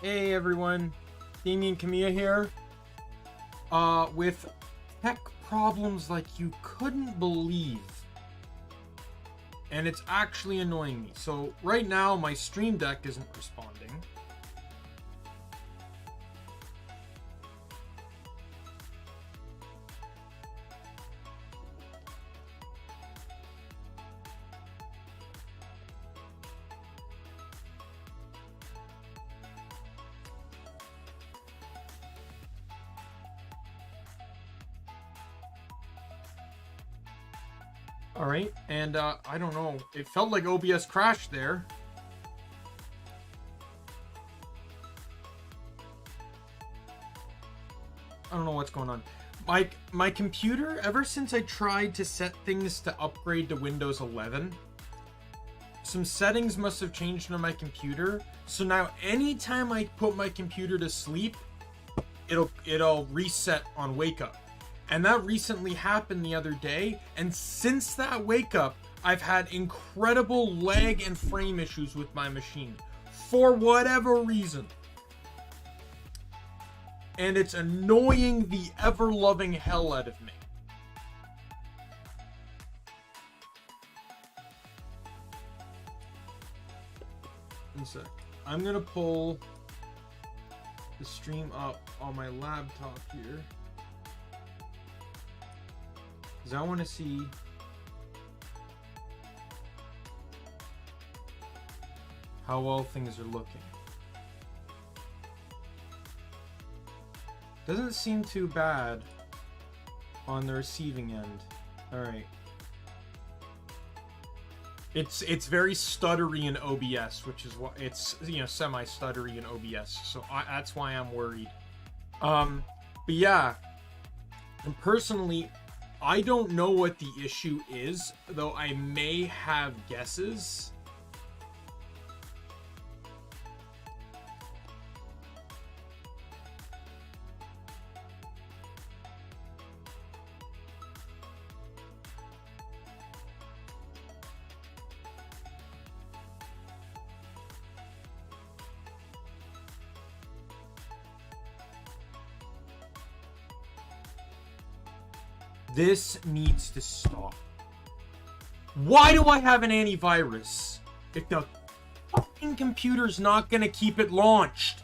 Hey everyone, Daimien Kamiya here, with tech problems like you couldn't believe, and it's actually annoying me. So right now my Stream Deck isn't responding. Alright, and I don't know, it felt like OBS crashed there. I don't know what's going on. My computer, ever since I tried to set things to upgrade to Windows 11, some settings must have changed on my computer. So now anytime I put my computer to sleep, it'll reset on wake up. And that recently happened the other day, and since that wake up, I've had incredible lag and frame issues with my machine, for whatever reason. And it's annoying the ever-loving hell out of me. One sec. I'm gonna pull the stream up on my laptop here, because I want to see how well things are looking. Doesn't seem too bad on the receiving end. Alright. It's very stuttery in OBS, which is what it's, you know, semi-stuttery in OBS. So that's why I'm worried. But yeah, and personally, I don't know what the issue is, though I may have guesses. This needs to stop. Why do I have an antivirus if the fucking computer's not gonna keep it launched?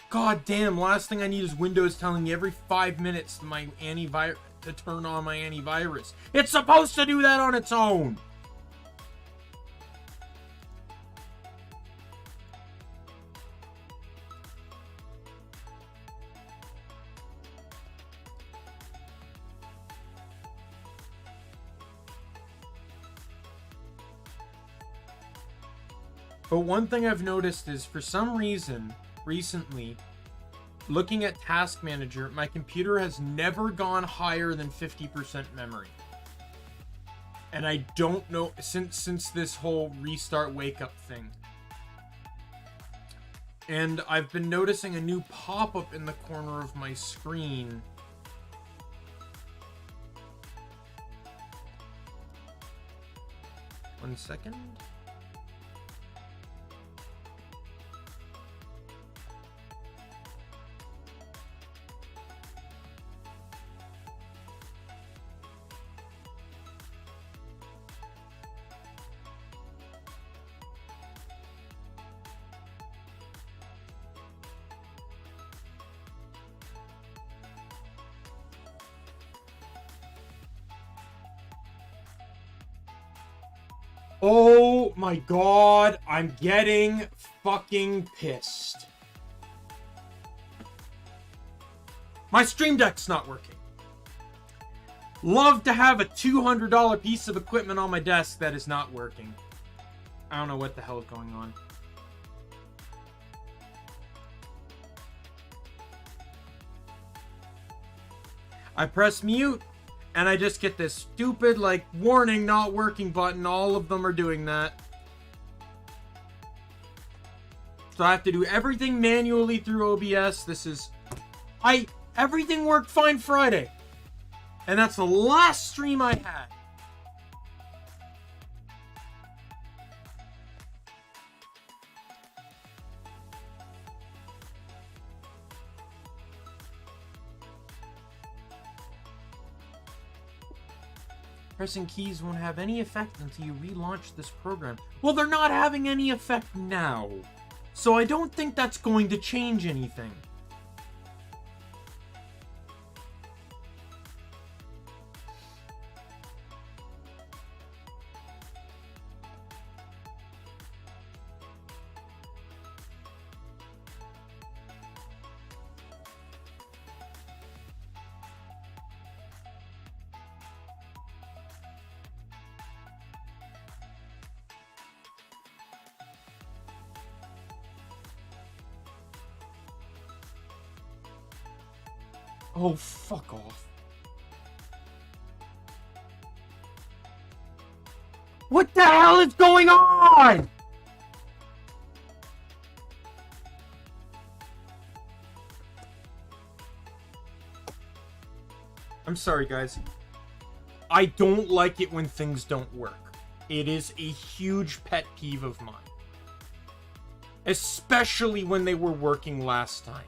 God damn, last thing I need is Windows telling me every 5 minutes my antivirus to turn on my antivirus. It's supposed to do that on its own. But one thing I've noticed is, for some reason, recently, looking at Task Manager, my computer has never gone higher than 50% memory. And I don't know, since this whole restart wake up thing. And I've been noticing a new pop-up in the corner of my screen. One second. Oh my god, I'm getting fucking pissed. My Stream Deck's not working. Love to have a $200 piece of equipment on my desk that is not working. I don't know what the hell is going on. I press mute, and I just get this stupid, like, warning not working button. All of them are doing that. So I have to do everything manually through OBS. This is... Everything worked fine Friday. And that's the last stream I had. Pressing keys won't have any effect until you relaunch this program. Well, they're not having any effect now. So I don't think that's going to change anything. Oh, fuck off. What the hell is going on? I'm sorry, guys. I don't like it when things don't work. It is a huge pet peeve of mine. Especially when they were working last time.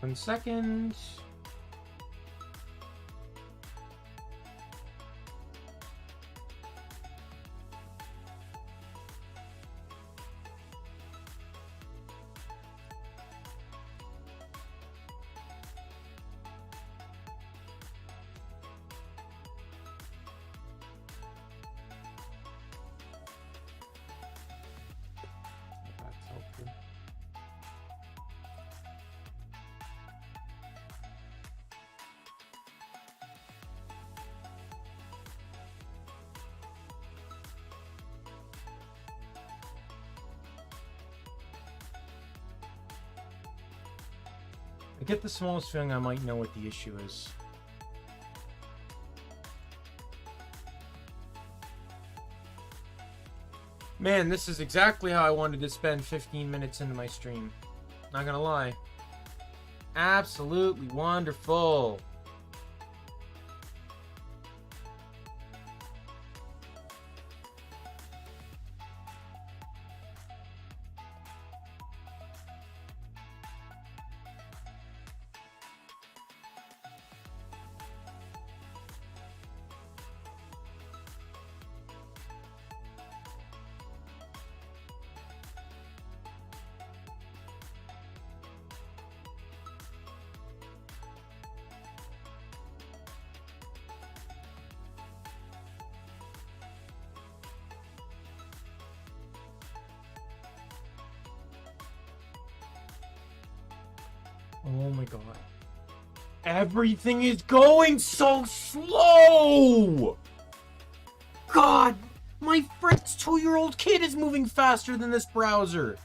One second. That's helpful. I get the smallest feeling I might know what the issue is. Man, this is exactly how I wanted to spend 15 minutes into my stream. Not gonna lie. Absolutely wonderful. Oh my god. Everything is going so slow! God! My friend's 2-year-old kid is moving faster than this browser!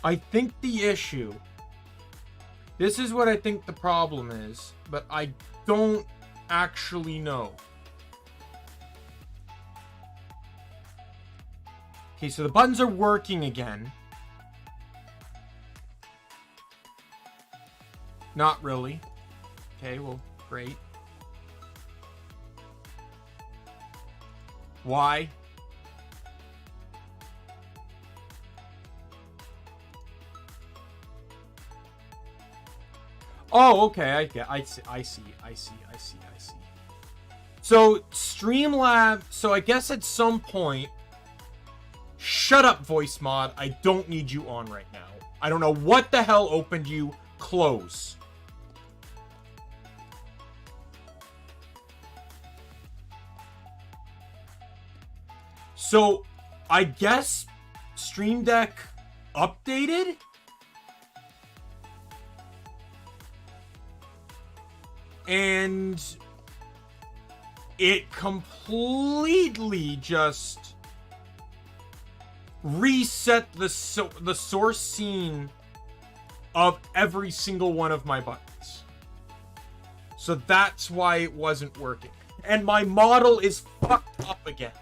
I think the issue, this is what I think the problem is, but I don't actually know. Okay, so the buttons are working again. Not really. Okay, well, great. Why? Oh, okay, I see. So, Streamlab, so I guess at some point, shut up, voice mod, I don't need you on right now. I don't know what the hell opened you, close. So, I guess Stream Deck updated? and it completely just reset the source scene of every single one of my buttons. So that's why it wasn't working. And my model is fucked up again.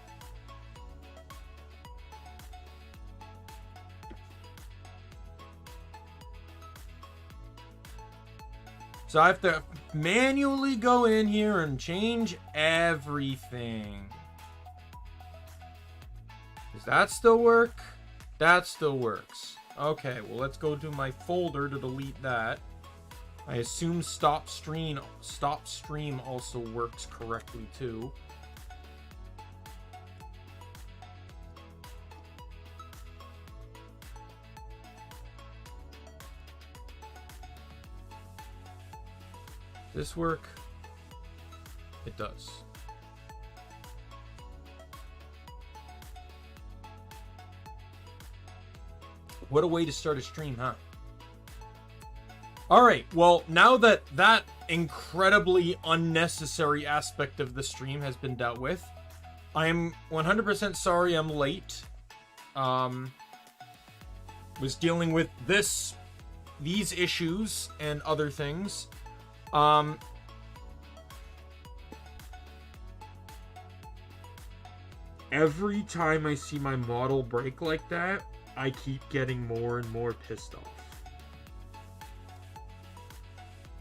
So I have to manually go in here and change everything. Does that still work? That still works. Okay, well, let's go to my folder to delete that. I assume stop stream also works correctly too. Does this work? It does. What a way to start a stream, huh? All right, well, now that that incredibly unnecessary aspect of the stream has been dealt with, I am 100% sorry I'm late. Was dealing with these issues and other things. Every time I see my model break like that, I keep getting more and more pissed off.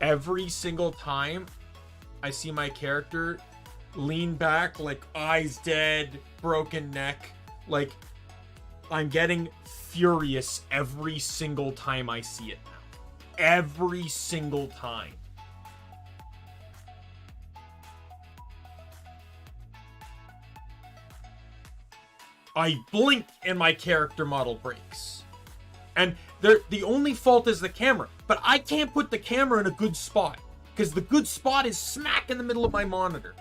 Every single time I see my character lean back, like eyes dead, broken neck, like I'm getting furious every single time I see it now. Every single time. I blink and my character model breaks. And the only fault is the camera. But I can't put the camera in a good spot. Because the good spot is smack in the middle of my monitor.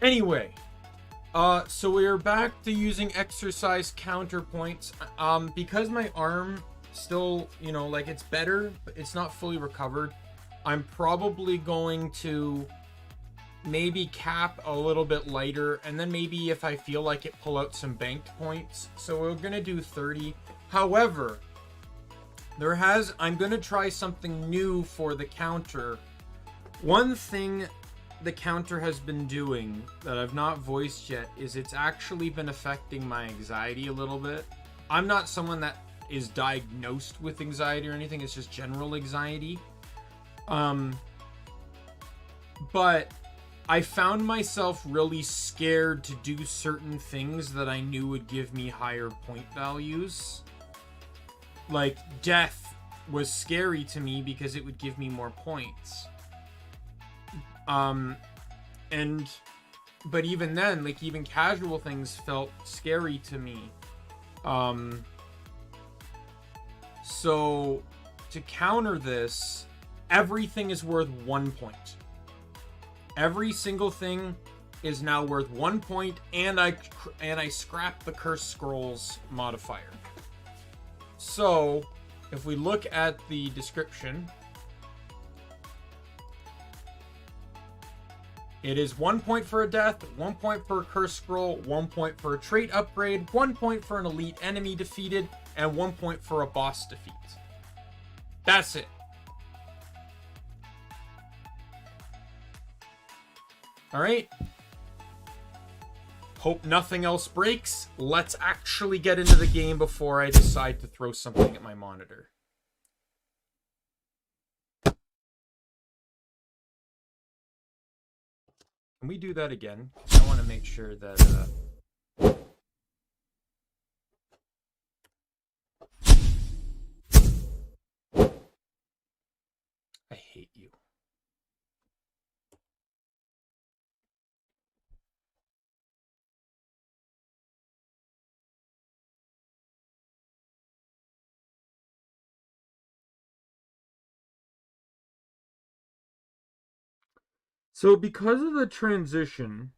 Anyway. So we're back to using exercise counterpoints. Because my arm still, you know, like it's better, but it's not fully recovered, I'm probably going to maybe cap a little bit lighter, and then maybe if I feel like it, pull out some banked points. So we're gonna do 30. However, I'm gonna try something new for the counter. One thing the counter has been doing that I've not voiced yet is it's actually been affecting my anxiety a little bit. I'm not someone that is diagnosed with anxiety or anything, it's just general anxiety. But I found myself really scared to do certain things that I knew would give me higher point values. Like death was scary to me because it would give me more points. But even then, like even casual things felt scary to me. So to counter this, everything is worth 1 point. Every single thing is now worth 1 point, and I scrapped the curse scrolls modifier. So if we look at the description, it is 1 point for a death, 1 point for a curse scroll, 1 point for a trait upgrade, 1 point for an elite enemy defeated, and 1 point for a boss defeat. That's it. Alright. Hope nothing else breaks. Let's actually get into the game before I decide to throw something at my monitor. Can we do that again? I want to make sure that I hate you. So because of the transition,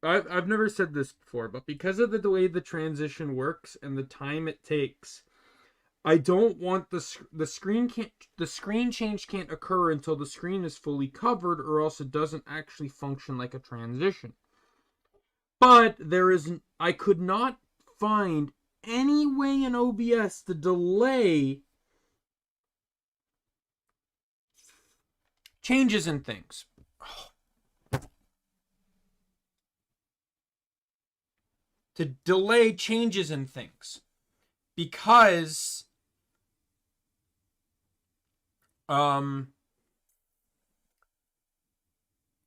I've never said this before, but because of the way the transition works and the time it takes, I don't want the screen change can't occur until the screen is fully covered, or else it doesn't actually function like a transition. But I could not find any way in OBS to delay changes in things. To delay changes in things. Because I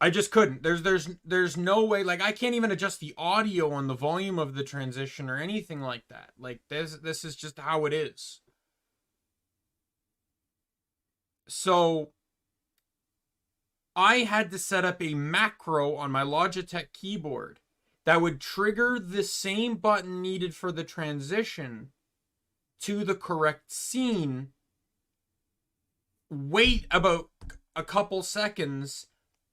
just couldn't. There's no way. Like, I can't even adjust the audio on the volume of the transition or anything like that. Like, this is just how it is. So I had to set up a macro on my Logitech keyboard that would trigger the same button needed for the transition to the correct scene, wait about a couple seconds,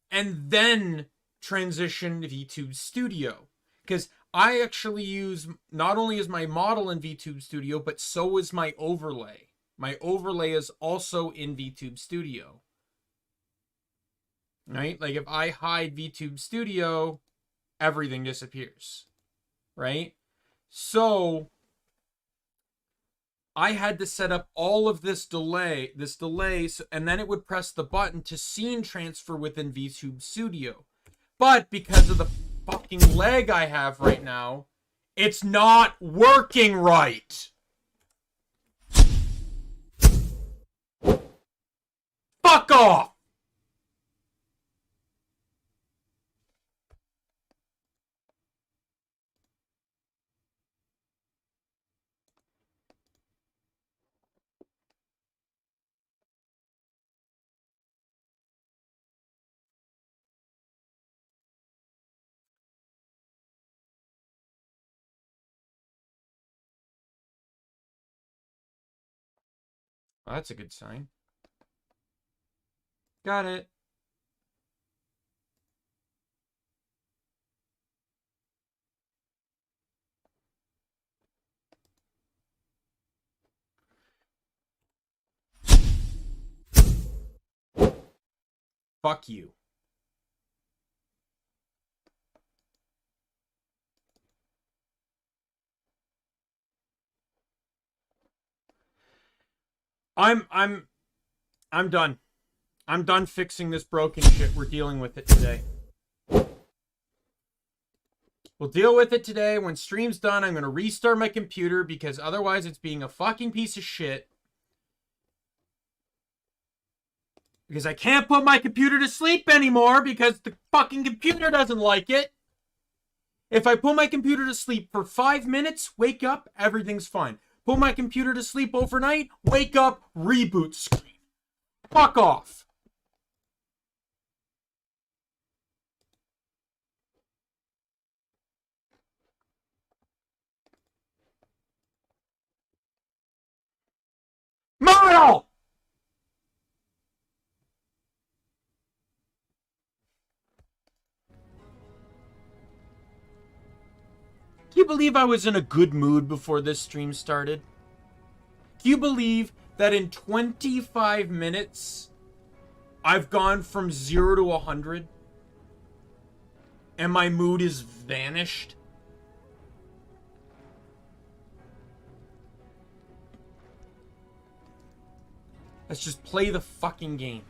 and then transition to VTube Studio. Because I actually use, not only is my model in VTube Studio, but so is my overlay. My overlay is also in VTube Studio. Right? Like, if I hide VTube Studio, everything disappears. Right? So I had to set up all of this delay, and then it would press the button to scene transfer within VTube Studio. But because of the fucking lag I have right now, it's not working right. Fuck off! Well, that's a good sign. Got it. Fuck you. I'm done. I'm done fixing this broken shit. We're dealing with it today. We'll deal with it today. When stream's done, I'm going to restart my computer because otherwise it's being a fucking piece of shit. Because I can't put my computer to sleep anymore because the fucking computer doesn't like it. If I put my computer to sleep for 5 minutes, wake up, everything's fine. Put my computer to sleep overnight, wake up, reboot screen. Fuck off. Model! Can you believe I was in a good mood before this stream started? Can you believe that in 25 minutes, I've gone from 0 to 100? And my mood is vanished? Let's just play the fucking game.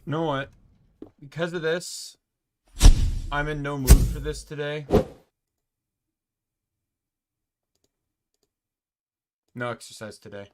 You know what? Because of this, I'm in no mood for this today. No exercise today.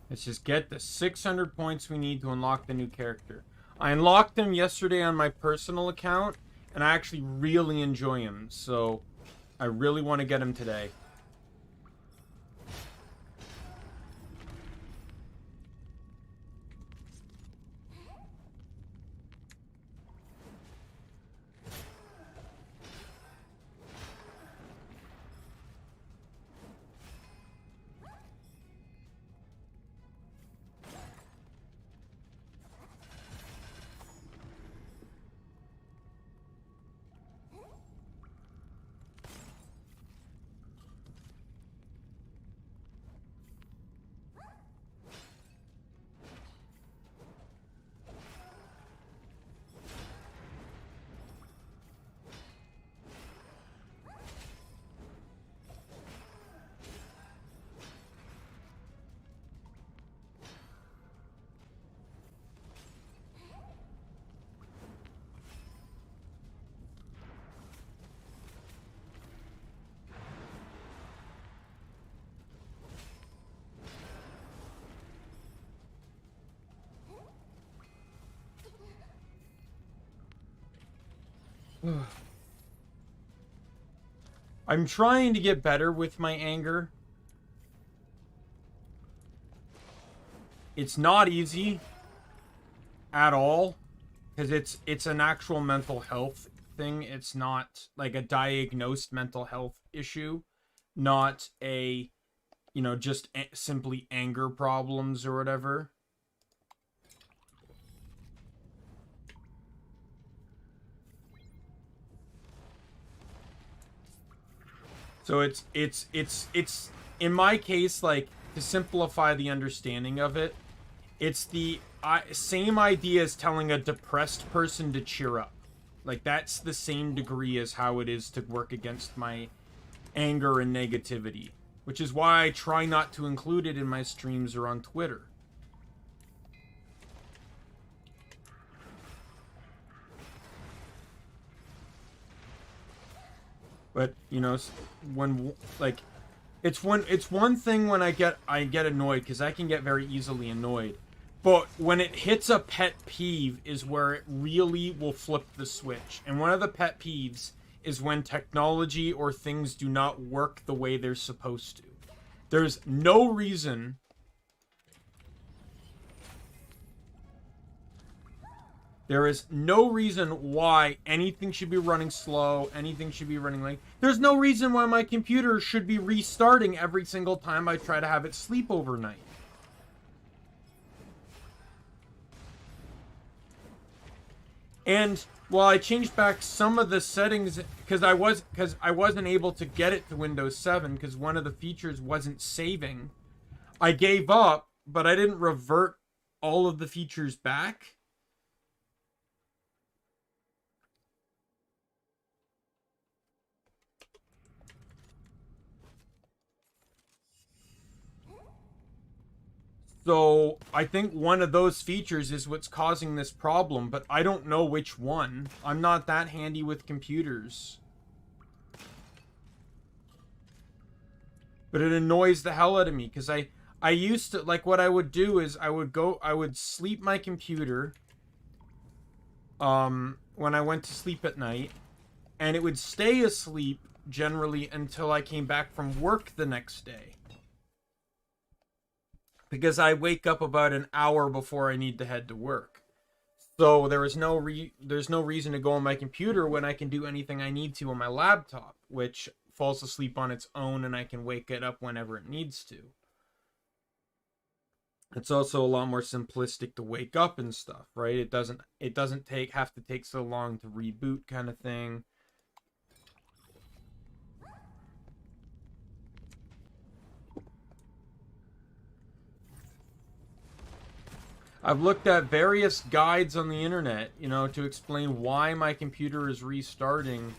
Let's just get the 600 points we need to unlock the new character. I unlocked him yesterday on my personal account, and I actually really enjoy him, so I really want to get him today. I'm trying to get better with my anger. It's not easy at all, because it's an actual mental health thing. It's not like a diagnosed mental health issue, not a, you know, just simply anger problems or whatever. So it's in my case, like, to simplify the understanding of it, it's the same idea as telling a depressed person to cheer up. Like, that's the same degree as how it is to work against my anger and negativity, which is why I try not to include it in my streams or on Twitter. But, you know, when, like, it's one thing when I get annoyed, because I can get very easily annoyed. But when it hits a pet peeve is where it really will flip the switch. And one of the pet peeves is when technology or things do not work the way they're supposed to. There's no reason There is no reason why anything should be running slow, anything should be running late. There's no reason why my computer should be restarting every single time I try to have it sleep overnight. And while I changed back some of the settings, because I wasn't able to get it to Windows 7 because one of the features wasn't saving, I gave up, but I didn't revert all of the features back. So I think one of those features is what's causing this problem, but I don't know which one. I'm not that handy with computers. But it annoys the hell out of me, because I used to, like, what I would do is I would sleep my computer when I went to sleep at night, and it would stay asleep generally until I came back from work the next day. Because I wake up about an hour before I need to head to work. So there's no reason to go on my computer when I can do anything I need to on my laptop, which falls asleep on its own and I can wake it up whenever it needs to. It's also a lot more simplistic to wake up and stuff, right? It doesn't have to take so long to reboot kind of thing. I've looked at various guides on the internet, you know, to explain why my computer is restarting,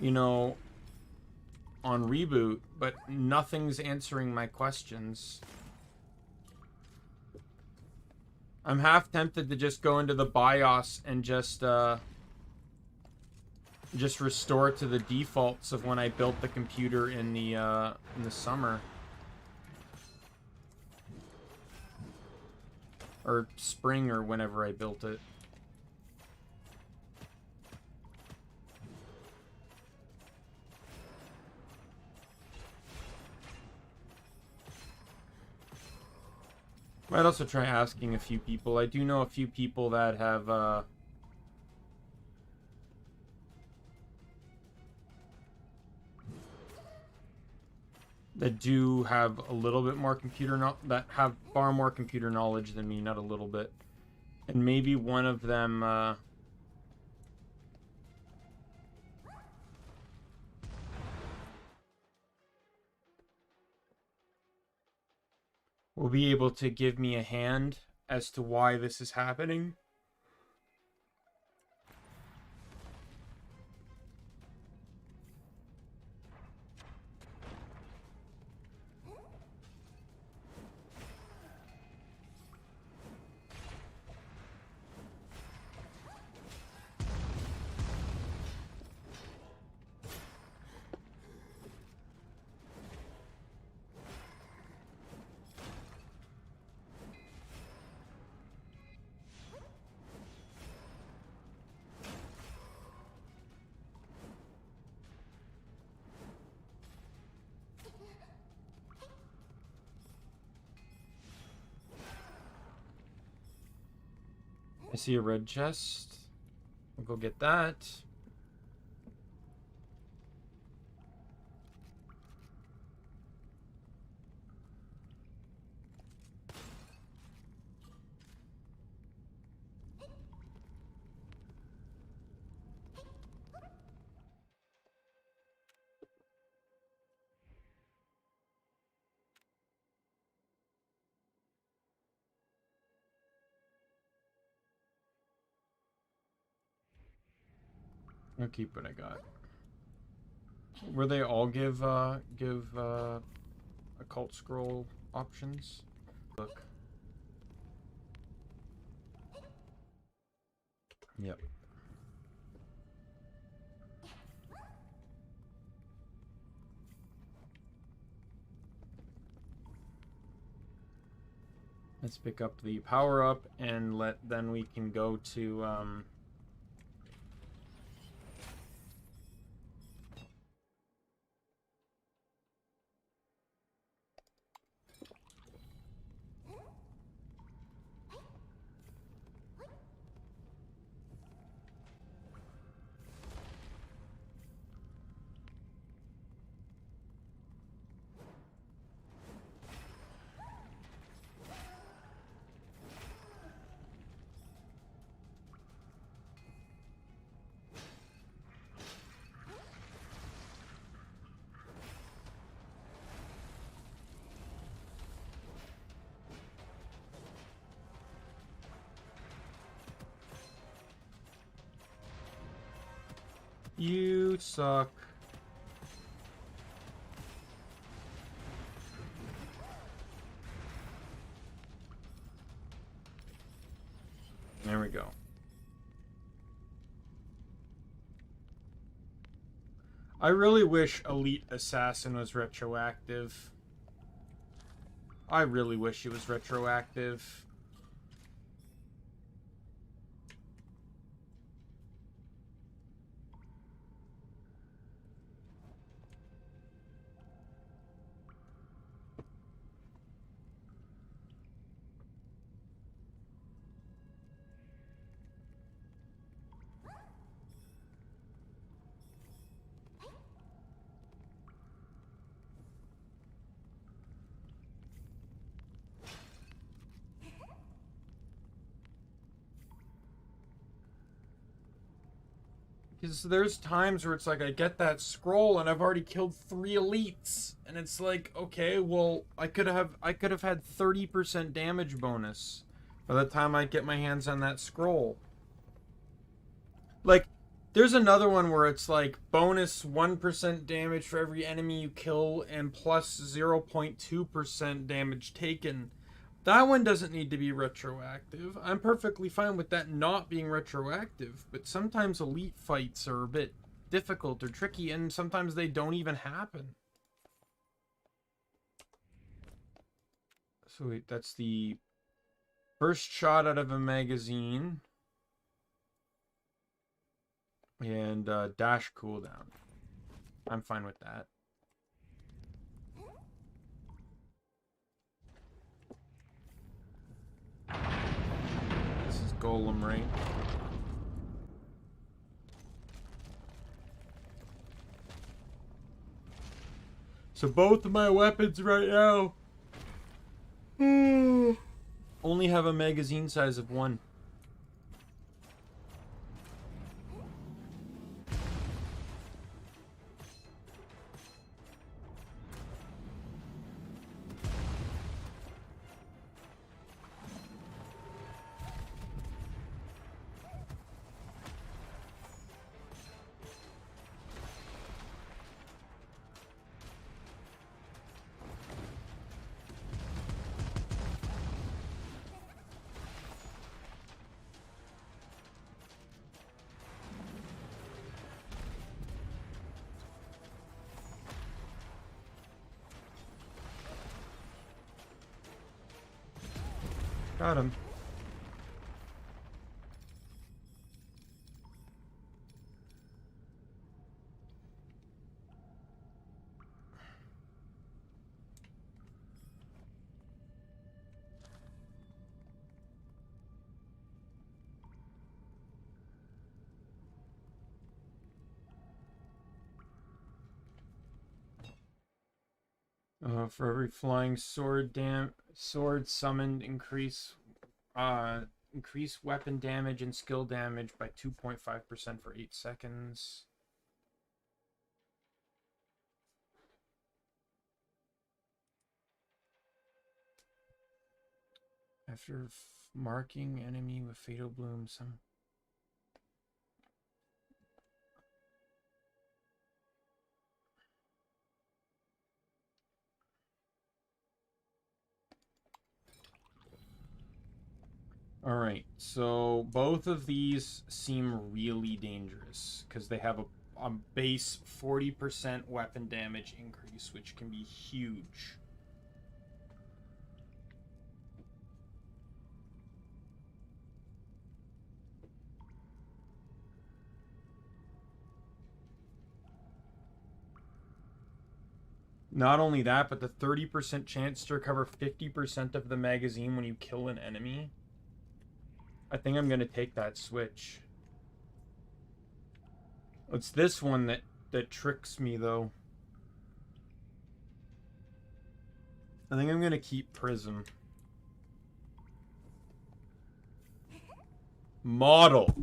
you know, on reboot, but nothing's answering my questions. I'm half tempted to just go into the BIOS and just restore it to the defaults of when I built the computer in the summer. Or spring, or whenever I built it. Might also try asking a few people. I do know a few people that have that do have a little bit more that have far more computer knowledge than me, not a little bit. And maybe one of them will be able to give me a hand as to why this is happening. I see a red chest. I'll go get that. I'll keep what I got. Where they all give occult scroll options. Look. Yep. Let's pick up the power up and then we can go to You suck. There we go. I really wish Elite Assassin was retroactive. I really wish it was retroactive. Because there's times where it's like I get that scroll and I've already killed 3 elites, and it's like, okay, well, I could have had 30% damage bonus by the time I get my hands on that scroll. Like, there's another one where it's like bonus 1% damage for every enemy you kill and plus 0.2% damage taken. That one doesn't need to be retroactive. I'm perfectly fine with that not being retroactive, but sometimes elite fights are a bit difficult or tricky, and sometimes they don't even happen. So wait, that's the first shot out of a magazine. And dash cooldown. I'm fine with that. This is Golem, right? So both of my weapons right now only have a magazine size of 1. Got him. For every flying sword summoned, increase weapon damage and skill damage by 2.5% for 8 seconds. After marking enemy with fatal bloom, some. Alright, so both of these seem really dangerous because they have a base 40% weapon damage increase, which can be huge. Not only that, but the 30% chance to recover 50% of the magazine when you kill an enemy. I think I'm going to take that switch. It's this one that tricks me, though. I think I'm going to keep Prism. Model.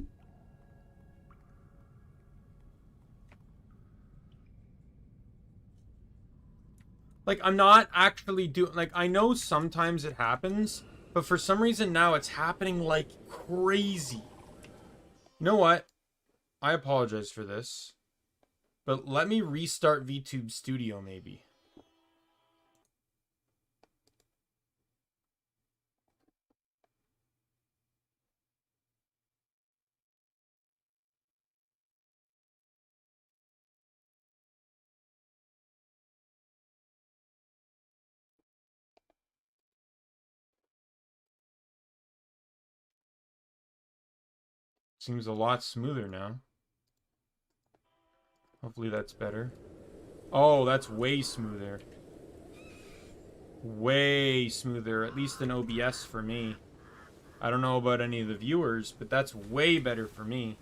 Like, I'm not actually doing... Like, I know sometimes it happens, but for some reason now it's happening like crazy. You know what? I apologize for this. But let me restart VTube Studio, maybe. Seems a lot smoother now. Hopefully that's better. Oh, that's way smoother. Way smoother, at least in OBS for me. I don't know about any of the viewers, but that's way better for me.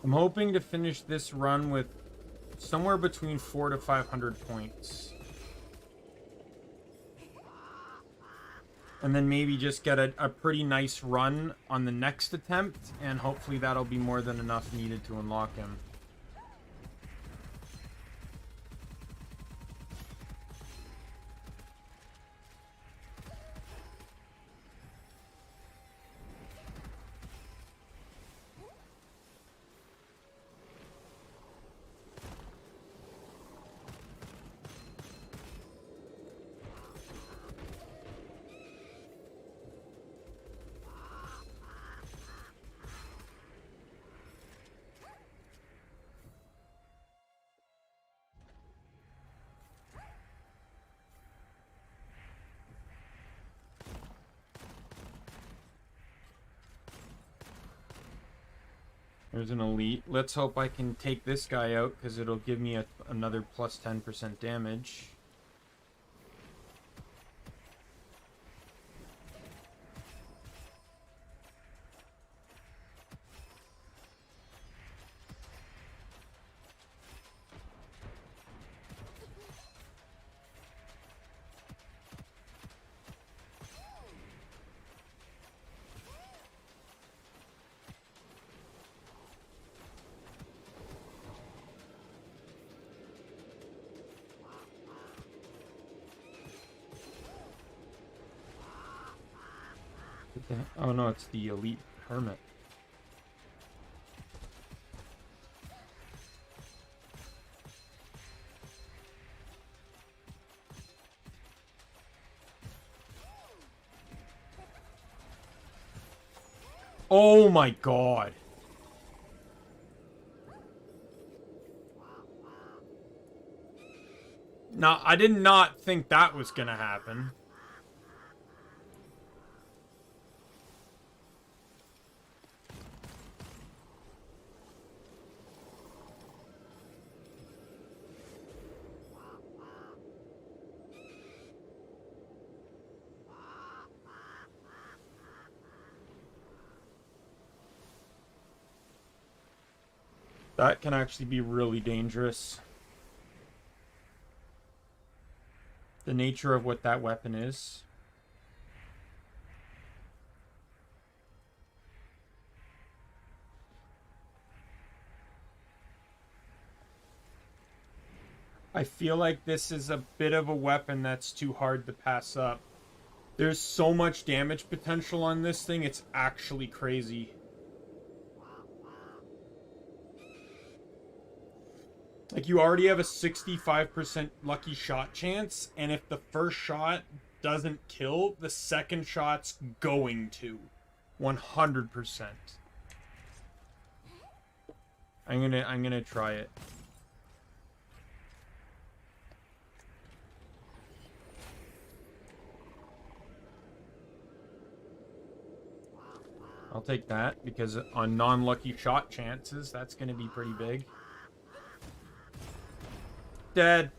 I'm hoping to finish this run with somewhere between 400 to 500 points. And then maybe just get a pretty nice run on the next attempt, and hopefully that'll be more than enough needed to unlock him. There's an elite. Let's hope I can take this guy out, because it'll give me another plus 10% damage. Oh no, it's the elite hermit. Oh my god. Now, I did not think that was gonna happen. That can actually be really dangerous. The nature of what that weapon is. I feel like this is a bit of a weapon that's too hard to pass up. There's so much damage potential on this thing, it's actually crazy. Like, you already have a 65% lucky shot chance, and if the first shot doesn't kill, the second shot's going to. 100%. I'm gonna try it. I'll take that, because on non-lucky shot chances, that's gonna be pretty big. Dead.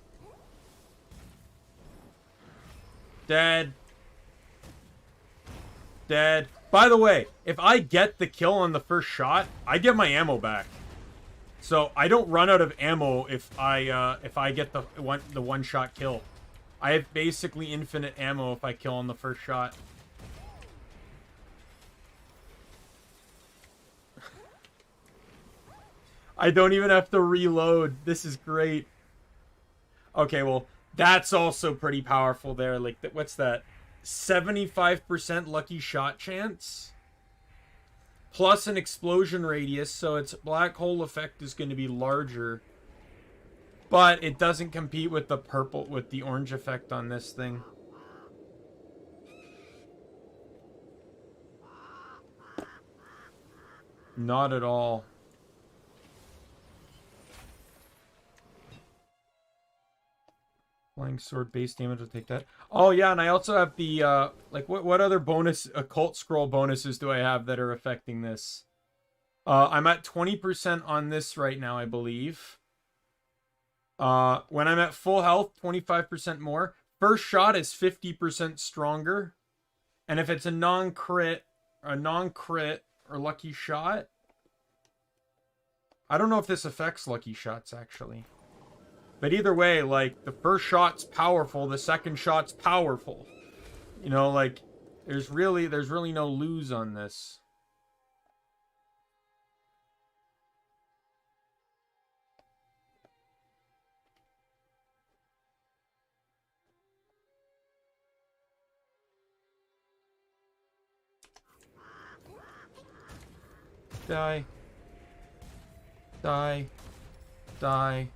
Dead. Dead. By the way, if I get the kill on the first shot, I get my ammo back. So I don't run out of ammo if I get the one-shot kill. I have basically infinite ammo if I kill on the first shot. I don't even have to reload. This is great. Okay, well, that's also pretty powerful there. Like, what's that? 75% lucky shot chance? Plus an explosion radius, so its black hole effect is going to be larger. But it doesn't compete with the orange effect on this thing. Not at all. Flying sword base damage, will take that. Oh yeah, and I also have the like what other bonus occult scroll bonuses do I have that are affecting this? I'm at 20% on this right now, I believe. When I'm at full health, 25% more. First shot is 50% stronger. And if it's a non-crit or lucky shot, I don't know if this affects lucky shots, actually. But either way, like, the first shot's powerful, the second shot's powerful. You know, like, there's really no lose on this. Die. Die. Die.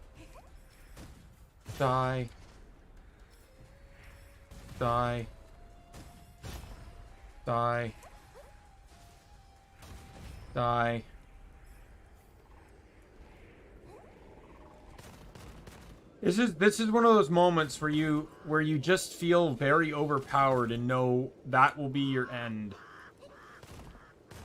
Die. Die. Die. Die. This is one of those moments where you just feel very overpowered and know that will be your end.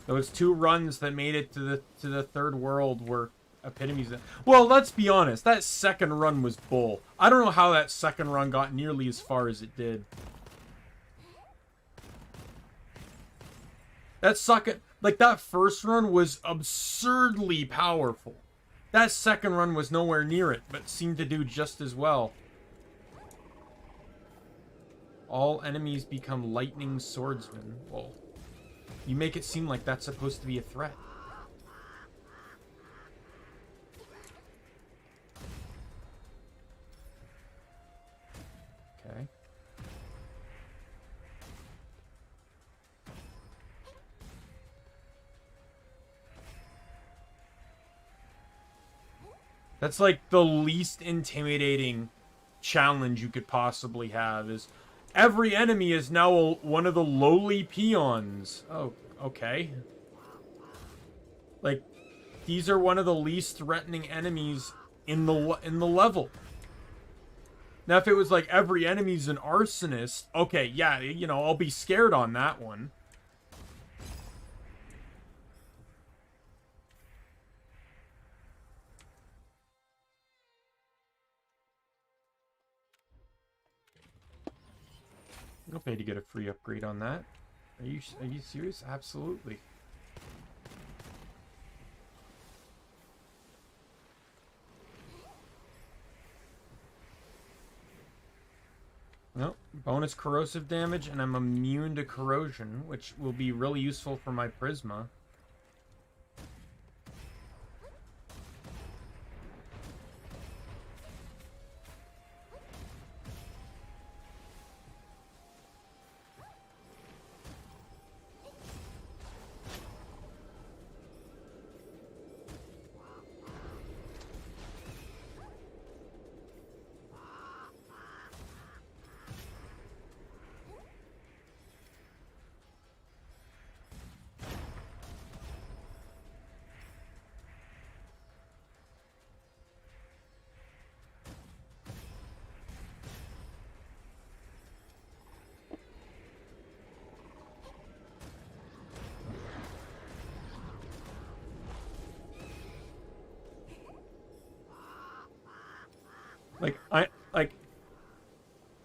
Those 2 runs that made it to the third world were epitomes of... Well, let's be honest, that second run was bull. I don't know how that second run got nearly as far as it did. That first run was absurdly powerful. That second run was nowhere near it, but seemed to do just as well. All enemies become lightning swordsmen. Well, you make it seem like that's supposed to be a threat. Okay. That's like the least intimidating challenge you could possibly have, is every enemy is now one of the lowly peons. Oh, okay. Like, these are one of the least threatening enemies in the level. Now, if it was like every enemy's an arsonist, okay, yeah, you know, I'll be scared on that one. I'll pay to get a free upgrade on that. Are you serious? Absolutely. Nope. Bonus corrosive damage, and I'm immune to corrosion, which will be really useful for my Prisma.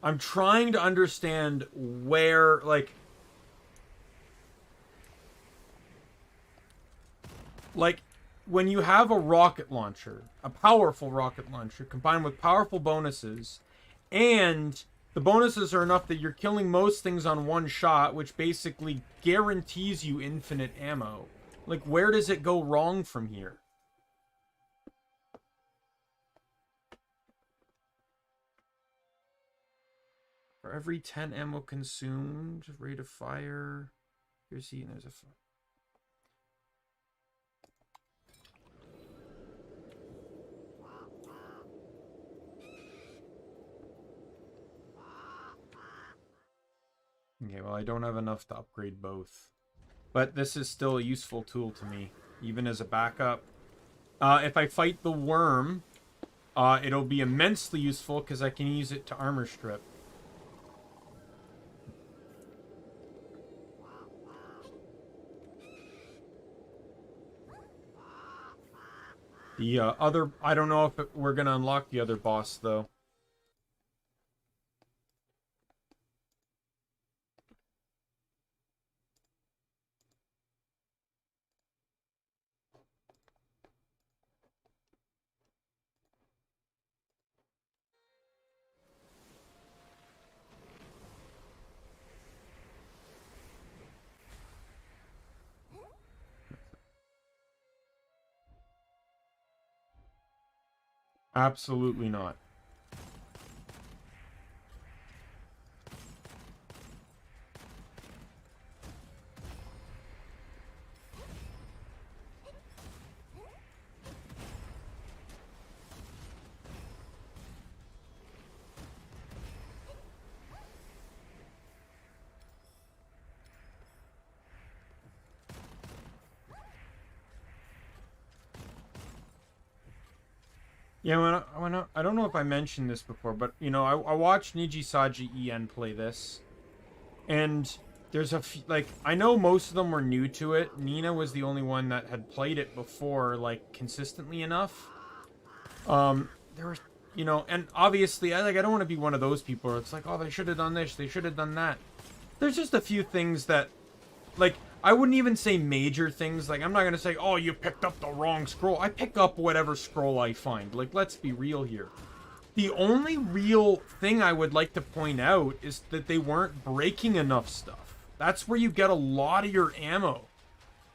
I'm trying to understand where, like, when you have a rocket launcher, a powerful rocket launcher, combined with powerful bonuses, and the bonuses are enough that you're killing most things on one shot, which basically guarantees you infinite ammo. Like, where does it go wrong from here? For every 10 ammo consumed, rate of fire. Here's see, there's a... Okay, well, I don't have enough to upgrade both. But this is still a useful tool to me, even as a backup. If I fight the worm, it'll be immensely useful because I can use it to armor strip. The other... I don't know if we're going to unlock the other boss, though. Absolutely not. Yeah, I don't know if I mentioned this before, but you know, I watched Nijisaji En play this, and there's like, I know most of them were new to it. Nina was the only one that had played it before, like, consistently enough. There were, you know, and obviously, I don't want to be one of those people where it's like, oh, they should have done this, they should have done that. There's just a few things that, like, I wouldn't even say major things. Like, I'm not gonna say, oh, you picked up the wrong scroll. I pick up whatever scroll I find. Like, let's be real here. The only real thing I would like to point out is that they weren't breaking enough stuff. That's where you get a lot of your ammo.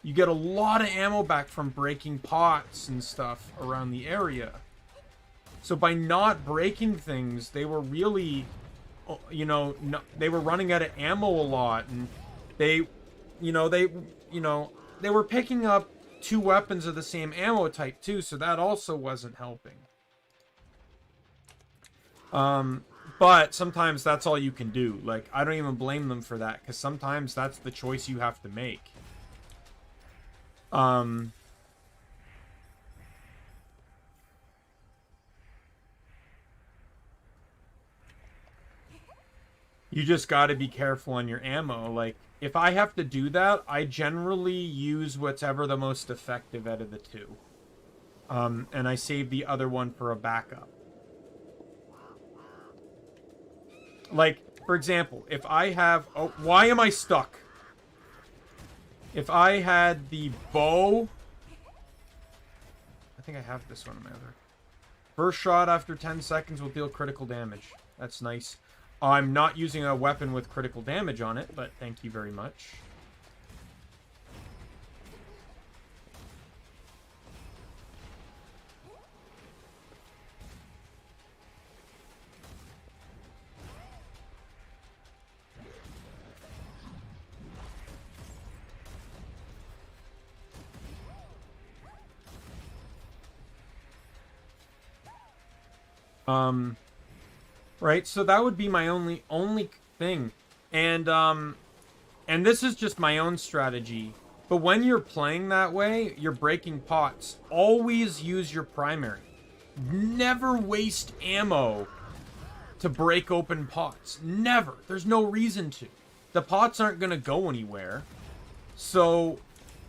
You get a lot of ammo back from breaking pots and stuff around the area. So by not breaking things, they were really, you know, they were running out of ammo a lot, and they were picking up 2 weapons of the same ammo type too, so that also wasn't helping. But sometimes that's all you can do. Like, I don't even blame them for that, because sometimes that's the choice you have to make. You just gotta be careful on your ammo. Like, if I have to do that, I generally use whatever the most effective out of the 2. And I save the other one for a backup. Like, for example, if I have... Oh, why am I stuck? If I had the bow... I think I have this one in my other... First shot after 10 seconds will deal critical damage. That's nice. I'm not using a weapon with critical damage on it, but thank you very much. Right, so that would be my only thing. And this is just my own strategy. But when you're playing that way, you're breaking pots. Always use your primary. Never waste ammo to break open pots. Never. There's no reason to. The pots aren't going to go anywhere. So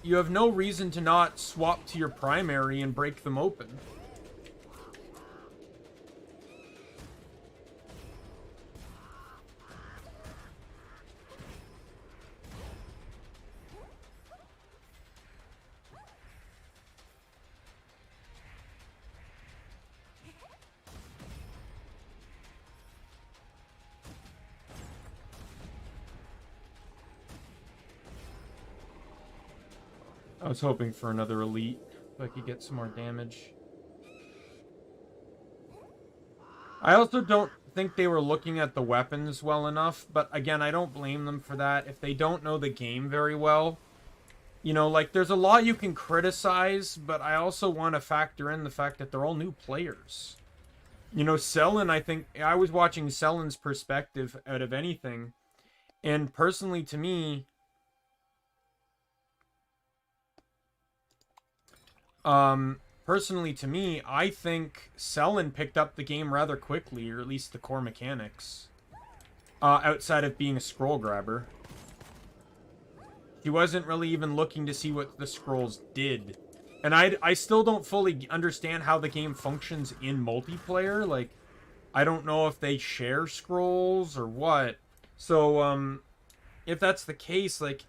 you have no reason to not swap to your primary and break them open. I was hoping for another elite, so I could get some more damage. I also don't think they were looking at the weapons well enough, but again, I don't blame them for that. If they don't know the game very well, you know, like, there's a lot you can criticize, but I also want to factor in the fact that they're all new players. You know, Selen, I think, I was watching Selen's perspective out of anything, and personally to me, I think Selen picked up the game rather quickly, or at least the core mechanics. Outside of being a scroll grabber. He wasn't really even looking to see what the scrolls did. And I still don't fully understand how the game functions in multiplayer. Like, I don't know if they share scrolls or what. So, if that's the case, like,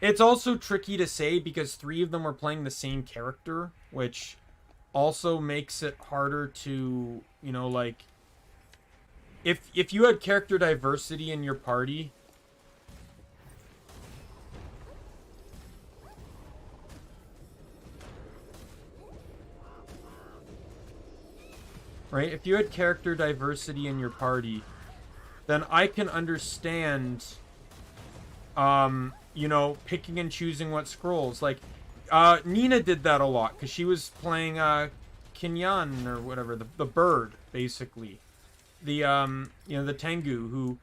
it's also tricky to say because 3 of them were playing the same character, which also makes it harder to, you know, like, if you had character diversity in your party, right? If you had character diversity in your party, then I can understand, you know, picking and choosing what scrolls. Like, Nina did that a lot because she was playing Kinyan or whatever, the bird, basically. The, you know, the Tengu who...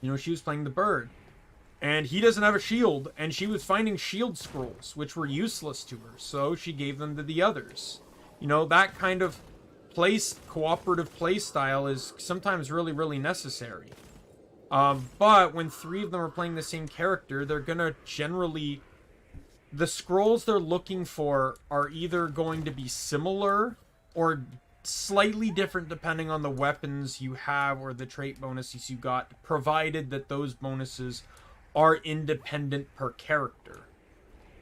You know, she was playing the bird. And he doesn't have a shield, and she was finding shield scrolls, which were useless to her, so she gave them to the others. You know, that kind of cooperative play style is sometimes really, really necessary. But when 3 of them are playing the same character, they're gonna generally... The scrolls they're looking for are either going to be similar or slightly different depending on the weapons you have or the trait bonuses you got, provided that those bonuses are independent per character.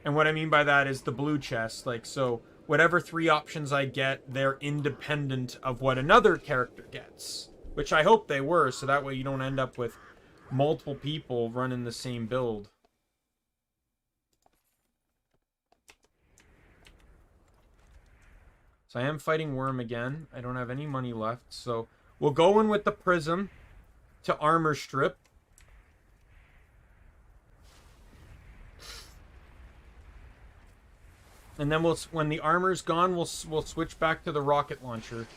And what I mean by that is the blue chest. Like, so whatever 3 options I get, they're independent of what another character gets. Which I hope they were, so that way you don't end up with multiple people running the same build. So I am fighting Worm again. I don't have any money left, so we'll go in with the Prism to armor strip. And then when the armor's gone, we'll switch back to the rocket launcher.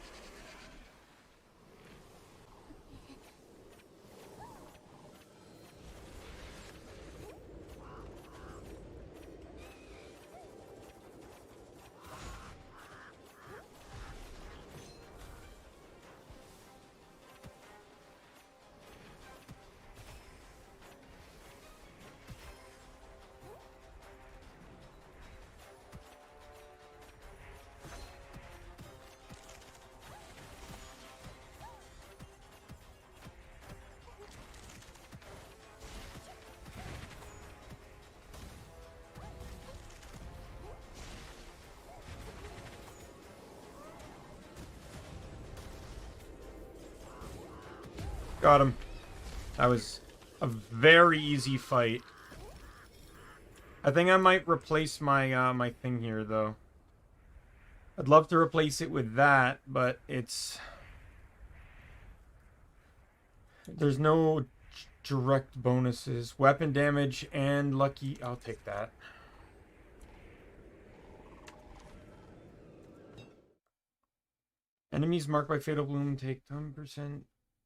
Got him. That was a very easy fight. I think I might replace my my thing here, though. I'd love to replace it with that, but it's... There's no direct bonuses. Weapon damage and lucky... I'll take that. Enemies marked by Fatal Bloom take 10%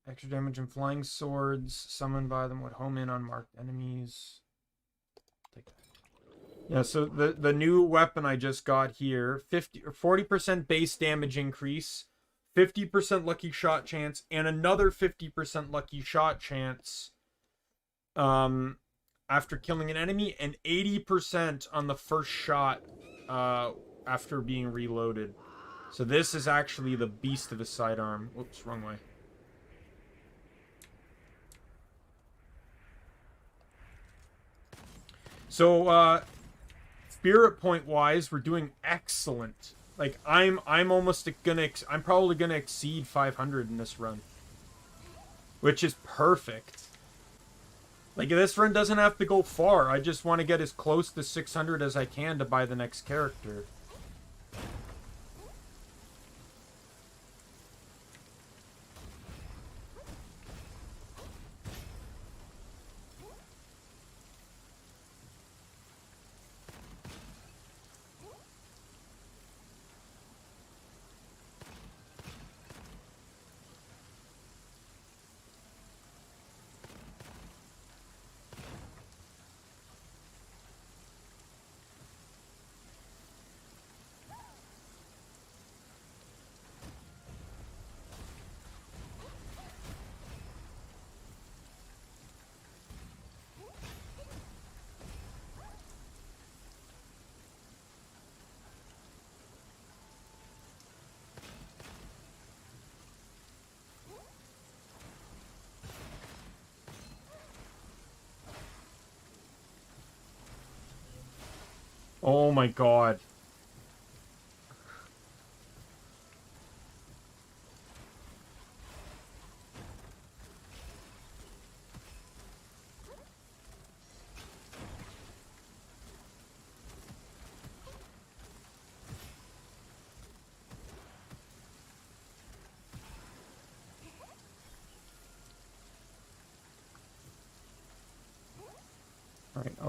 extra damage and flying swords summoned by them would home in on marked enemies. Take that. Yeah, so the new weapon I just got here, 40% base damage increase, 50% lucky shot chance, and another 50% lucky shot chance after killing an enemy, and 80% on the first shot after being reloaded. So this is actually the beast of a sidearm. Whoops, wrong way. So, spirit point wise, we're doing excellent. Like, I'm probably gonna exceed 500 in this run, which is perfect. Like, this run doesn't have to go far. I just want to get as close to 600 as I can to buy the next character. Oh my god.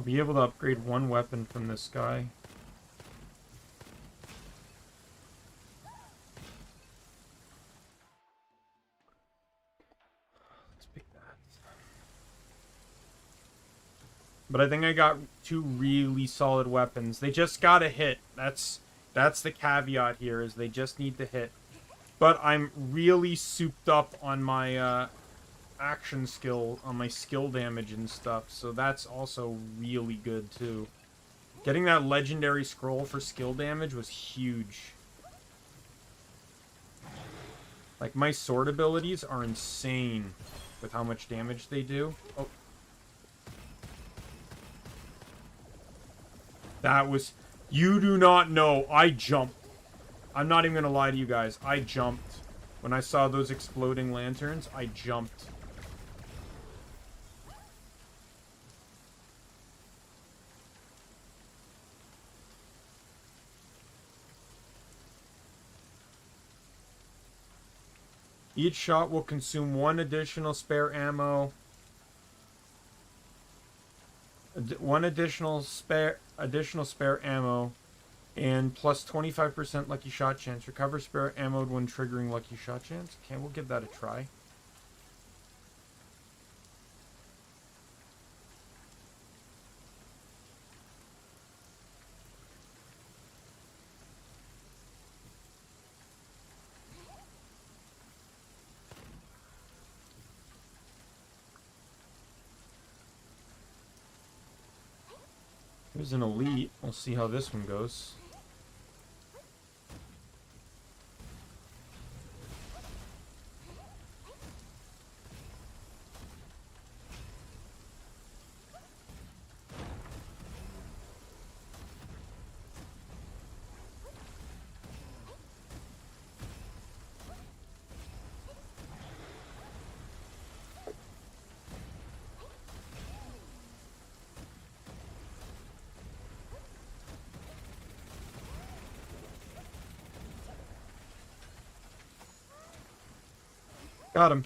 be able to upgrade one weapon from this guy. Let's pick that. But I think I got two really solid weapons. They just gotta hit. That's the caveat here, is they just need to hit. But I'm really souped up on my action skill, on my skill damage and stuff, so that's also really good too. Getting that legendary scroll for skill damage was huge. Like, my sword abilities are insane with how much damage they do. Oh. That was... You do not know. I jumped. I'm not even gonna lie to you guys. I jumped. When I saw those exploding lanterns, I jumped. Each shot will consume one additional spare ammo. One additional spare ammo. And plus 25% lucky shot chance. Recover spare ammo when triggering lucky shot chance. Okay, we'll give that a try. There's an elite. We'll see how this one goes. Got him.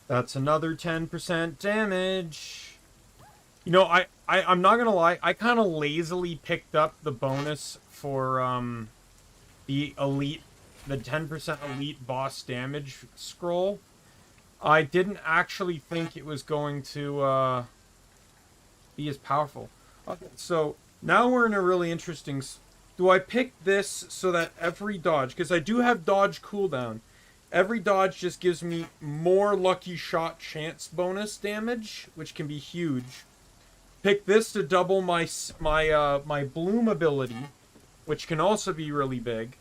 That's another 10% damage. You know, I'm not gonna lie, I kind of lazily picked up the bonus for the elite, the 10% elite boss damage scroll. I didn't actually think it was going to be as powerful. Okay, so now we're in a really interesting... Do I pick this so that every dodge... Because I do have dodge cooldown. Every dodge just gives me more lucky shot chance bonus damage, which can be huge. Pick this to double my bloom ability, which can also be really big.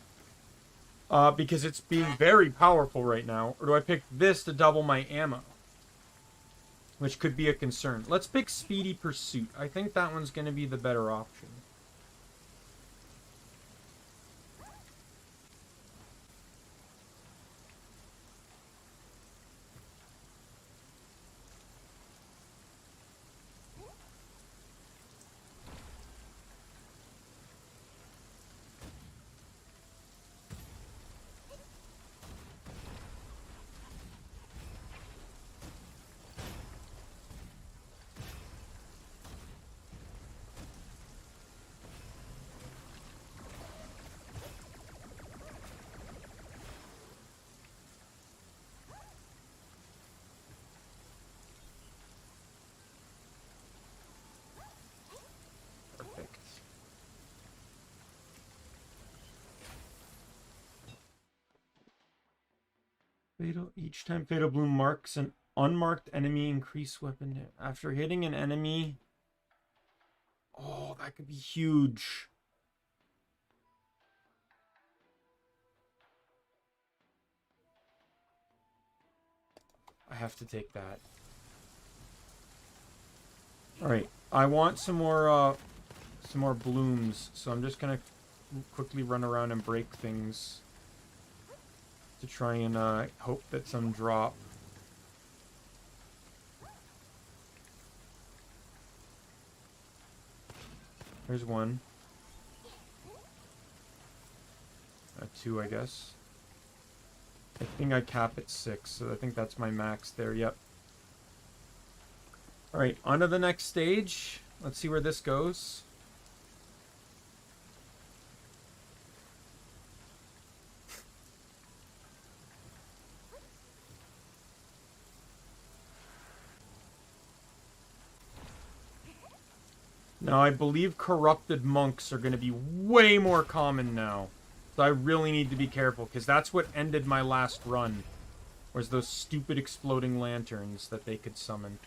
Because it's being very powerful right now. Or do I pick this to double my ammo? Which could be a concern. Let's pick Speedy Pursuit. I think that one's going to be the better option. Fatal. Each time Fatal Bloom marks an unmarked enemy, increase weapon damage. After hitting an enemy... Oh, that could be huge. I have to take that. Alright, I want some more blooms, so I'm just gonna quickly run around and break things to try and hope that some drop. There's one. 2, I guess. I think I cap at 6, so I think that's my max there. Yep. All right, on to the next stage. Let's see where this goes. Now, I believe corrupted monks are going to be way more common now. So I really need to be careful, because that's what ended my last run. Was those stupid exploding lanterns that they could summon.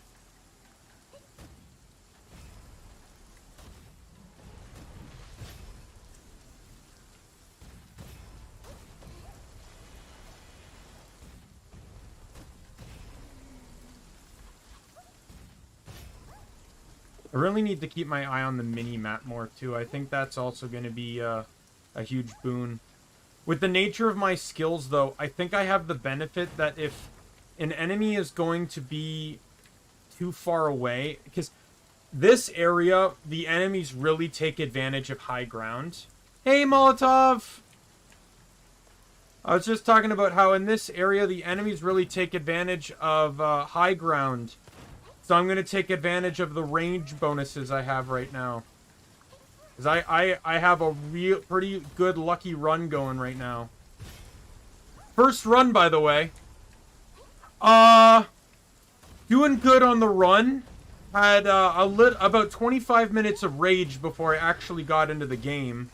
I really need to keep my eye on the mini-map more, too. I think that's also going to be a huge boon. With the nature of my skills, though, I think I have the benefit that if an enemy is going to be too far away... Because this area, the enemies really take advantage of high ground. Hey, Molotov! I was just talking about how in this area, the enemies really take advantage of high ground. So I'm going to take advantage of the range bonuses I have right now. Because I have a pretty good lucky run going right now. First run, by the way. Doing good on the run. Had about 25 minutes of rage before I actually got into the game.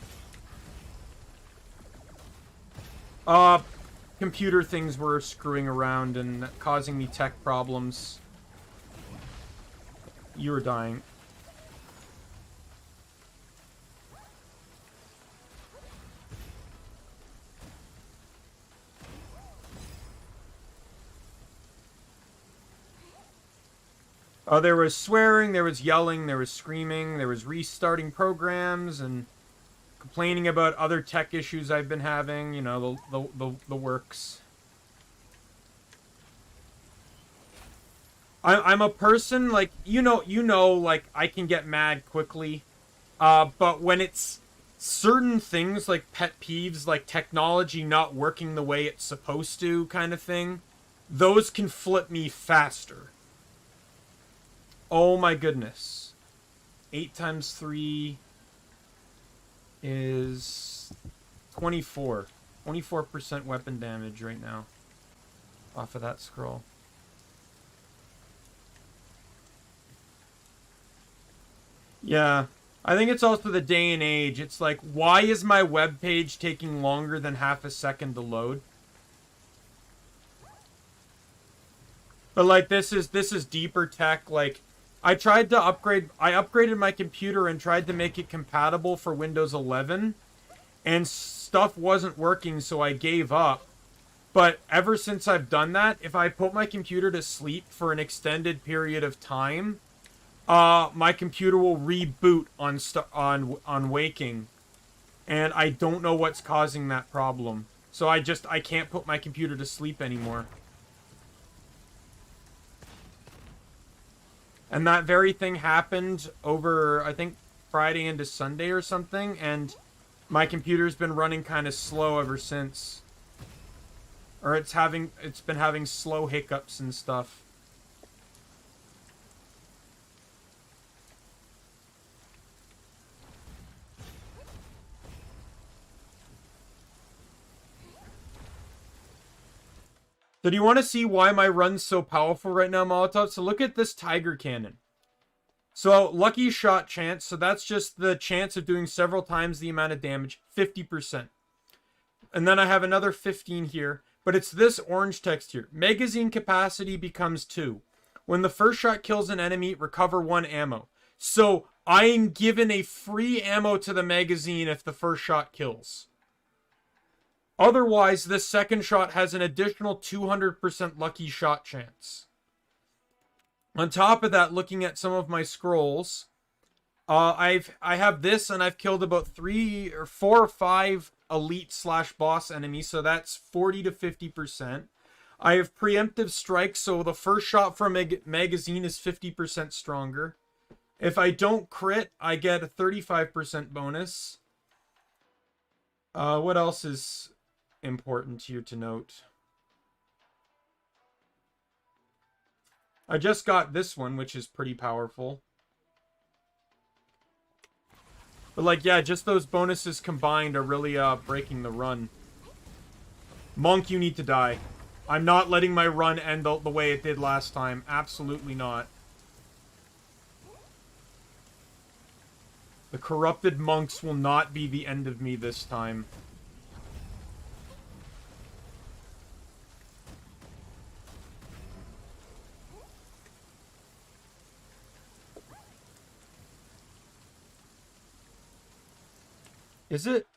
Computer things were screwing around and causing me tech problems. You were dying. There was swearing, there was yelling, there was screaming, there was restarting programs, and complaining about other tech issues I've been having, you know, the works. I'm a person, like, you know, like, I can get mad quickly. But when it's certain things, like pet peeves, like technology not working the way it's supposed to kind of thing, those can flip me faster. Oh my goodness. 8 times 3 is 24. 24% weapon damage right now off of that scroll. Yeah, I think it's also the day and age. It's like, why is my web page taking longer than half a second to load? But like, this is deeper tech. Like, I tried to upgrade. I upgraded my computer and tried to make it compatible for Windows 11, and stuff wasn't working, so I gave up. But ever since I've done that, if I put my computer to sleep for an extended period of time, my computer will reboot on waking, and I don't know what's causing that problem. So I can't put my computer to sleep anymore. And that very thing happened over, I think, Friday into Sunday or something, and my computer's been running kind of slow ever since. Or it's been having slow hiccups and stuff. So do you want to see why my run's so powerful right now, Molotov? So look at this Tiger Cannon. So lucky shot chance. So that's just the chance of doing several times the amount of damage. 50%. And then I have another 15 here. But it's this orange text here. Magazine capacity becomes 2. When the first shot kills an enemy, recover 1 ammo. So I am given a free ammo to the magazine if the first shot kills. Otherwise, this second shot has an additional 200% lucky shot chance. On top of that, looking at some of my scrolls, I have this, and I've killed about 3 or 4 or 5 elite/boss enemies, so that's 40 to 50%. I have preemptive strikes, so the first shot from a magazine is 50% stronger. If I don't crit, I get a 35% bonus. What else is important here to note? I just got this one, which is pretty powerful. But, like, yeah, just those bonuses combined are really, breaking the run. Monk, you need to die. I'm not letting my run end the way it did last time. Absolutely not. The corrupted monks will not be the end of me this time. Is it?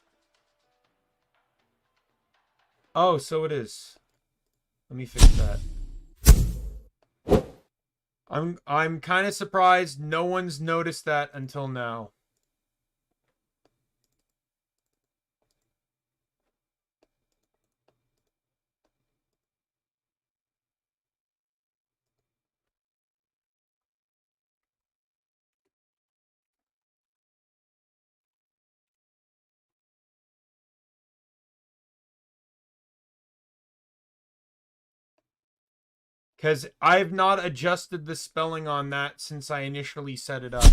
Oh, so it is. Let me fix that. I'm kind of surprised no one's noticed that until now. Because I've not adjusted the spelling on that since I initially set it up.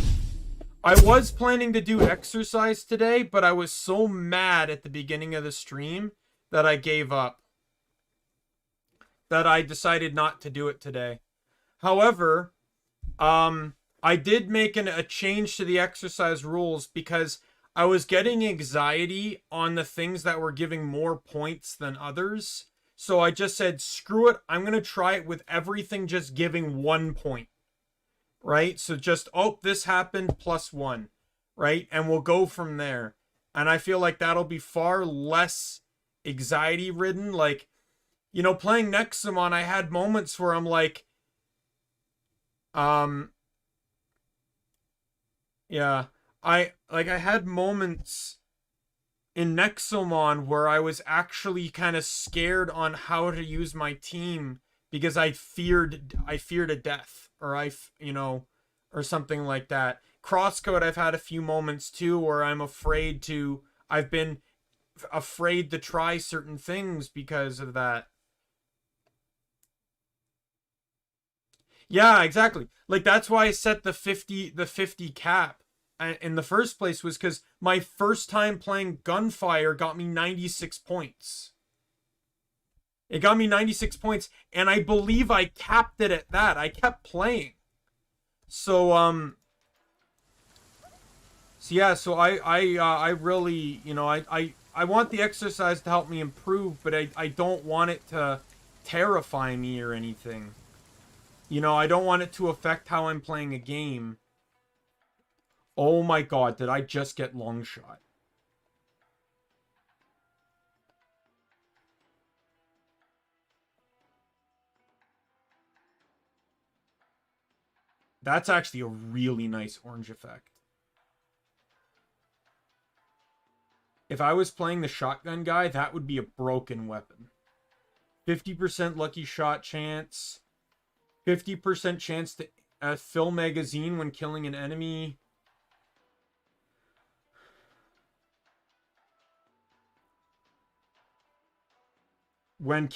I was planning to do exercise today, but I was so mad at the beginning of the stream that I gave up. That I decided not to do it today. However, I did make a change to the exercise rules because I was getting anxiety on the things that were giving more points than others. So I just said, screw it. I'm going to try it with everything just giving 1 point. Right? So just, oh, this happened, +1. Right? And we'll go from there. And I feel like that'll be far less anxiety ridden. Like, you know, playing Nexamon, I had moments where I'm like, yeah, I had moments in Nexomon where I was actually kind of scared on how to use my team because I feared a death, or you know, or something like that. Crosscode, I've had a few moments too where I've been afraid to try certain things because of that. Yeah, exactly. Like, that's why I set the 50 cap in the first place, was because my first time playing GunFire got me 96 points. It got me 96 points, and I believe I capped it at that. I kept playing. So, so I really, you know, I want the exercise to help me improve, but I don't want it to terrify me or anything. You know, I don't want it to affect how I'm playing a game. Oh my god, did I just get long shot? That's actually a really nice orange effect. If I was playing the shotgun guy, that would be a broken weapon. 50% lucky shot chance. 50% chance to fill magazine when killing an enemy. When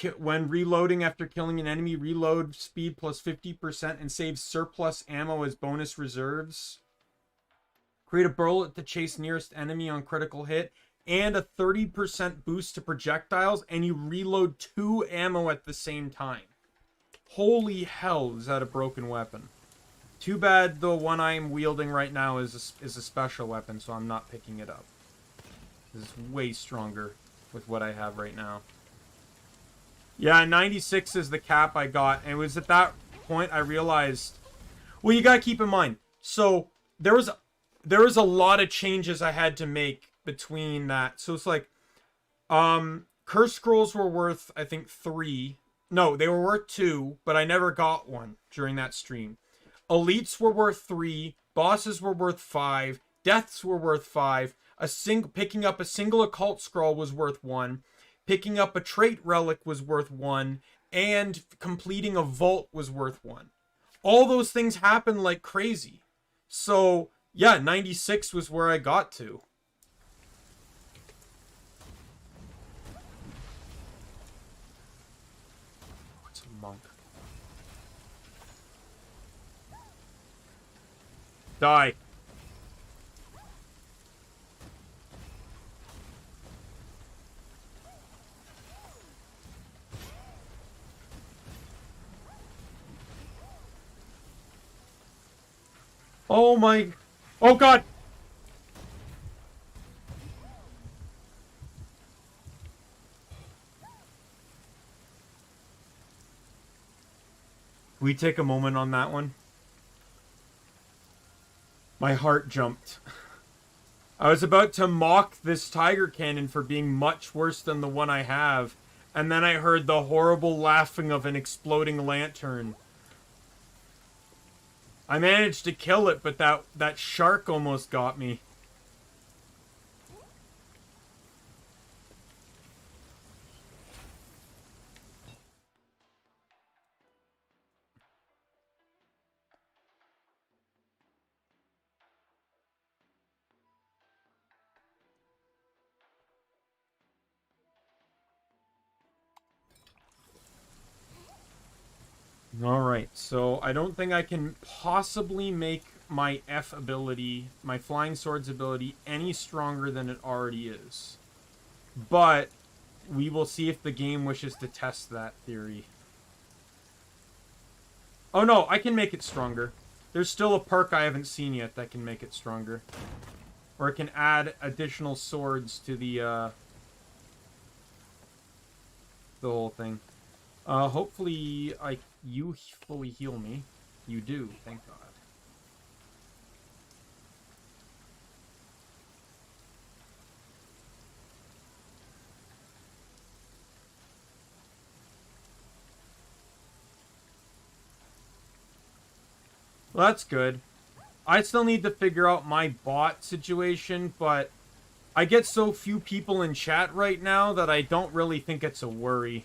reloading after killing an enemy, reload speed plus 50% and save surplus ammo as bonus reserves. Create a bullet to chase nearest enemy on critical hit. And a 30% boost to projectiles, and you reload 2 ammo at the same time. Holy hell, is that a broken weapon. Too bad the one I'm wielding right now is a special weapon, so I'm not picking it up. This is way stronger with what I have right now. Yeah, 96 is the cap I got, and it was at that point I realized... Well, you gotta keep in mind, so there was a lot of changes I had to make between that. So it's like, Curse Scrolls were worth, I think, 3. No, they were worth 2, but I never got one during that stream. Elites were worth 3. Bosses were worth 5. Deaths were worth 5. Picking up a single occult scroll was worth 1. Picking up a trait relic was worth 1. And completing a vault was worth 1. All those things happened like crazy. So, yeah, 96 was where I got to. monk. Die. Oh my... Oh god! Can we take a moment on that one? My heart jumped. I was about to mock this tiger cannon for being much worse than the one I have, and then I heard the horrible laughing of an exploding lantern. I managed to kill it, but that shark almost got me. Alright, so I don't think I can possibly make my F ability, my Flying Swords ability, any stronger than it already is. But we will see if the game wishes to test that theory. Oh no, I can make it stronger. There's still a perk I haven't seen yet that can make it stronger. Or it can add additional swords to the whole thing. Hopefully you fully heal me. You do, thank God. Well, that's good. I still need to figure out my bot situation, but I get so few people in chat right now that I don't really think it's a worry.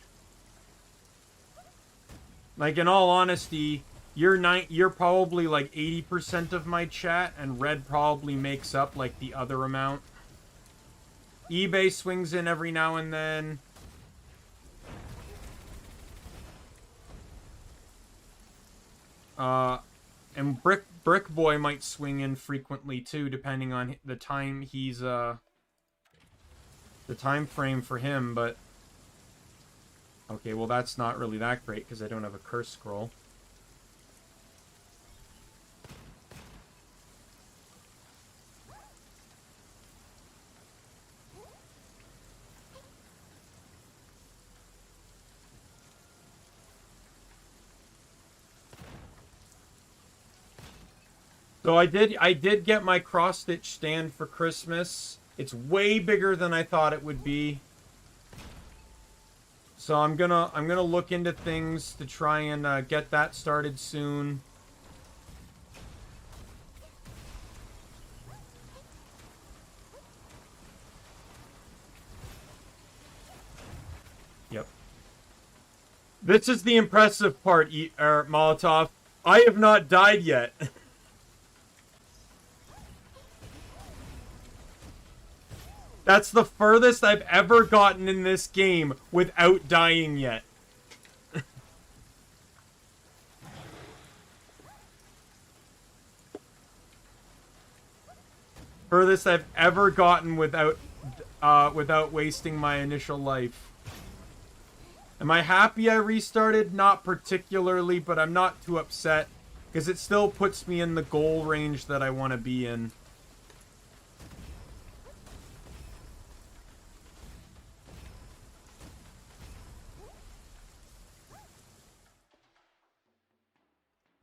Like, in all honesty, you're probably like 80% of my chat, and Red probably makes up like the other amount. eBay swings in every now and then. And Brick Boy might swing in frequently too, depending on the time he's the time frame for him, but okay, well that's not really that great because I don't have a curse scroll. So I did get my cross-stitch stand for Christmas. It's way bigger than I thought it would be. So I'm gonna look into things to try and get that started soon. Yep. This is the impressive part, Molotov. I have not died yet. That's the furthest I've ever gotten in this game without dying yet. Furthest I've ever gotten without wasting my initial life. Am I happy I restarted? Not particularly, but I'm not too upset because it still puts me in the goal range that I want to be in.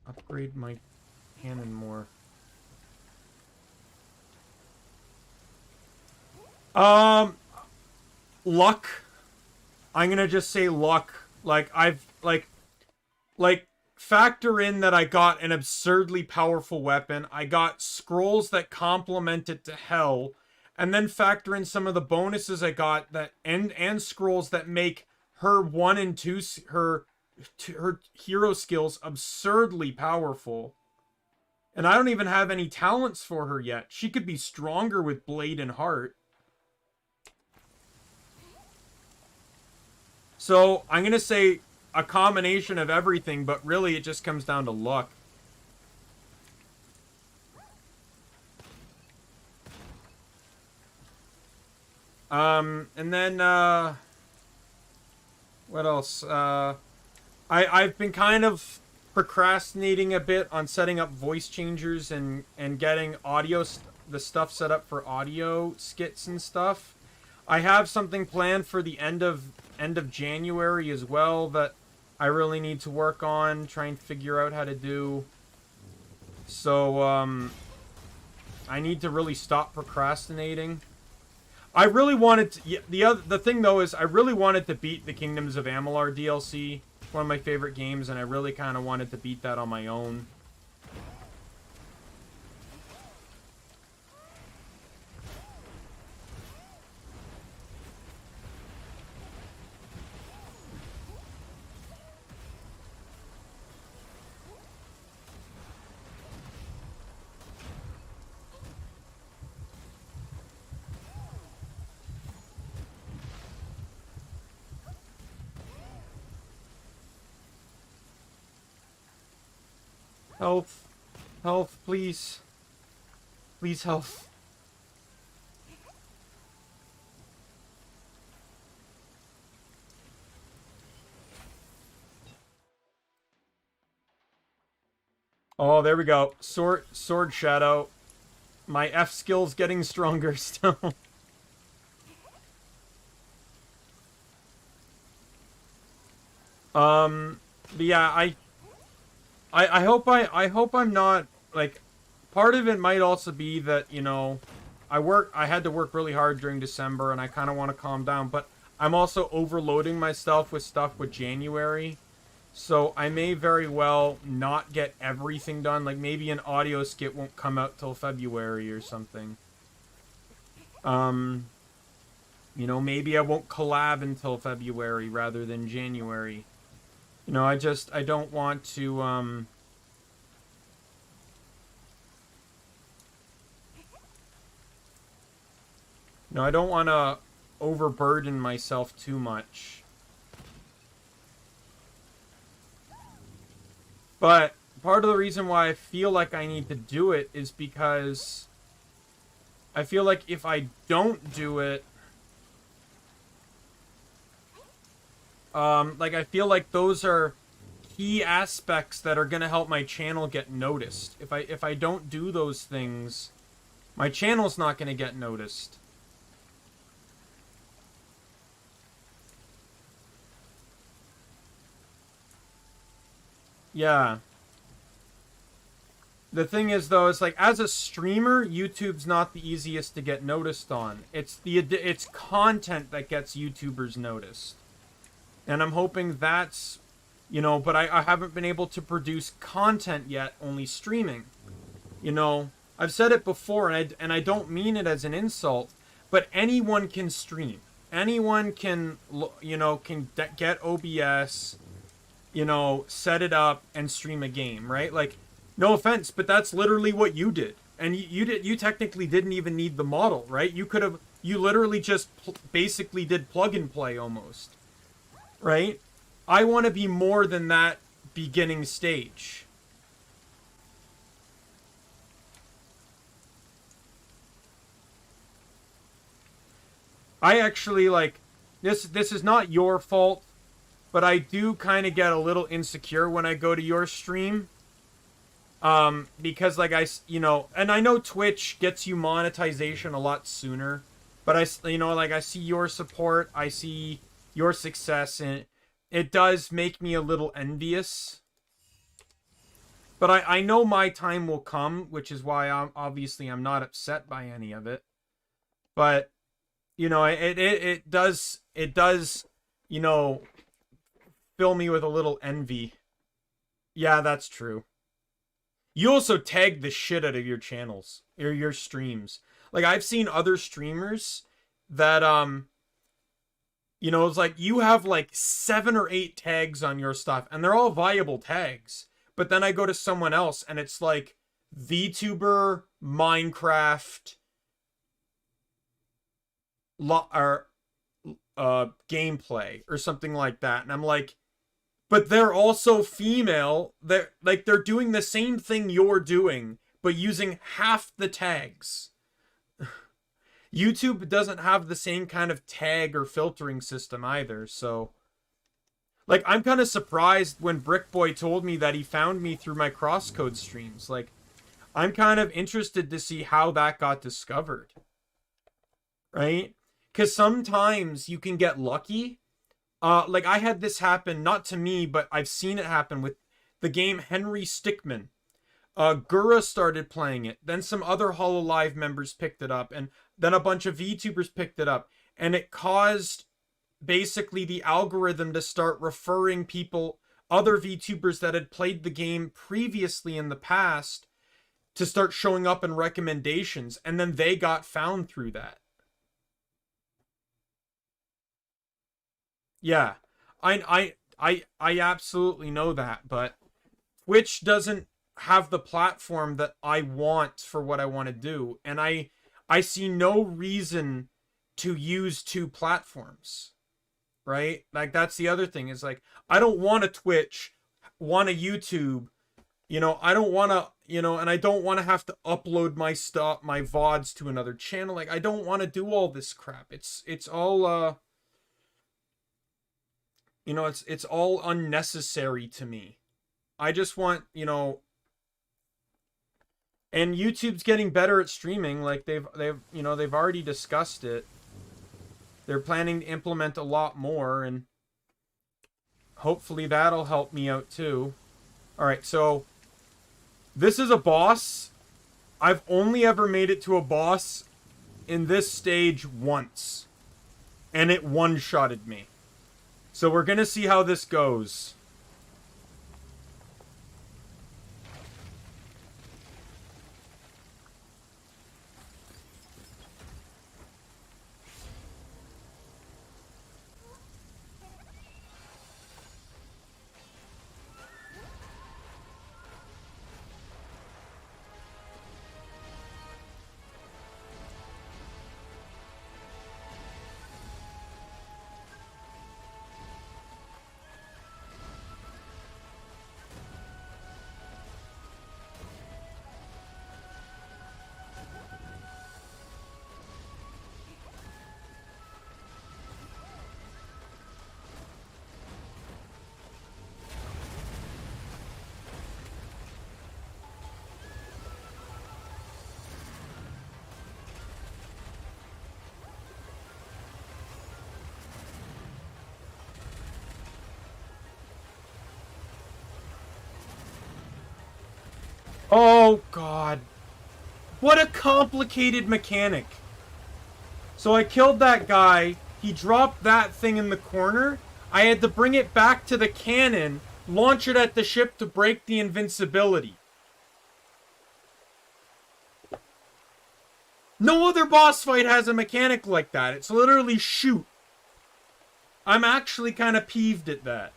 Upgrade my cannon more. Luck. I'm gonna just say luck. Like, factor in that I got an absurdly powerful weapon. I got scrolls that complement it to hell. And then factor in some of the bonuses I got that and scrolls that make her 1 and 2 her hero skills absurdly powerful. And I don't even have any talents for her yet. She could be stronger with Blade and Heart. So I'm gonna say a combination of everything, but really it just comes down to luck. And then, what else? I've been kind of procrastinating a bit on setting up voice changers and getting the stuff set up for audio skits and stuff. I have something planned for the end of January as well that I really need to work on, try and figure out how to do. So, I need to really stop procrastinating. I really wanted to, the thing though is I really wanted to beat the Kingdoms of Amalur DLC, one of my favorite games, and I really kind of wanted to beat that on my own. Health. Health, please. Please, health. Oh, there we go. Sword shadow. My F skill's getting stronger still. But yeah, I hope I'm not, like, part of it might also be that, you know, I had to work really hard during December and I kind of want to calm down, but I'm also overloading myself with stuff with January. So I may very well not get everything done. Like maybe an audio skit won't come out till February or something. You know, maybe I won't collab until February rather than January. You know, I don't want to, no, I don't want to overburden myself too much. But part of the reason why I feel like I need to do it is because I feel like if I don't do it, like I feel like those are key aspects that are gonna help my channel get noticed. If I don't do those things, my channel's not gonna get noticed. Yeah. The thing is, though, it's like, as a streamer, YouTube's not the easiest to get noticed on. It's content that gets YouTubers noticed. And I'm hoping that's, you know, but I haven't been able to produce content yet, only streaming. You know, I've said it before, and I don't mean it as an insult, but anyone can stream. Anyone can, you know, can get OBS, you know, set it up and stream a game, right? Like, no offense, but that's literally what you did. And you technically didn't even need the model, right? You literally just basically did plug and play almost, right? I want to be more than that beginning stage. I actually, like, this is not your fault, but I do kind of get a little insecure when I go to your stream. Because, like, you know, and I know Twitch gets you monetization a lot sooner, but you know, like, I see your support, I see your success, and it does make me a little envious. But I know my time will come, which is why I'm not upset by any of it. But, you know, it does, you know, fill me with a little envy. Yeah, that's true. You also tag the shit out of your channels or your streams. Like, I've seen other streamers that, you know, it's like you have like 7 or 8 tags on your stuff and they're all viable tags. But then I go to someone else and it's like VTuber, Minecraft, or gameplay or something like that. And I'm like, but they're also female. They're doing the same thing you're doing, but using half the tags. YouTube doesn't have the same kind of tag or filtering system either, so like I'm kind of surprised when Brickboy told me that he found me through my crosscode streams. Like I'm kind of interested to see how that got discovered. Right? Cuz sometimes you can get lucky. Like I had this happen not to me, but I've seen it happen with the game Henry Stickmin. Gura started playing it. Then some other HoloLive members picked it up. And then a bunch of VTubers picked it up. And it caused basically the algorithm to start referring people, other VTubers that had played the game previously in the past, to start showing up in recommendations. And then they got found through that. Yeah. I absolutely know that. But Twitch doesn't have the platform that I want for what I want to do, and I see no reason to use two platforms, right? Like that's the other thing is like I don't want a Twitch, want a YouTube, you know, I don't want to, you know, and I don't want to have to upload my stuff, my VODs to another channel. Like I don't want to do all this crap. It's all you know, it's all unnecessary to me. I just want, you know, and YouTube's getting better at streaming. Like they've you know, they've already discussed it. They're planning to implement a lot more, and hopefully that'll help me out too. All right, so this is a boss. I've only ever made it to a boss in this stage once, and it one-shotted me. So we're gonna see how this goes. Oh, God. What a complicated mechanic. So I killed that guy. He dropped that thing in the corner. I had to bring it back to the cannon, launch it at the ship to break the invincibility. No other boss fight has a mechanic like that. It's literally shoot. I'm actually kind of peeved at that.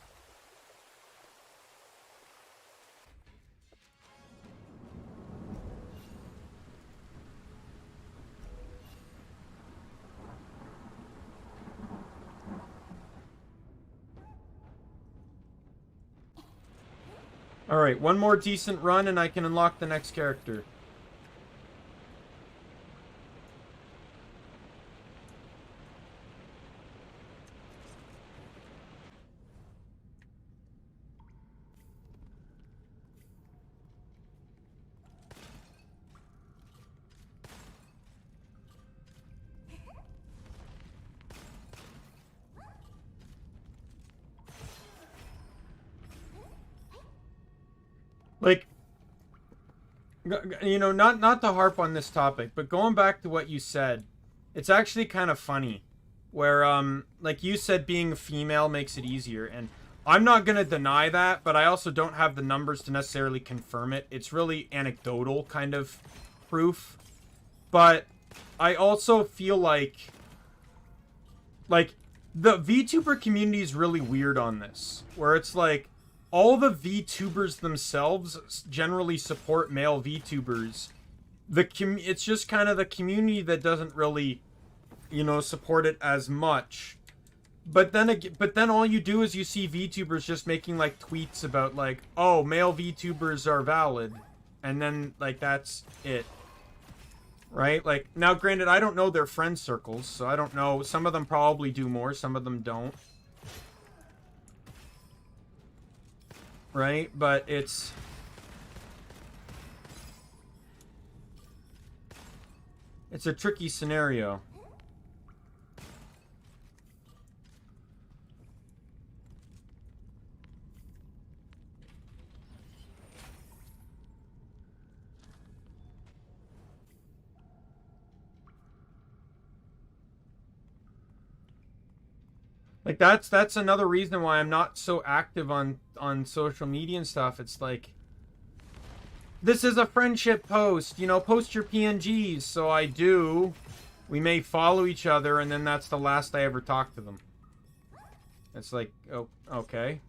Alright, one more decent run and I can unlock the next character. Like, you know, not to harp on this topic, but going back to what you said, it's actually kind of funny. Where, like you said, being a female makes it easier, and I'm not gonna deny that, but I also don't have the numbers to necessarily confirm it. It's really anecdotal kind of proof. But I also feel like the VTuber community is really weird on this, where it's like all the VTubers themselves generally support male VTubers. It's just kind of the community that doesn't really, you know, support it as much. But then all you do is you see VTubers just making like tweets about like, oh, male VTubers are valid, and then like that's it, right? Like, now granted, I don't know their friend circles, so I don't know. Some of them probably do more, some of them don't, right? But it's a tricky scenario. Like that's another reason why I'm not so active on social media and stuff. It's like, this is a friendship post, you know, post your PNGs. So I do. We may follow each other, and then that's the last I ever talk to them. It's like, oh, okay.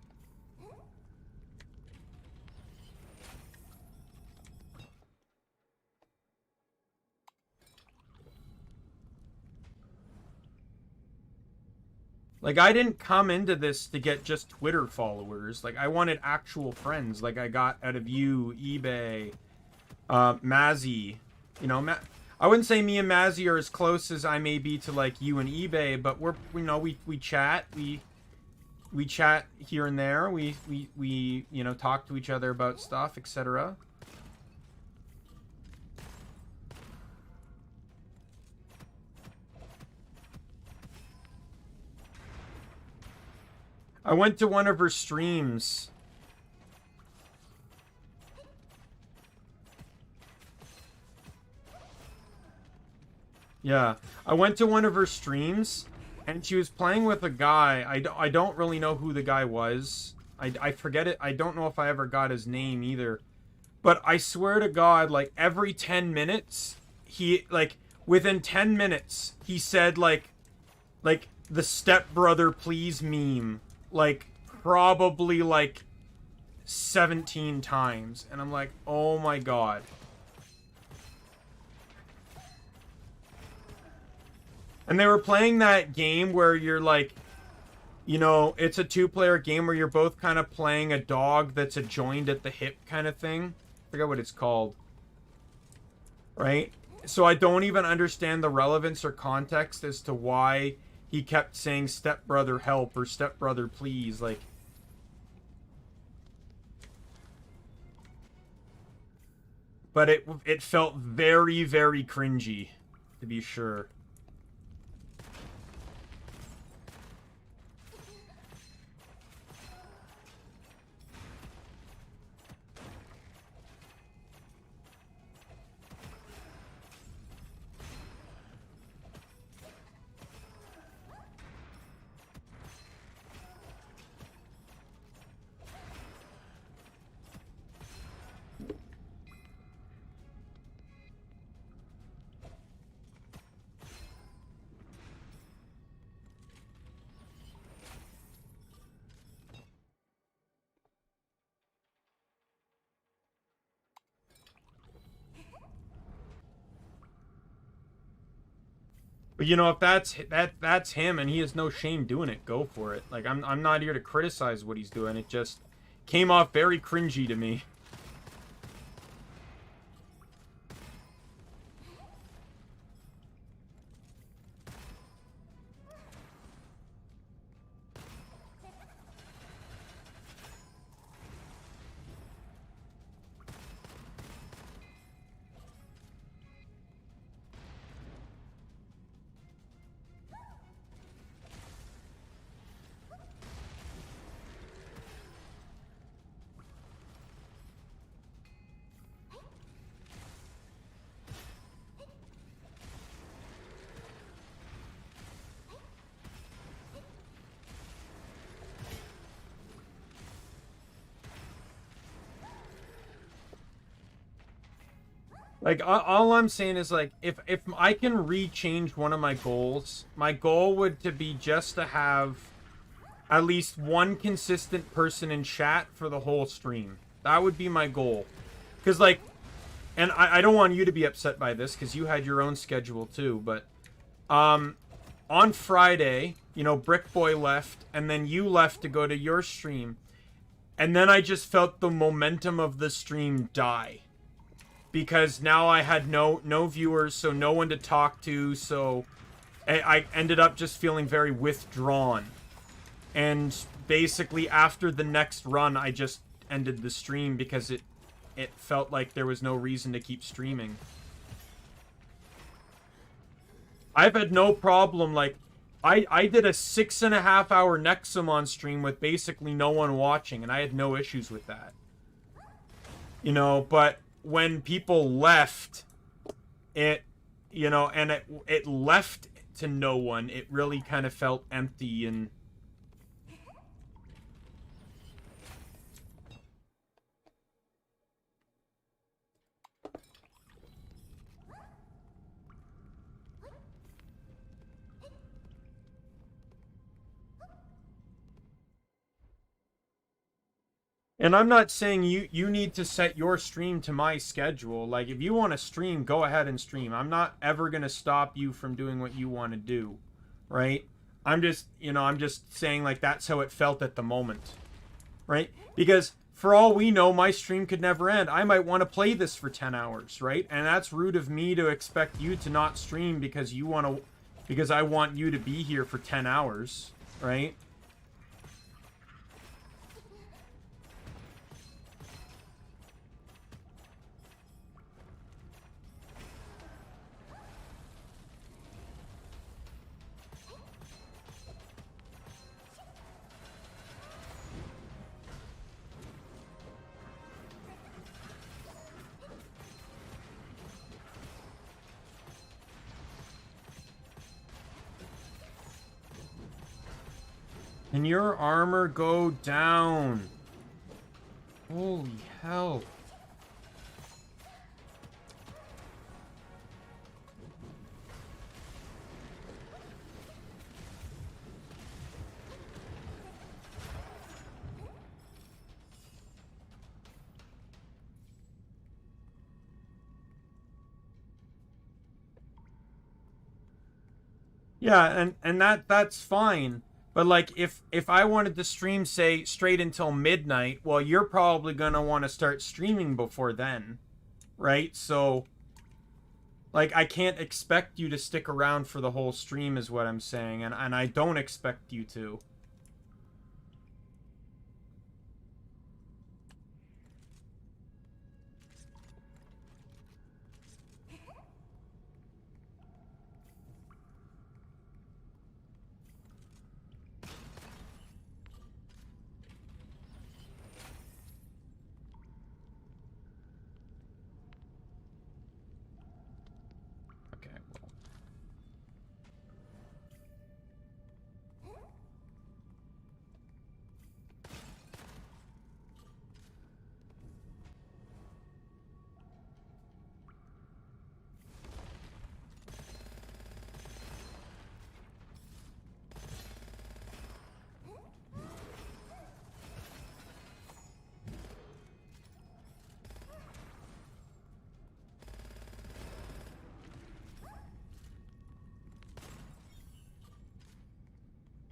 Like, I didn't come into this to get just Twitter followers. Like, I wanted actual friends. Like, I got out of you, eBay, Mazzy. You know, I wouldn't say me and Mazzy are as close as I may be to, like, you and eBay, but we're, you know, we chat. We chat here and there. We you know, talk to each other about stuff, etc. I went to one of her streams. Yeah, I went to one of her streams, and she was playing with a guy. I don't really know who the guy was. I forget it. I don't know if I ever got his name either. But I swear to God, like, every 10 minutes, he, like, within 10 minutes, he said, like, the stepbrother please meme. Like, probably, like, 17 times. And I'm like, oh my God. And they were playing that game where you're, like, you know, it's a two-player game where you're both kind of playing a dog that's a joined at the hip kind of thing. I forget what it's called. Right? So I don't even understand the relevance or context as to why he kept saying stepbrother help or stepbrother please, like. But it felt very, very cringy, to be sure. But you know, if that's him and he has no shame doing it, go for it. Like, I'm not here to criticize what he's doing. It just came off very cringy to me. Like, all I'm saying is, like, if I can re-change one of my goals, my goal would to be just to have at least one consistent person in chat for the whole stream. That would be my goal. Because, like, and I don't want you to be upset by this, because you had your own schedule too, but, on Friday, you know, Brick Boy left, and then you left to go to your stream. And then I just felt the momentum of the stream die. Because now I had no viewers, so no one to talk to, so I ended up just feeling very withdrawn. And basically after the next run, I just ended the stream because it felt like there was no reason to keep streaming. I've had no problem, like, I did a 6.5 hour Nexamon stream with basically no one watching, and I had no issues with that. You know, but when people left, it, you know, and it left to no one, it really kind of felt empty and... And I'm not saying you need to set your stream to my schedule. Like, if you want to stream, go ahead and stream. I'm not ever going to stop you from doing what you want to do, right? I'm just, you know, I'm just saying, like, that's how it felt at the moment, right? Because for all we know, my stream could never end. I might want to play this for 10 hours, right? And that's rude of me to expect you to not stream because you want to, because I want you to be here for 10 hours, right? Can your armor go down? Holy hell. Yeah, and that's fine. But, like, if I wanted to stream, say, straight until midnight, well, you're probably going to want to start streaming before then, right? So, like, I can't expect you to stick around for the whole stream is what I'm saying, and I don't expect you to.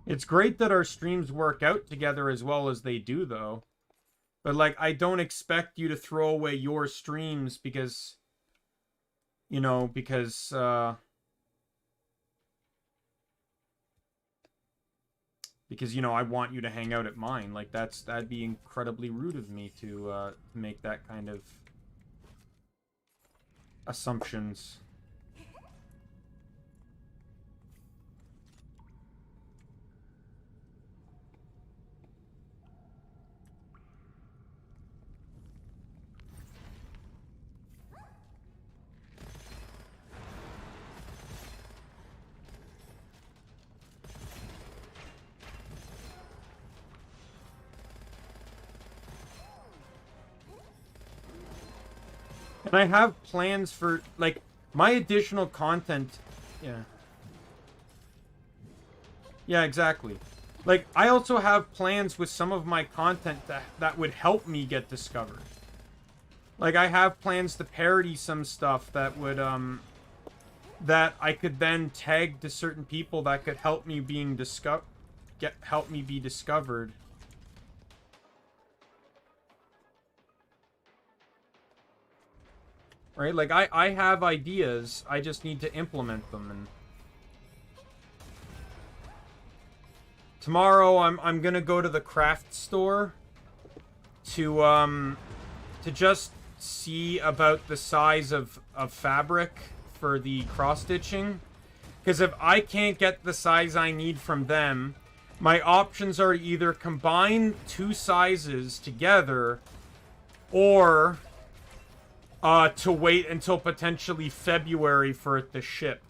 It's great that our streams work out together as well as they do, though. But, like, I don't expect you to throw away your streams because, you know, because, you know, I want you to hang out at mine. Like, that'd be incredibly rude of me to make that kind of assumptions. And I have plans for, like, my additional content. Yeah. Yeah, exactly. Like, I also have plans with some of my content that would help me get discovered. Like, I have plans to parody some stuff that would, that I could then tag to certain people that could help me help me be discovered. Right? Like, I have ideas. I just need to implement them. And tomorrow, I'm gonna go to the craft store to just see about the size of fabric for the cross-stitching. Because if I can't get the size I need from them, my options are either combine 2 sizes together or to wait until potentially February for it to ship.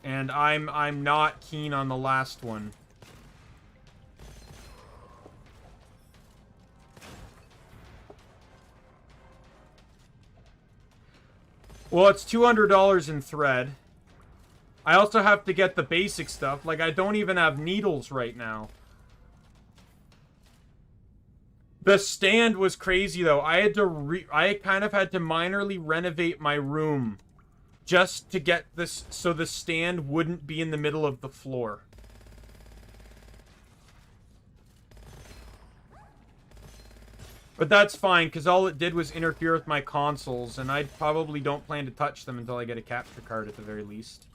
And I'm not keen on the last one. Well, it's $200 in thread. I also have to get the basic stuff. Like, I don't even have needles right now. The stand was crazy, though. I kind of had to minorly renovate my room just to get this so the stand wouldn't be in the middle of the floor. But that's fine, because all it did was interfere with my consoles, and I probably don't plan to touch them until I get a capture card at the very least.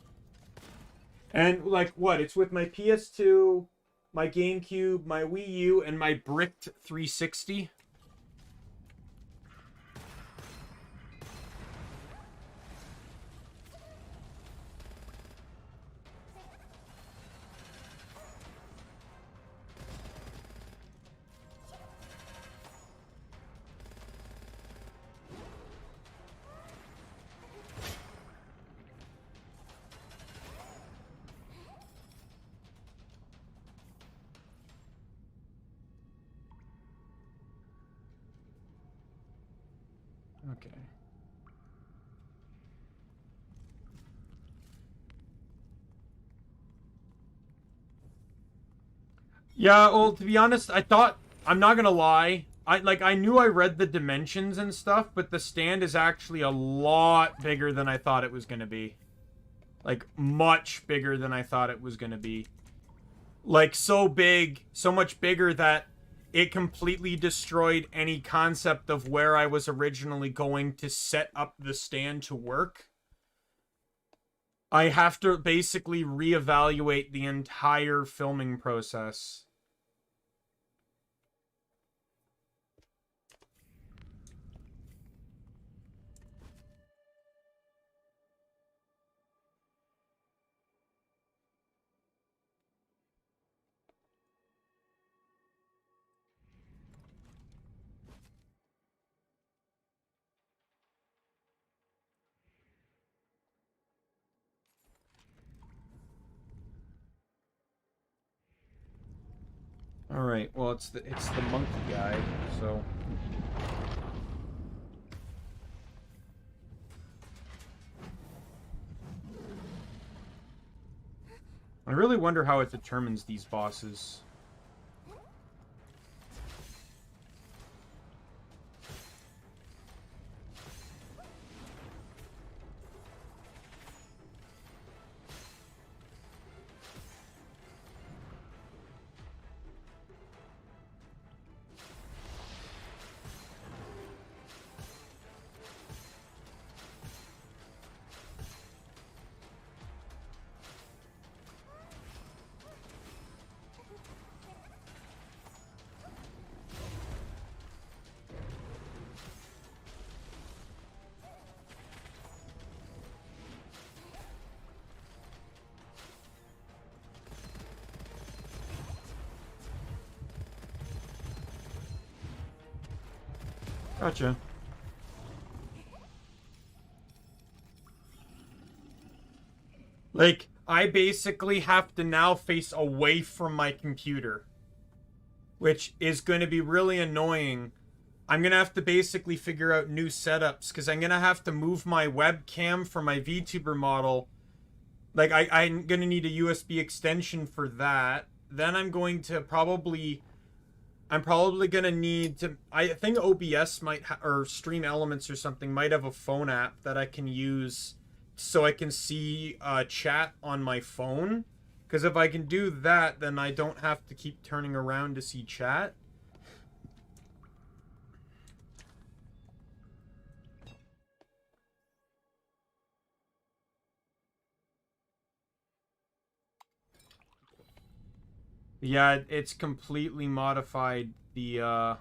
And, like, what? It's with my PS2, my GameCube, my Wii U, and my bricked 360. Okay. Yeah, well, to be honest, I'm not gonna lie, I knew I read the dimensions and stuff, but the stand is actually a lot bigger than I thought it was gonna be. Like, much bigger than I thought it was gonna be. Like, so big, so much bigger that it completely destroyed any concept of where I was originally going to set up the stand to work. I have to basically reevaluate the entire filming process. Alright, well, it's the monkey guy, so... I really wonder how it determines these bosses. Gotcha. Like, I basically have to now face away from my computer, which is going to be really annoying. I'm going to have to basically figure out new setups, because I'm going to have to move my webcam for my VTuber model. Like, I'm going to need a USB extension for that. Then I'm going to probably... I'm probably going to need to... I think OBS might... or Stream Elements or something might have a phone app that I can use so I can see chat on my phone. Because if I can do that, then I don't have to keep turning around to see chat. Yeah, it's completely modified the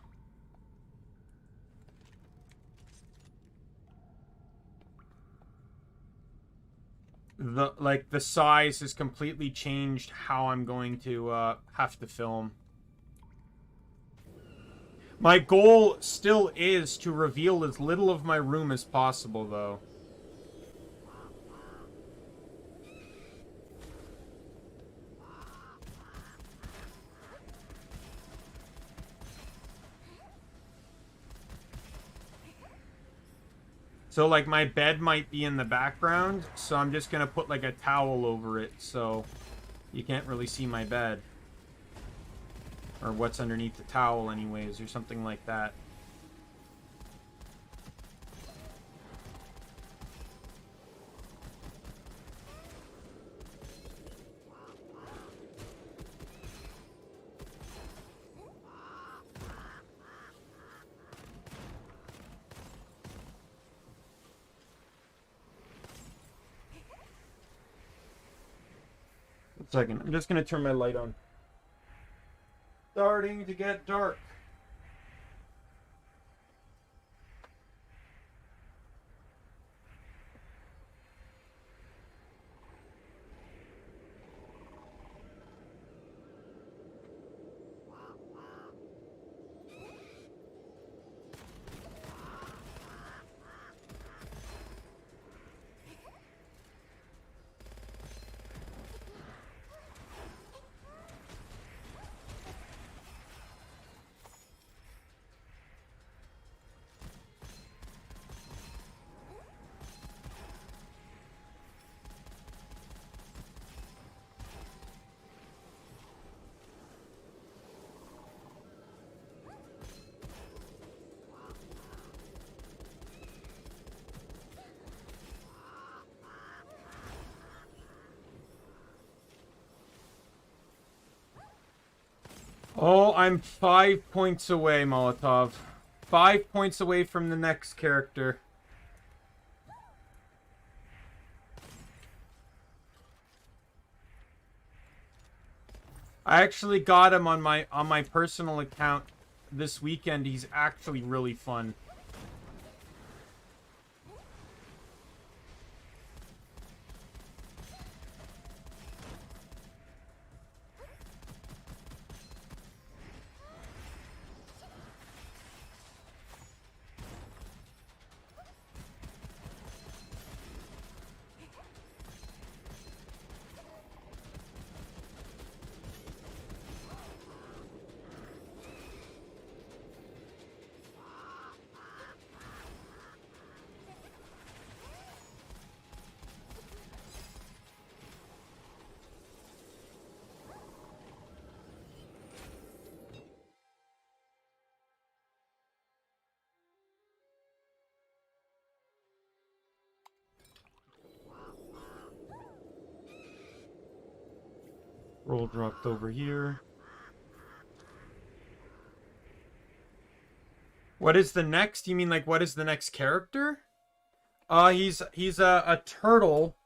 like the size has completely changed how I'm going to have to film. My goal still is to reveal as little of my room as possible, though. So, like, my bed might be in the background, so I'm just gonna put, like, a towel over it, so you can't really see my bed. Or what's underneath the towel, anyways, or something like that. One second, I'm just gonna turn my light on. Starting to get dark. Oh, I'm 5 points away, Molotov. 5 points away from the next character. I actually got him on my personal account this weekend. He's actually really fun. Roll dropped over here. What is the next? You mean like what is the next character? He's a turtle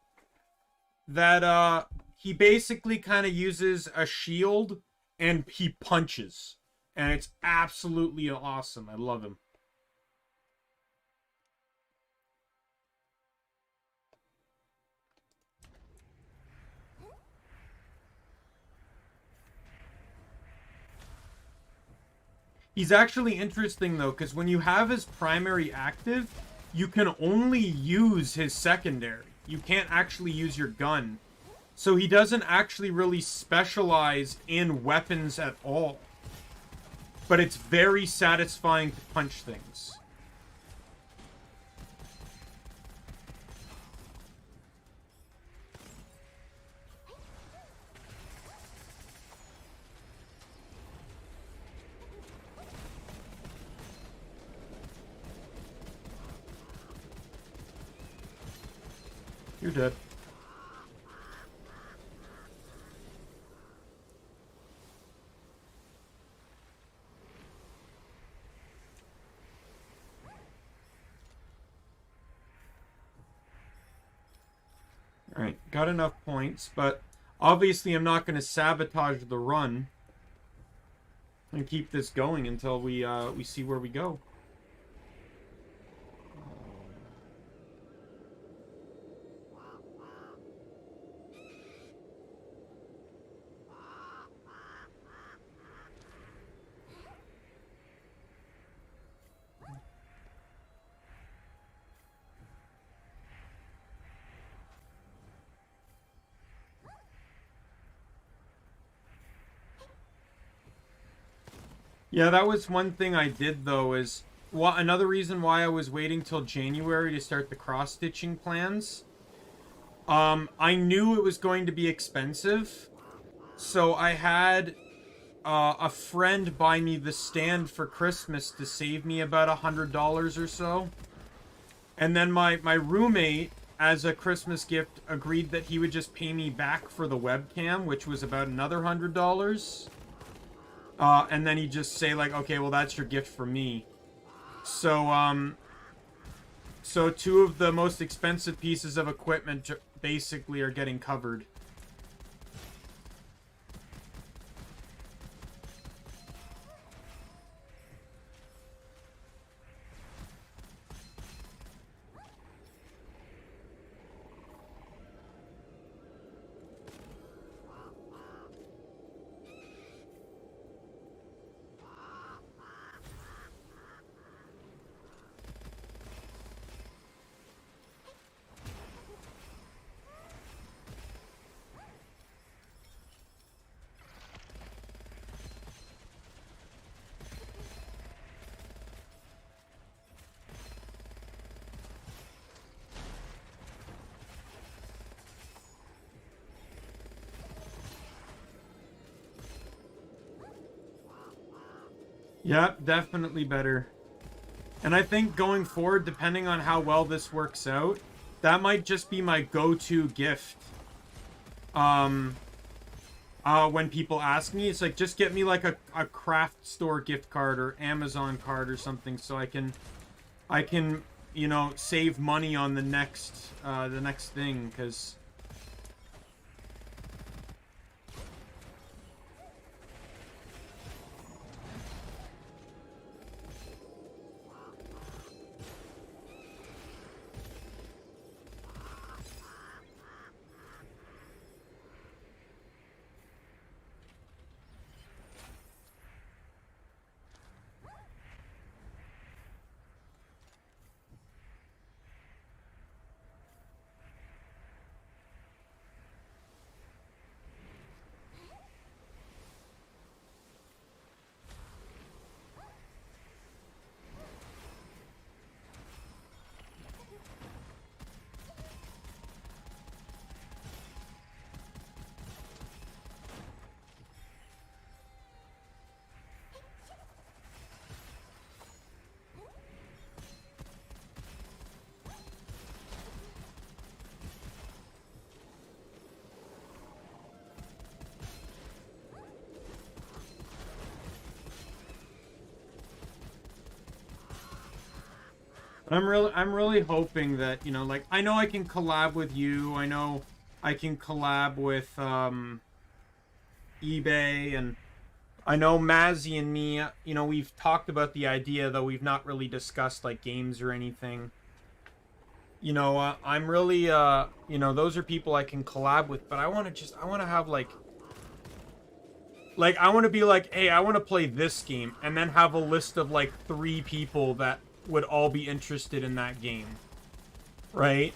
that he basically kind of uses a shield and he punches. And it's absolutely awesome. I love him. He's actually interesting, though, because when you have his primary active, you can only use his secondary. You can't actually use your gun. So he doesn't actually really specialize in weapons at all. But it's very satisfying to punch things. You're dead. Alright, got enough points, but obviously I'm not going to sabotage the run and keep this going until we see where we go. Yeah, that was one thing I did, though, is another reason why I was waiting till January to start the cross-stitching plans. I knew it was going to be expensive, so I had a friend buy me the stand for Christmas to save me about $100 or so. And then my roommate, as a Christmas gift, agreed that he would just pay me back for the webcam, which was about another $100. And then he'd just say, like, okay, well, that's your gift for me. So, so two of the most expensive pieces of equipment basically are getting covered. Yeah, definitely better. And I think going forward, depending on how well this works out, that might just be my go-to gift. When people ask me, it's like, just get me like a craft store gift card or Amazon card or something, so I can, you know, save money on the next thing, because... I'm really hoping that, you know, like, I know I can collab with you. I know I can collab with eBay, and I know Mazzy and me, you know, we've talked about the idea, though we've not really discussed like games or anything. You know, I'm really, you know, those are people I can collab with, but I want to have like, I want to be like, hey, I want to play this game, and then have a list of like 3 people that would all be interested in that game, right?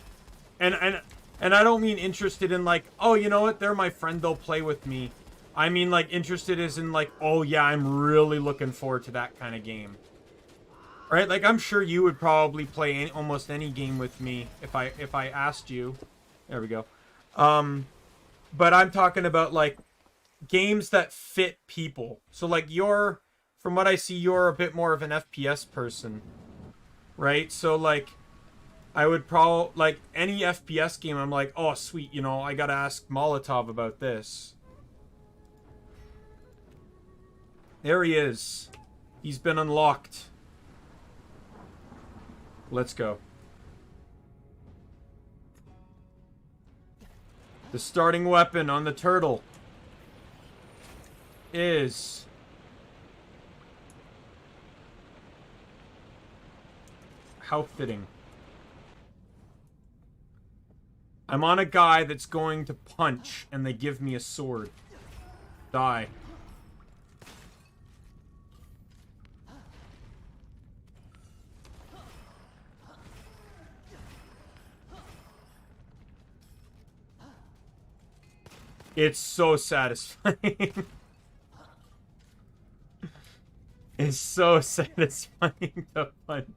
And I don't mean interested in like, oh, you know what, they're my friend, they'll play with me. I mean like interested as in like, oh yeah, I'm really looking forward to that kind of game, right? Like, I'm sure you would probably play almost any game with me if I asked you. There we go. But I'm talking about like games that fit people. So like, from what I see, you're a bit more of an FPS person. Right, so like, I would probably, like, any FPS game, I'm like, oh, sweet, you know, I gotta ask Molotov about this. There he is. He's been unlocked. Let's go. The starting weapon on the turtle is... how fitting. I'm on a guy that's going to punch, and they give me a sword. Die. It's so satisfying. It's so satisfying to punch.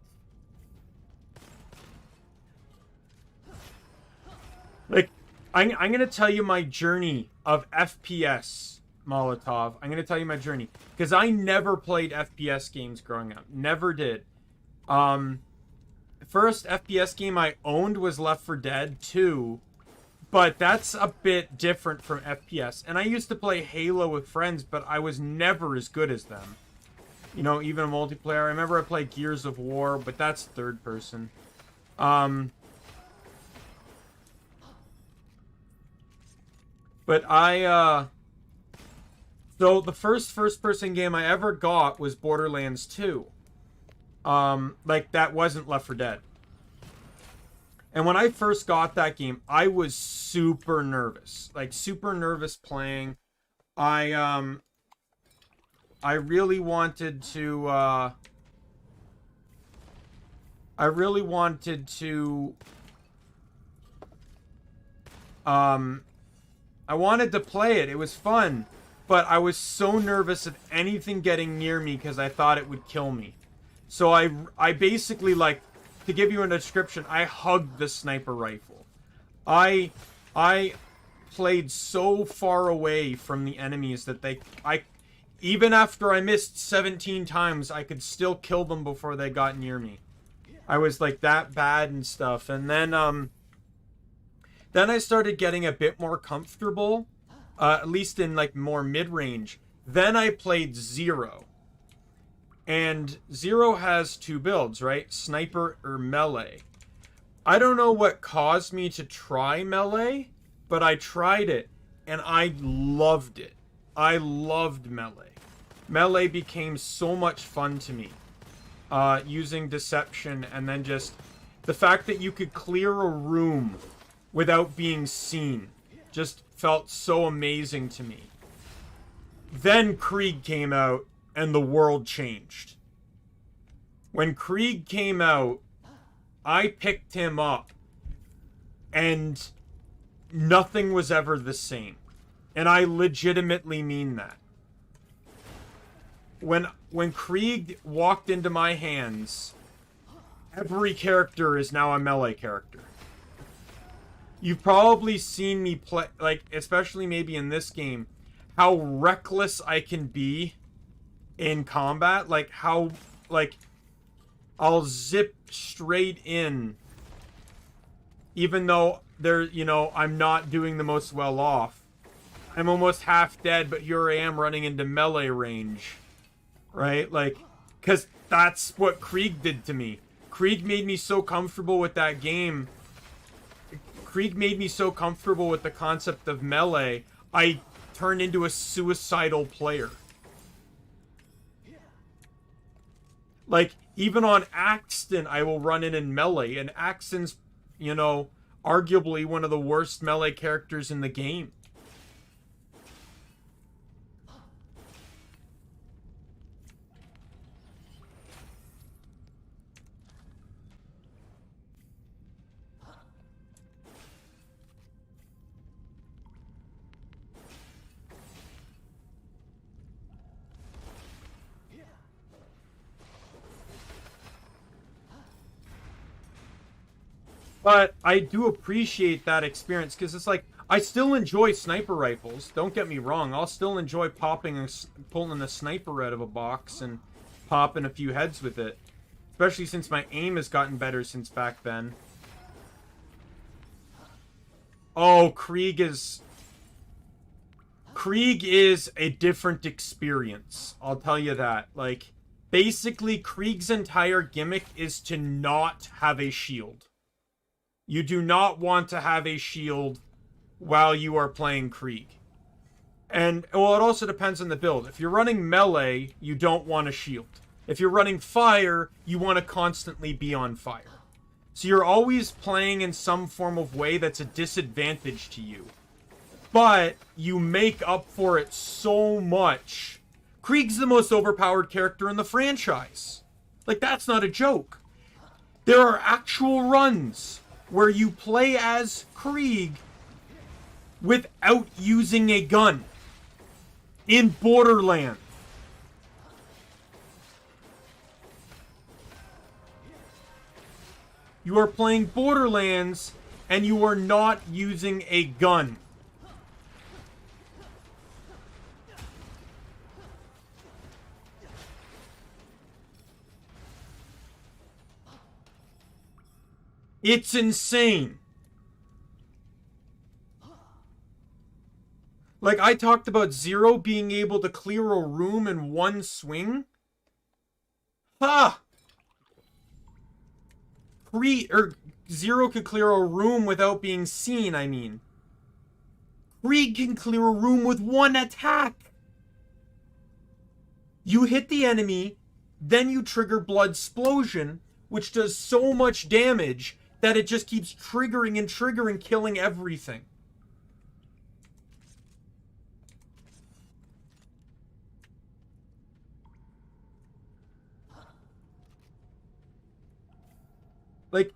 Like, I'm gonna tell you my journey of FPS, Molotov. I'm gonna tell you my journey. Because I never played FPS games growing up. Never did. First FPS game I owned was Left 4 Dead 2. But that's a bit different from FPS. And I used to play Halo with friends, but I was never as good as them. You know, even a multiplayer. I remember I played Gears of War, but that's third person. But so the first-person game I ever got was Borderlands 2. Like, that wasn't Left 4 Dead. And when I first got that game, I was super nervous. Like, super nervous playing. I really wanted to, I wanted to play it. It was fun. But I was so nervous of anything getting near me because I thought it would kill me. So I basically, like, to give you a description, I hugged the sniper rifle. I played so far away from the enemies that even after I missed 17 times, I could still kill them before they got near me. I was like that bad and stuff. And then I started getting a bit more comfortable, at least in like more mid-range. Then I played Zero. And Zero has two builds, right? Sniper or melee. I don't know what caused me to try melee, but I tried it, and I loved it. I loved melee. Melee became so much fun to me. Using deception, and then just the fact that you could clear a room without being seen just felt so amazing to me. Then Krieg came out, and the world changed. When Krieg came out, I picked him up, and nothing was ever the same. And I legitimately mean that. When Krieg walked into my hands, every character is now a melee character. You've probably seen me play, like, especially maybe in this game, how reckless I can be in combat. Like, how, like, I'll zip straight in, even though I'm not doing the most well off. I'm almost half dead, but here I am running into melee range. Right? Like, because that's what Krieg did to me. Krieg made me so comfortable with that game. Krieg made me so comfortable with the concept of melee, I turned into a suicidal player. Like, even on Axton, I will run in melee, and Axton's, arguably one of the worst melee characters in the game. But I do appreciate that experience, because it's like, I still enjoy sniper rifles. Don't get me wrong. I'll still enjoy pulling a sniper out of a box and popping a few heads with it. Especially since my aim has gotten better since back then. Oh, Krieg is a different experience. I'll tell you that. Like, basically, Krieg's entire gimmick is to not have a shield. You do not want to have a shield while you are playing Krieg. And, well, it also depends on the build. If you're running melee, you don't want a shield. If you're running fire, you want to constantly be on fire. So you're always playing in some form of way that's a disadvantage to you. But you make up for it so much. Krieg's the most overpowered character in the franchise. Like, that's not a joke. There are actual runs where you play as Krieg without using a gun. In Borderlands. You are playing Borderlands and you are not using a gun. It's insane. Like, I talked about Zero being able to clear a room in one swing. Ha! Zero could clear a room without being seen, I mean. Krieg can clear a room with one attack. You hit the enemy, then you trigger Bloodsplosion, which does so much damage that it just keeps triggering and triggering, killing everything. Like,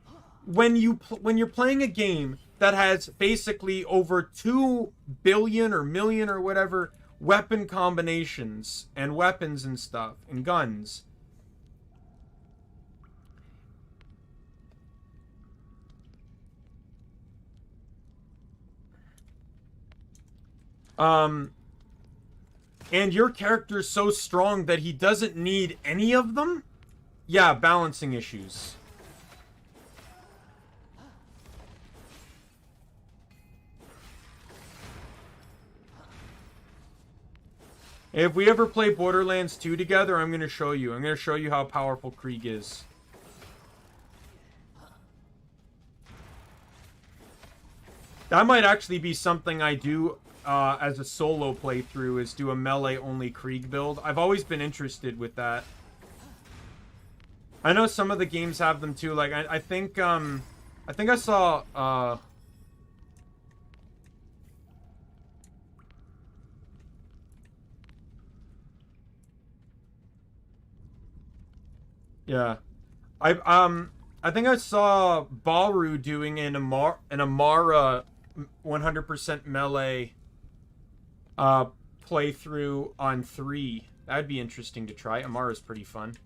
when you're playing a game that has basically over 2 billion or million or whatever weapon combinations and weapons and stuff and guns, and your character's so strong that he doesn't need any of them, yeah, balancing issues. If we ever play Borderlands 2 together, I'm going to show you. I'm going to show you how powerful Krieg is. That might actually be something I do as a solo playthrough, is do a melee-only Krieg build. I've always been interested with that. I know some of the games have them too. Like, I think I saw... Yeah. I think I saw Baru doing an Amara 100% melee playthrough on 3. That'd be interesting to try. Amara's pretty fun.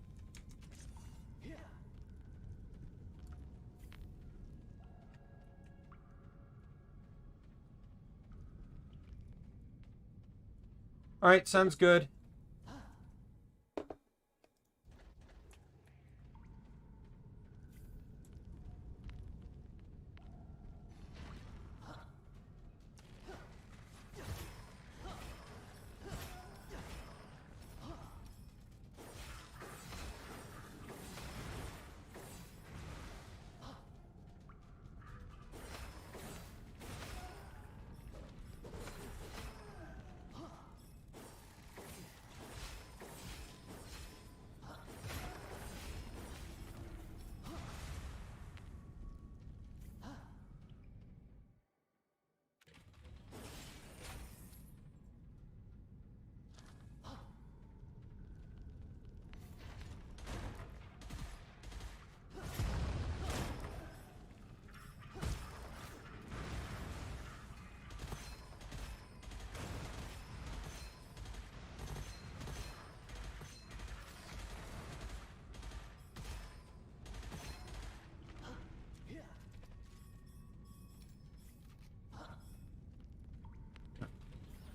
Alright, sounds good.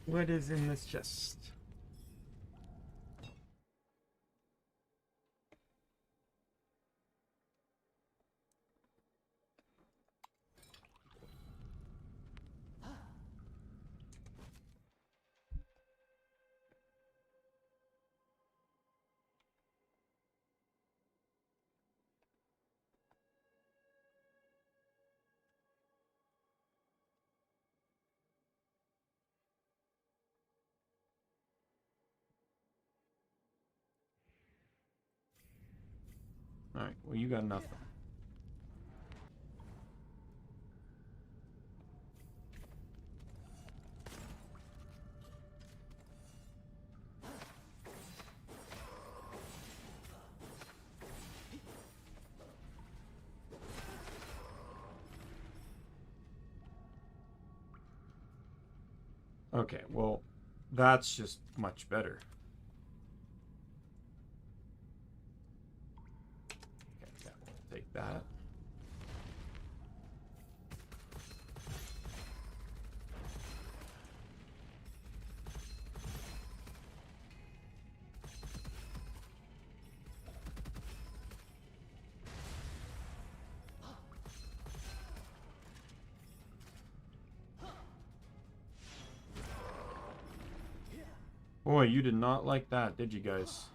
What is in this chest? Alright, well, you got nothing. Okay, well, that's just much better. Okay, yeah, we'll take that. Boy, you did not like that, did you guys?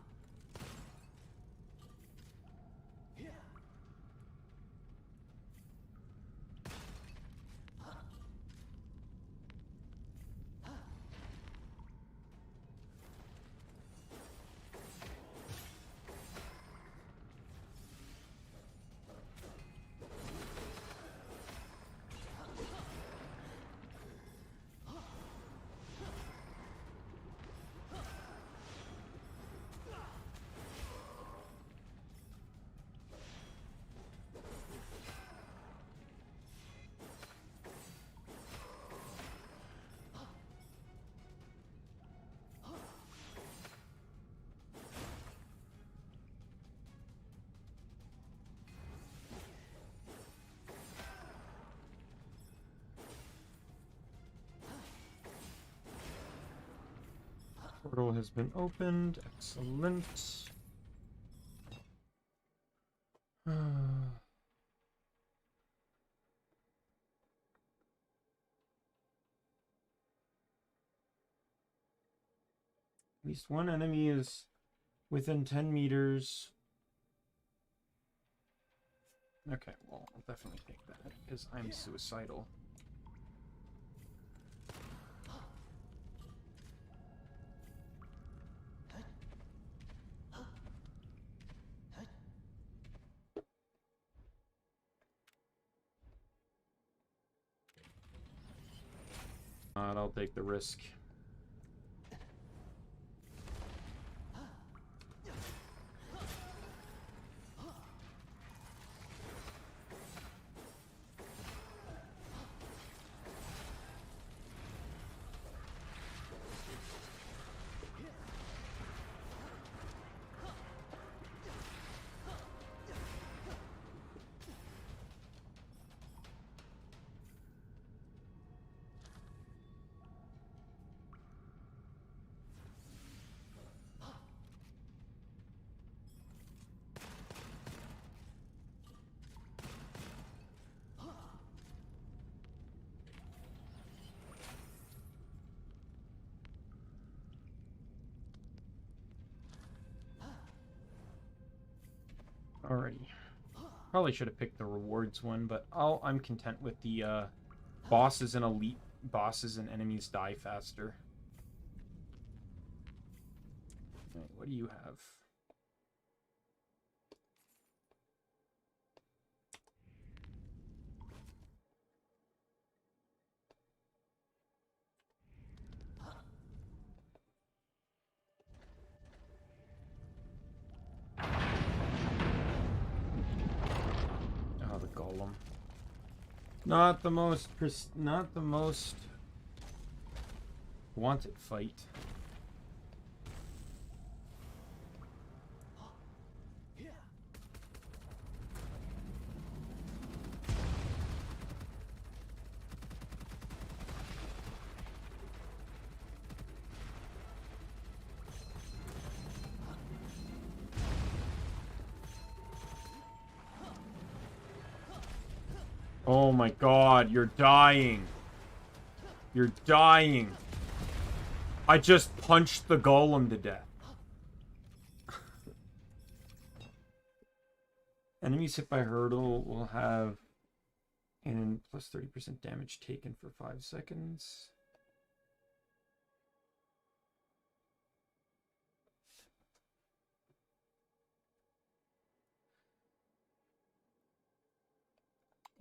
Portal has been opened. Excellent. At least one enemy is within 10 meters. Okay, well, I'll definitely take that because I'm suicidal. I'll take the risk. Alrighty. Probably should have picked the rewards one, but I'm content with the bosses and elite bosses and enemies die faster. Right, what do you have? Oh, the golem. Not the most wanted fight. Oh my god, you're dying. You're dying. I just punched the golem to death. Enemies hit by hurdle will have and plus 30% damage taken for 5 seconds.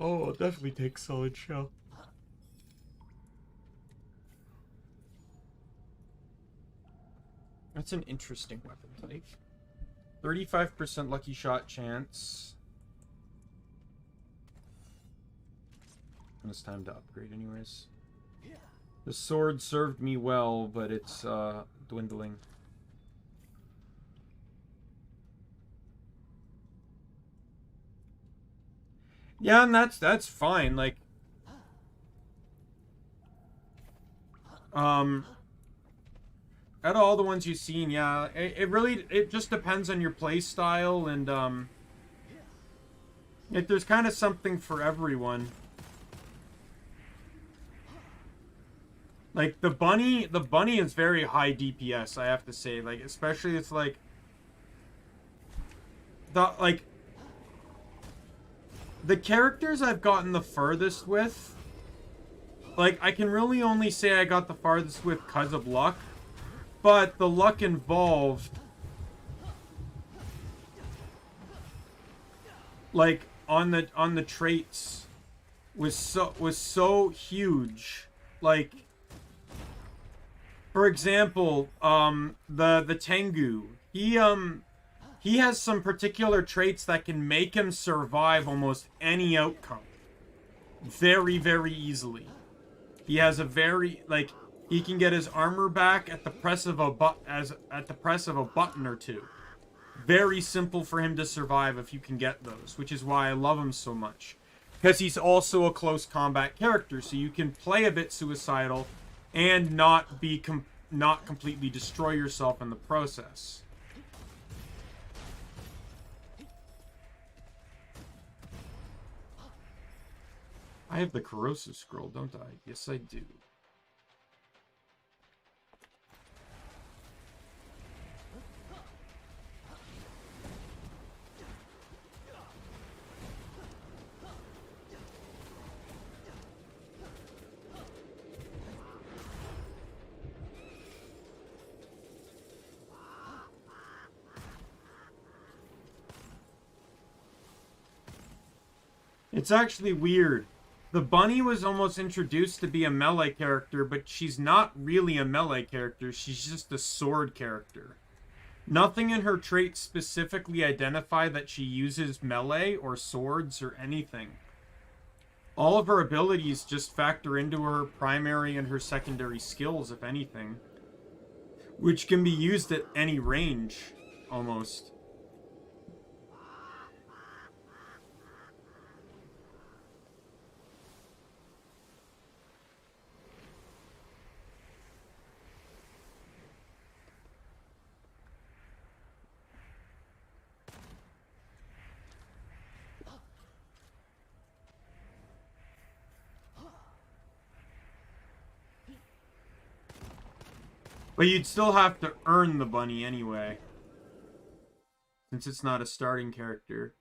Oh, I'll definitely take solid shell. That's an interesting weapon type. 35% lucky shot chance. And it's time to upgrade anyways. The sword served me well, but it's dwindling. Yeah, and that's fine. Like, out of all the ones you've seen, yeah, it really just depends on your play style, and there's kind of something for everyone. Like the bunny is very high DPS, I have to say. Like, especially it's like the characters I've gotten the furthest with, like, I can really only say I got the farthest with because of luck, but the luck involved, like, on the traits was so huge. Like, for example, the Tengu, he has some particular traits that can make him survive almost any outcome very, very easily. He has a very, like, he can get his armor back at the press of a button or two. Very simple for him to survive if you can get those, which is why I love him so much. Because he's also a close combat character, so you can play a bit suicidal and not completely destroy yourself in the process. I have the corrosive scroll, don't I? Yes, I do. It's actually weird. The bunny was almost introduced to be a melee character, but she's not really a melee character. She's just a sword character. Nothing in her traits specifically identify that she uses melee or swords or anything. All of her abilities just factor into her primary and her secondary skills, if anything, which can be used at any range, almost. But you'd still have to earn the bunny anyway, since it's not a starting character.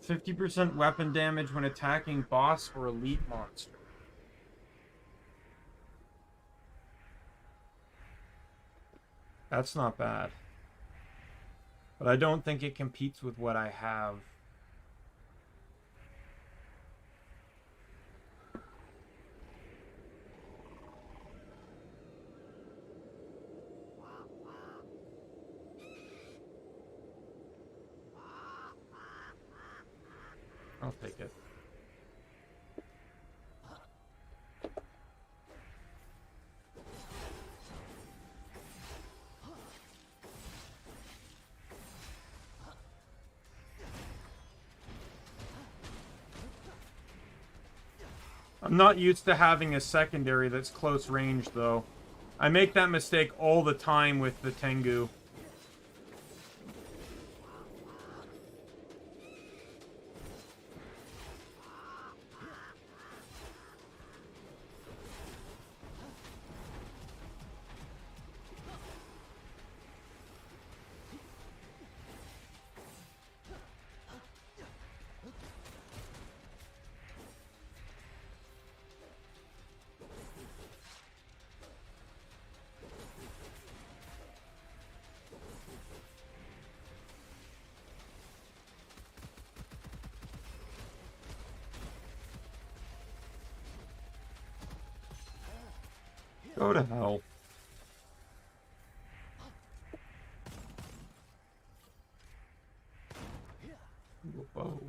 %50 weapon damage when attacking boss or elite monster. That's not bad. But I don't think it competes with what I have. I'll take it. I'm not used to having a secondary that's close range, though. I make that mistake all the time with the Tengu. Go to hell. Whoa.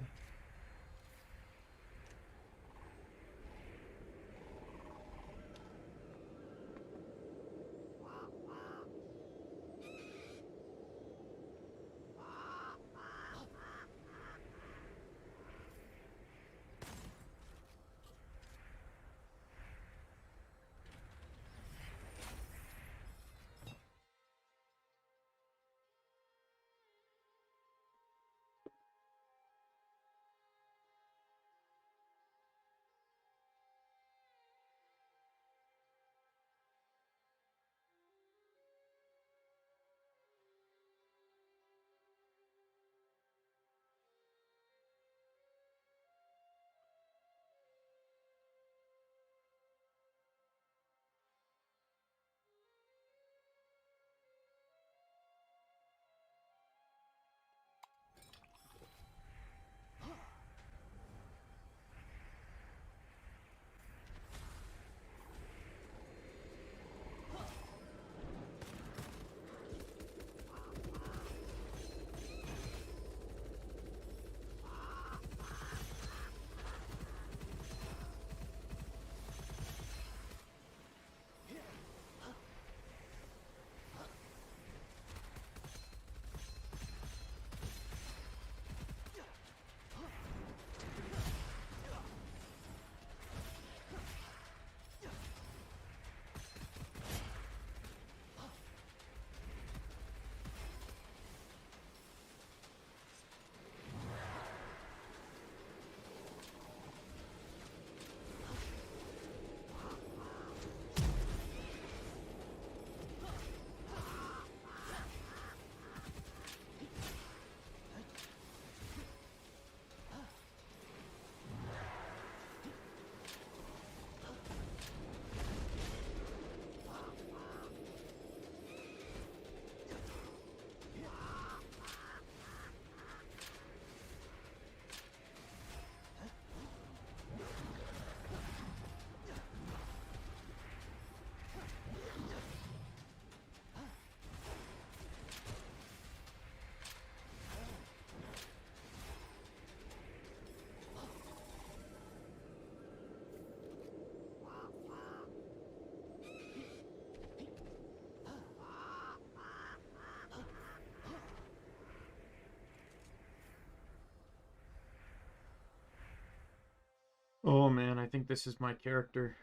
Oh man, I think this is my character.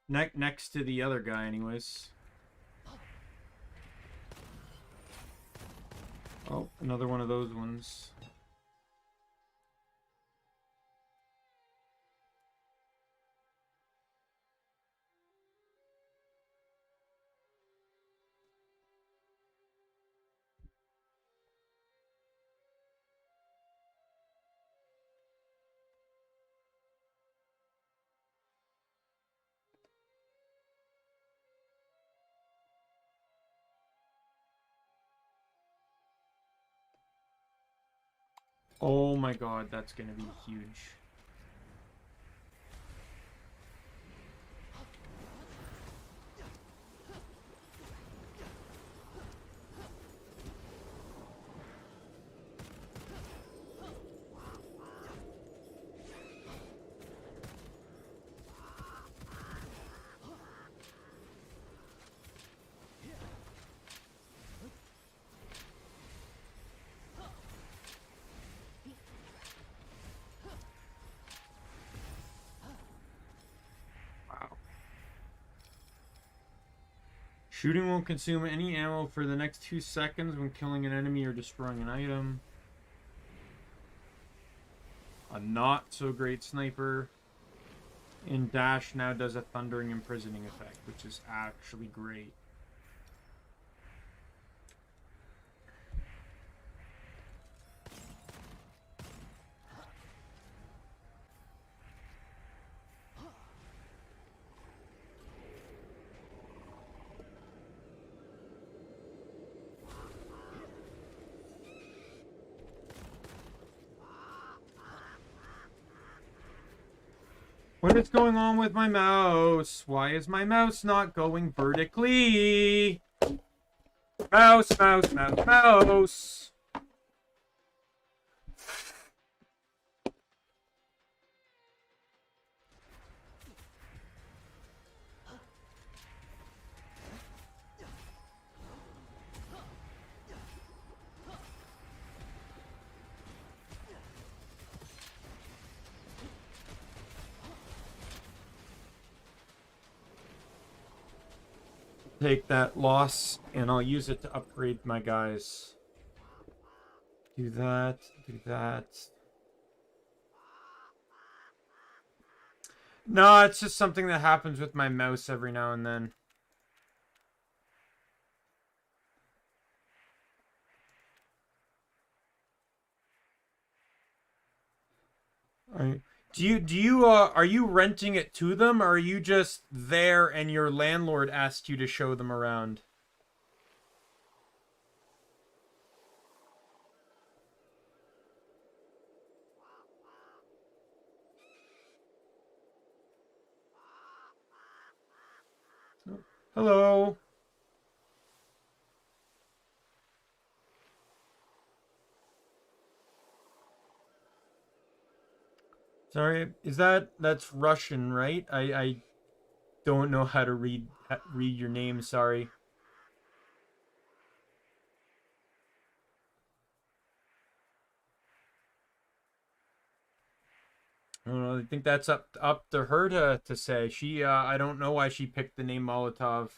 Next to the other guy, anyways. Oh, another one of those ones. Oh my god, that's gonna be huge. Shooting won't consume any ammo for the next 2 seconds when killing an enemy or destroying an item. A not so great sniper. And dash now does a thundering imprisoning effect, which is actually great. What is going on with my mouse? Why is my mouse not going vertically? Mouse, mouse, mouse, mouse. Take that loss and I'll use it to upgrade my guys. Do that, do that. No, it's just something that happens with my mouse every now and then. Are you renting it to them, or are you just there and your landlord asked you to show them around? Hello. Sorry, that's Russian, right? I don't know how to read your name, sorry. I don't know, I think that's up to her to say. She I don't know why she picked the name Molotov.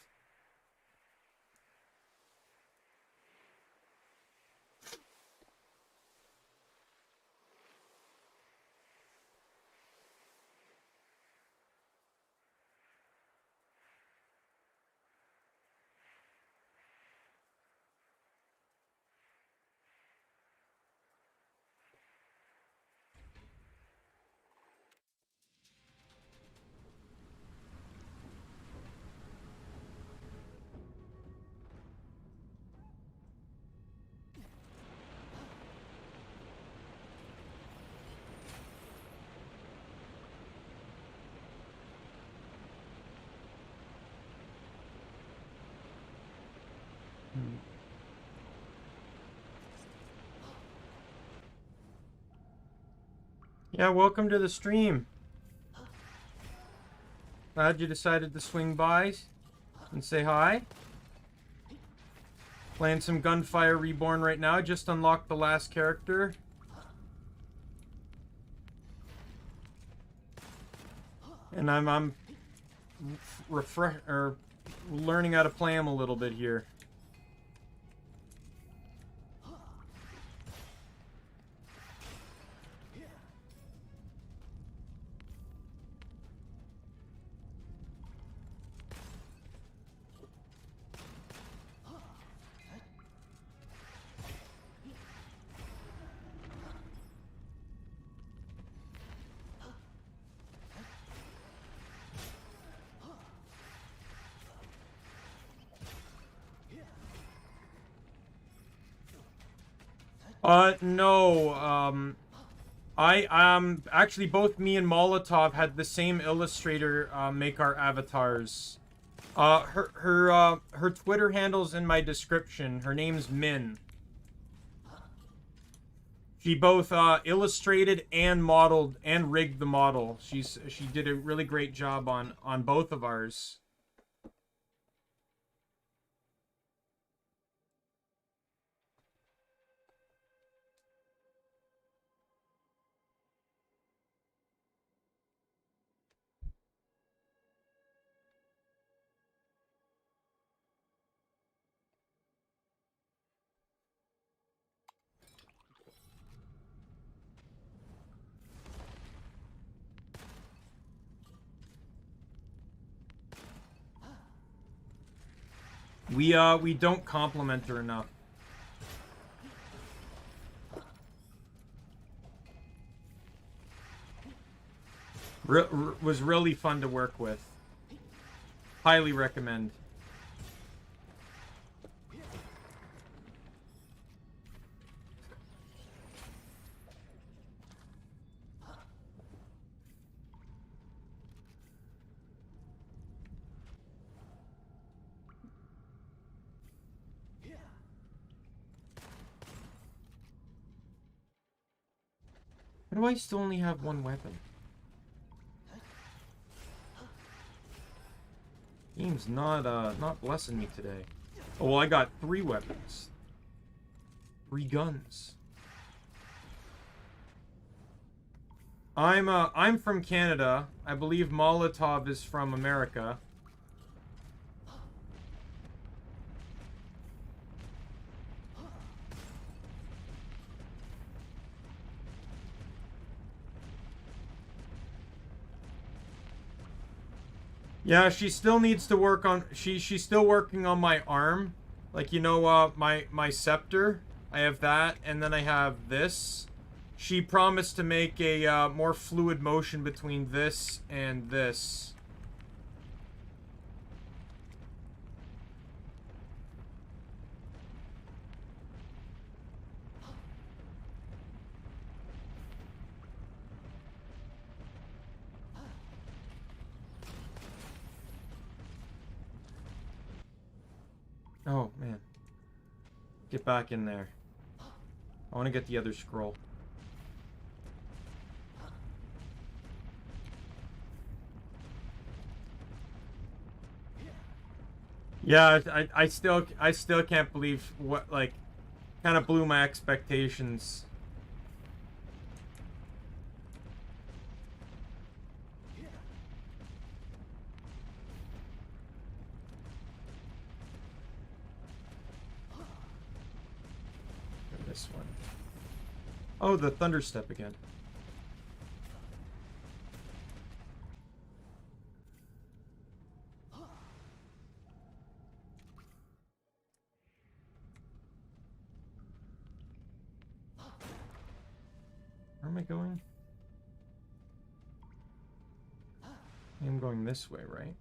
Yeah, welcome to the stream. Glad you decided to swing by and say hi. Playing some GunFire Reborn right now. Just unlocked the last character. And I'm learning how to play him a little bit here. No, I actually both me and Molotov had the same illustrator make our avatars. Her Twitter handle's in my description. Her name's Min. She both illustrated and modeled and rigged the model. She did a really great job on both of ours. We don't compliment her enough. Was really fun to work with. Highly recommend. Why do I still only have one weapon? Game's not blessing me today. Oh, well, I got 3 weapons. 3 guns. I'm from Canada. I believe Molotov is from America. Yeah, she still needs to work on... She's still working on my arm. Like, you know, my scepter. I have that, and then I have this. She promised to make a more fluid motion between this and this. Oh, man. Get back in there. I want to get the other scroll. Yeah, I still can't believe what, like, kind of blew my expectations. This one. Oh, the thunder step again. Where am I going? I'm going this way, right?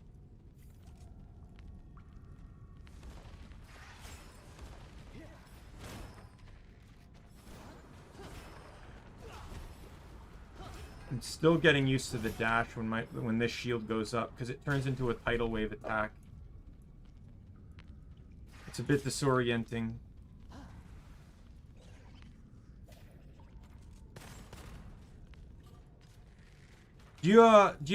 I'm still getting used to the dash when this shield goes up, because it turns into a tidal wave attack. It's a bit disorienting. Do you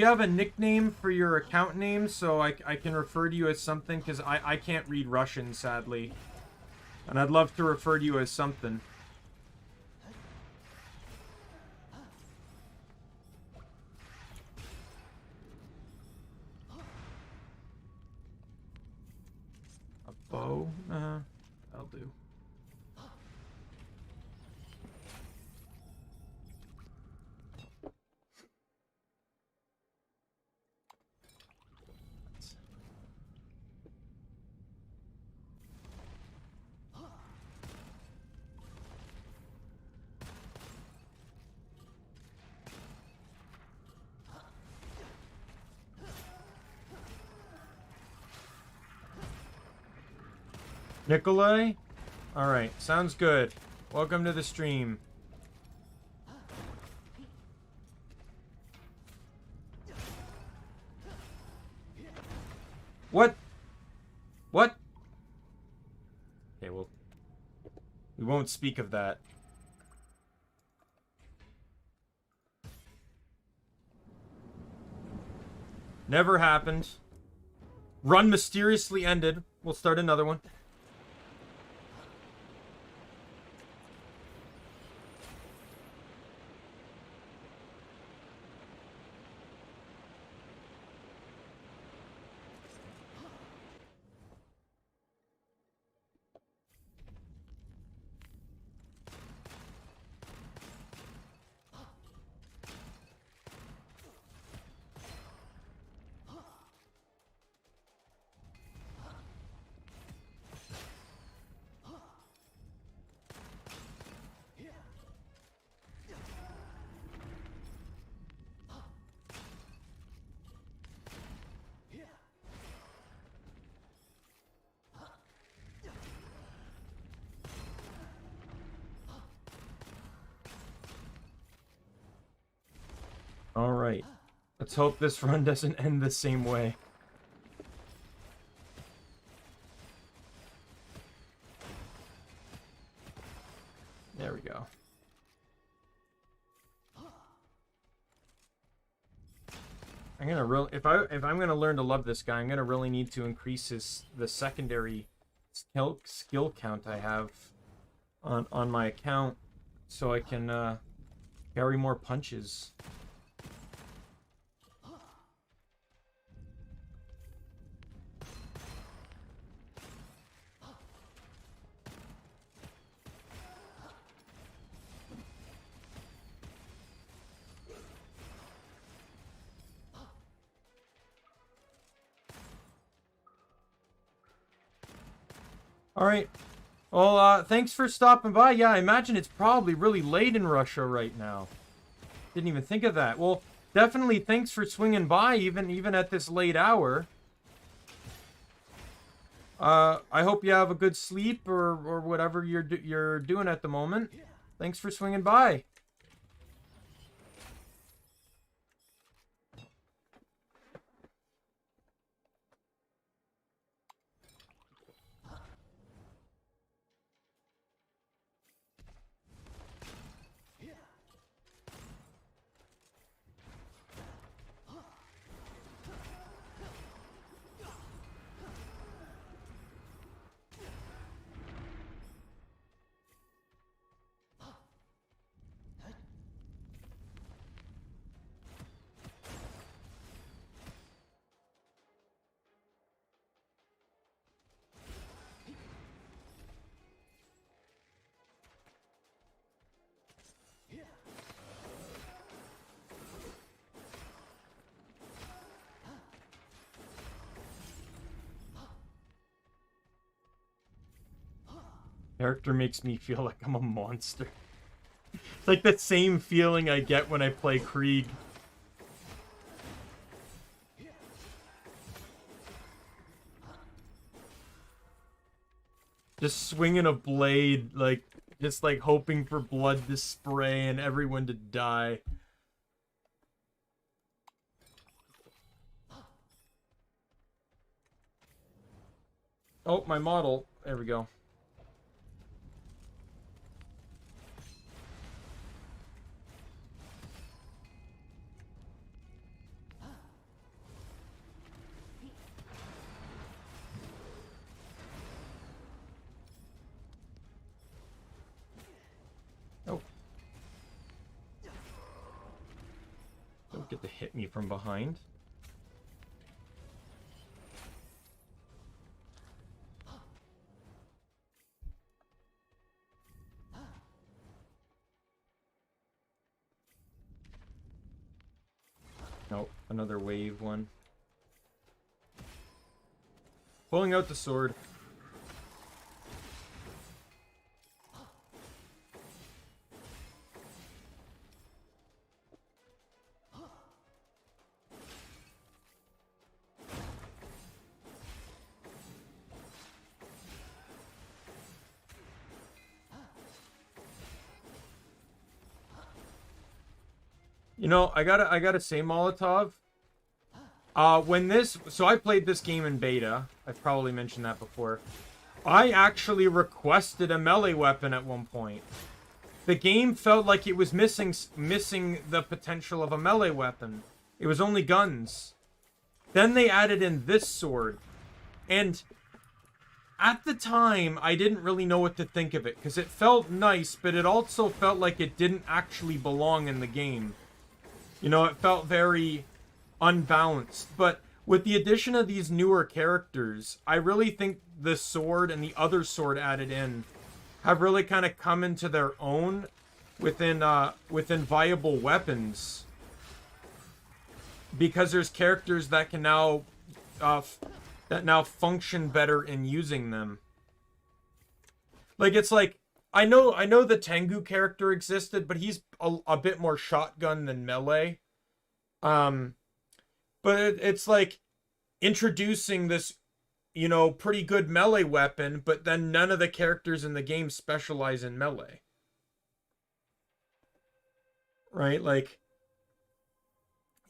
have a nickname for your account name so I can refer to you as something? Because I can't read Russian, sadly. And I'd love to refer to you as something. A bow? That'll do. Nikolai? Alright, sounds good. Welcome to the stream. What? What? Okay, well, we won't speak of that. Never happened. Run mysteriously ended. We'll start another one. Alright. Let's hope this run doesn't end the same way. There we go. I'm gonna really, if I'm gonna learn to love this guy, I'm gonna really need to increase the secondary skill count I have on my account, so I can carry more punches. Alright. Well, thanks for stopping by. Yeah, I imagine it's probably really late in Russia right now. Didn't even think of that. Well, definitely thanks for swinging by even at this late hour. I hope you have a good sleep or whatever you're doing at the moment. Thanks for swinging by. Character makes me feel like I'm a monster. It's like that same feeling I get when I play Krieg. Just swinging a blade, like, just like hoping for blood to spray and everyone to die. Oh, my model. There we go. Don't get to hit me from behind. Nope, another wave one. Pulling out the sword. You know, I gotta say, Molotov. So I played this game in beta. I've probably mentioned that before. I actually requested a melee weapon at one point. The game felt like it was missing the potential of a melee weapon. It was only guns. Then they added in this sword, and at the time, I didn't really know what to think of it because it felt nice, but it also felt like it didn't actually belong in the game. You know, it felt very unbalanced. But with the addition of these newer characters, I really think the sword and the other sword added in have really kind of come into their own within viable weapons. Because there's characters that can now function better in using them. Like, it's like, I know the Tengu character existed, but he's a bit more shotgun than melee. But it's like introducing this, you know, pretty good melee weapon, but then none of the characters in the game specialize in melee. Right? Like,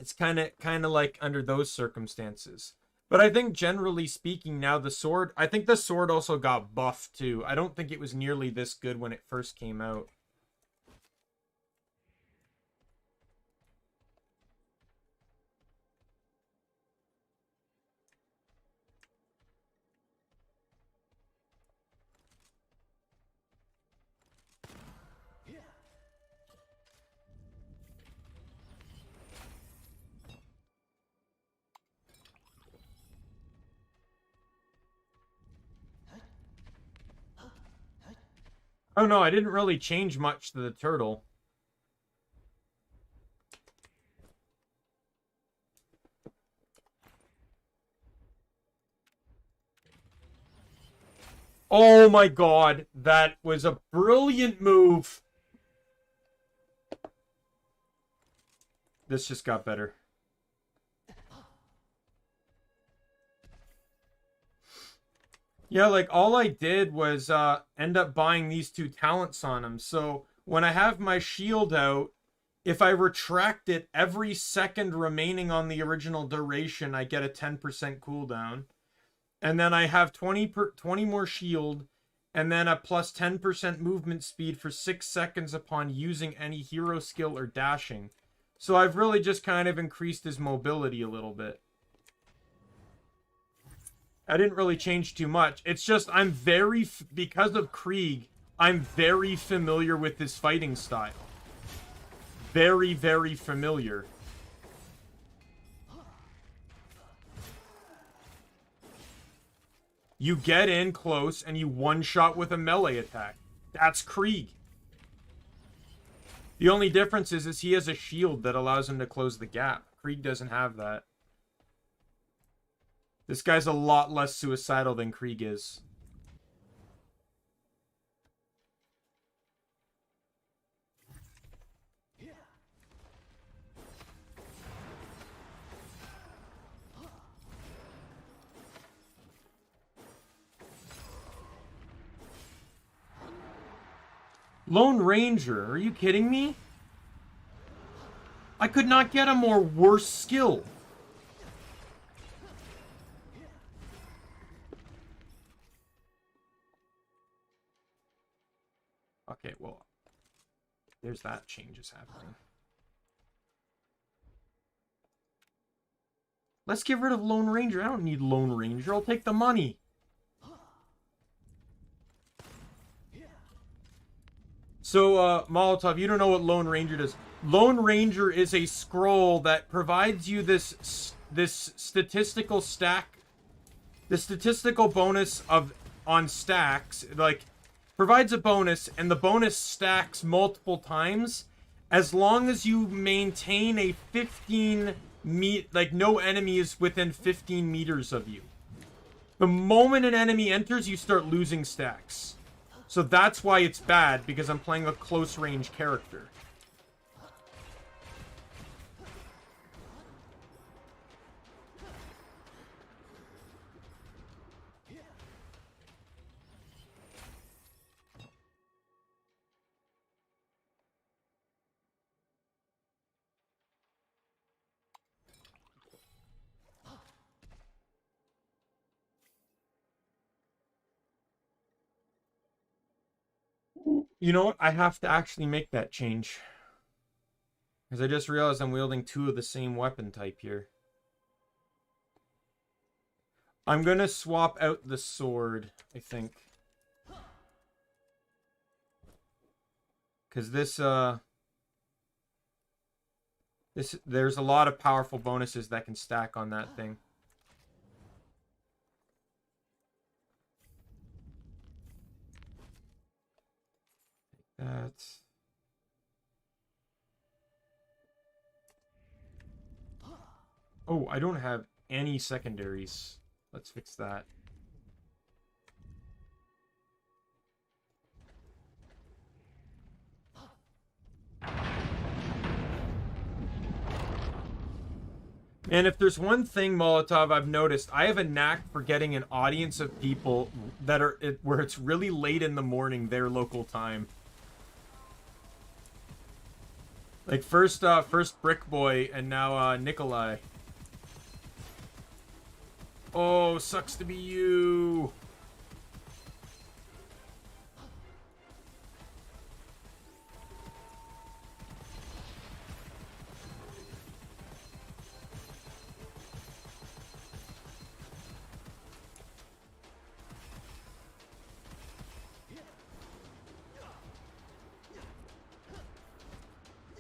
It's kind of like under those circumstances. But I think generally speaking now the sword, I think the sword also got buffed too. I don't think it was nearly this good when it first came out. Oh no, I didn't really change much to the turtle. Oh my god, that was a brilliant move. This just got better. Yeah, like all I did was end up buying these 2 talents on him. So when I have my shield out, if I retract it every second remaining on the original duration, I get a 10% cooldown. And then I have 20 more shield, and then a plus 10% movement speed for 6 seconds upon using any hero skill or dashing. So I've really just kind of increased his mobility a little bit. I didn't really change too much. It's just I'm because of Krieg, I'm very familiar with his fighting style. Very, very familiar. You get in close and you one-shot with a melee attack. That's Krieg. The only difference is he has a shield that allows him to close the gap. Krieg doesn't have that. This guy's a lot less suicidal than Krieg is. Lone Ranger, are you kidding me? I could not get a more worse skill. Okay, well, there's that changes happening. Let's get rid of Lone Ranger. I don't need Lone Ranger. I'll take the money. So, Molotov, you don't know what Lone Ranger does. Lone Ranger is a scroll that provides you this statistical stack, the statistical bonus on stacks, like, provides a bonus, and the bonus stacks multiple times, as long as you maintain a 15 like, no enemy is within 15 meters of you. The moment an enemy enters, you start losing stacks. So that's why it's bad, because I'm playing a close range character. You know what? I have to actually make that change. Because I just realized I'm wielding 2 of the same weapon type here. I'm gonna swap out the sword, I think. Because there's a lot of powerful bonuses that can stack on that thing. That's... Oh, I don't have any secondaries. Let's fix that. And if there's one thing, Molotov, I've noticed, I have a knack for getting an audience of people that are where it's really late in the morning, their local time. Like first Brick Boy and now Nikolai. Oh, sucks to be you.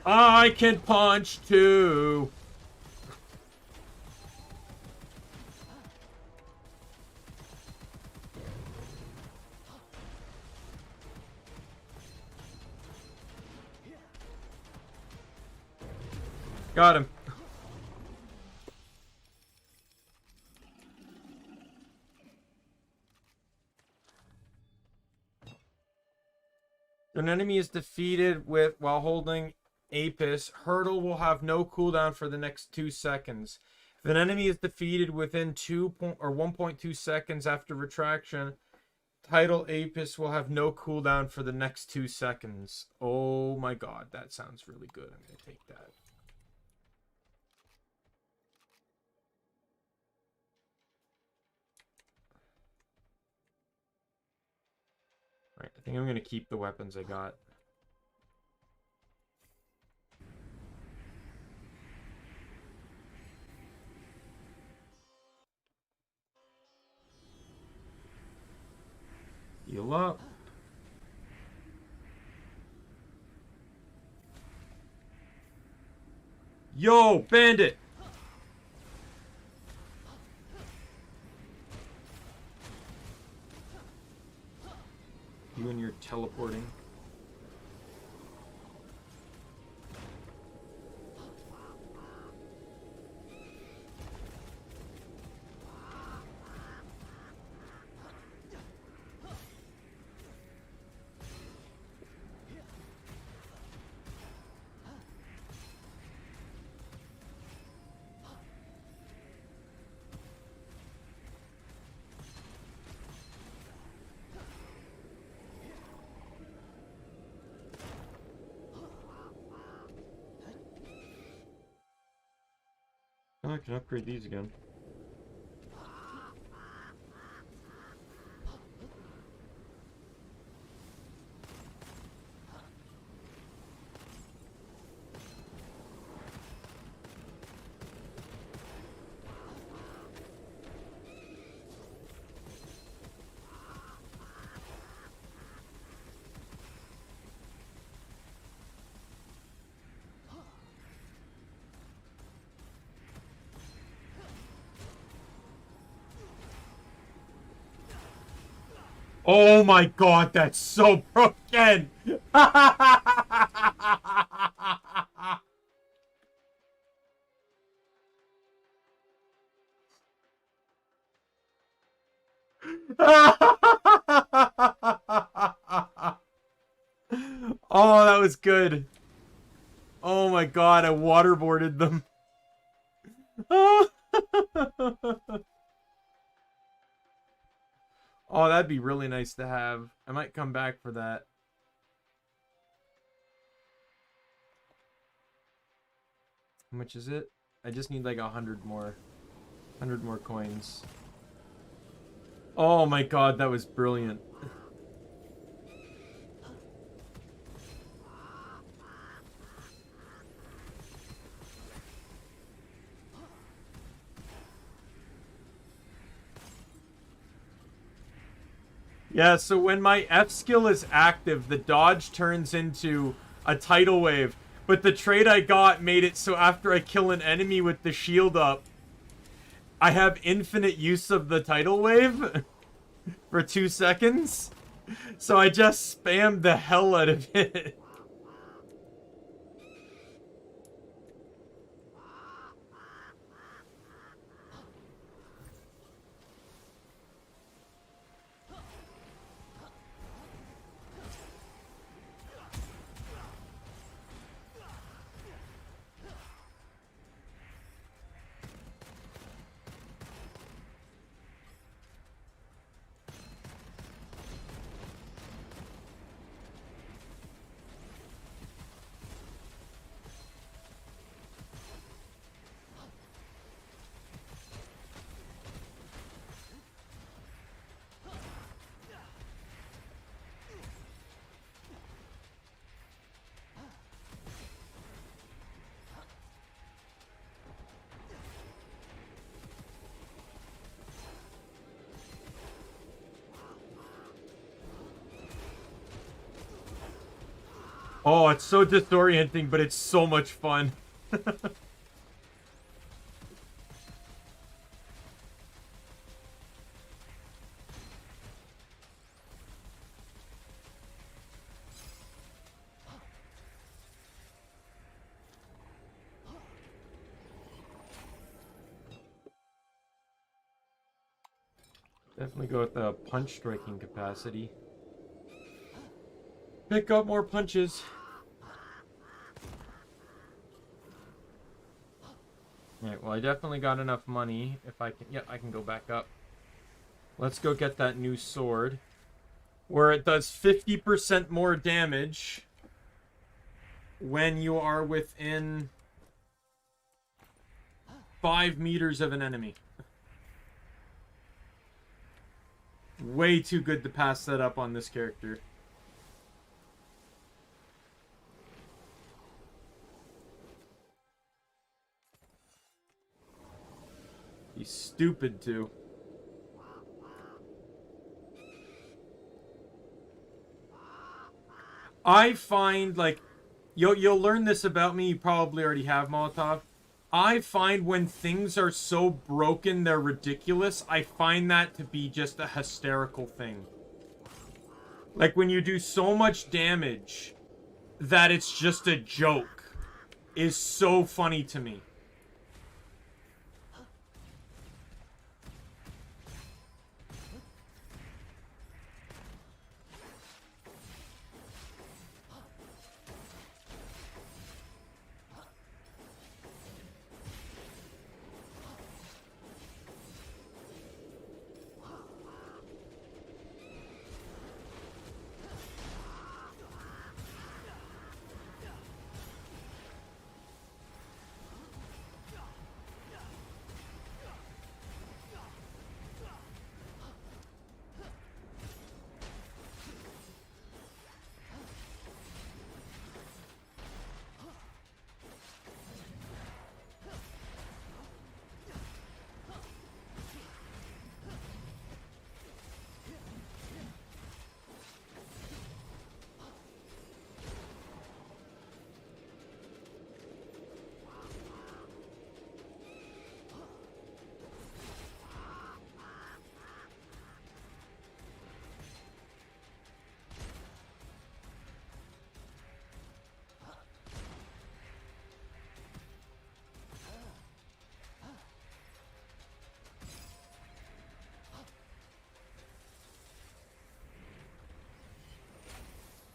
I can punch too. Got him. An enemy is defeated while holding Apis. Hurdle will have no cooldown for the next 2 seconds. If an enemy is defeated within 1.2 seconds after retraction, Title Apis will have no cooldown for the next 2 seconds. Oh my god, that sounds really good. I'm going to take that. Alright, I think I'm going to keep the weapons I got. Heal up. Yo, bandit! You and your teleporting. Oh, I can upgrade these again. Oh my god, that's so broken! Oh, that was good. Oh my god, I waterboarded them. Oh, that'd be really nice to have. I might come back for that. How much is it? I just need like 100 more. 100 more coins. Oh my god, that was brilliant. Yeah, so when my F skill is active, the dodge turns into a tidal wave. But the trait I got made it so after I kill an enemy with the shield up, I have infinite use of the tidal wave for 2 seconds. So I just spammed the hell out of it. Oh, it's so disorienting, but it's so much fun. Definitely go with the punch striking capacity. Pick up more punches. Alright, well I definitely got enough money. If I can, yeah, I can go back up. Let's go get that new sword. Where it does 50% more damage when you are within 5 meters of an enemy. Way too good to pass that up on this character. He's stupid too. I find, like, you'll learn this about me. You probably already have, Molotov. I find when things are so broken they're ridiculous, I find that to be just a hysterical thing. Like when you do so much damage that it's just a joke is so funny to me.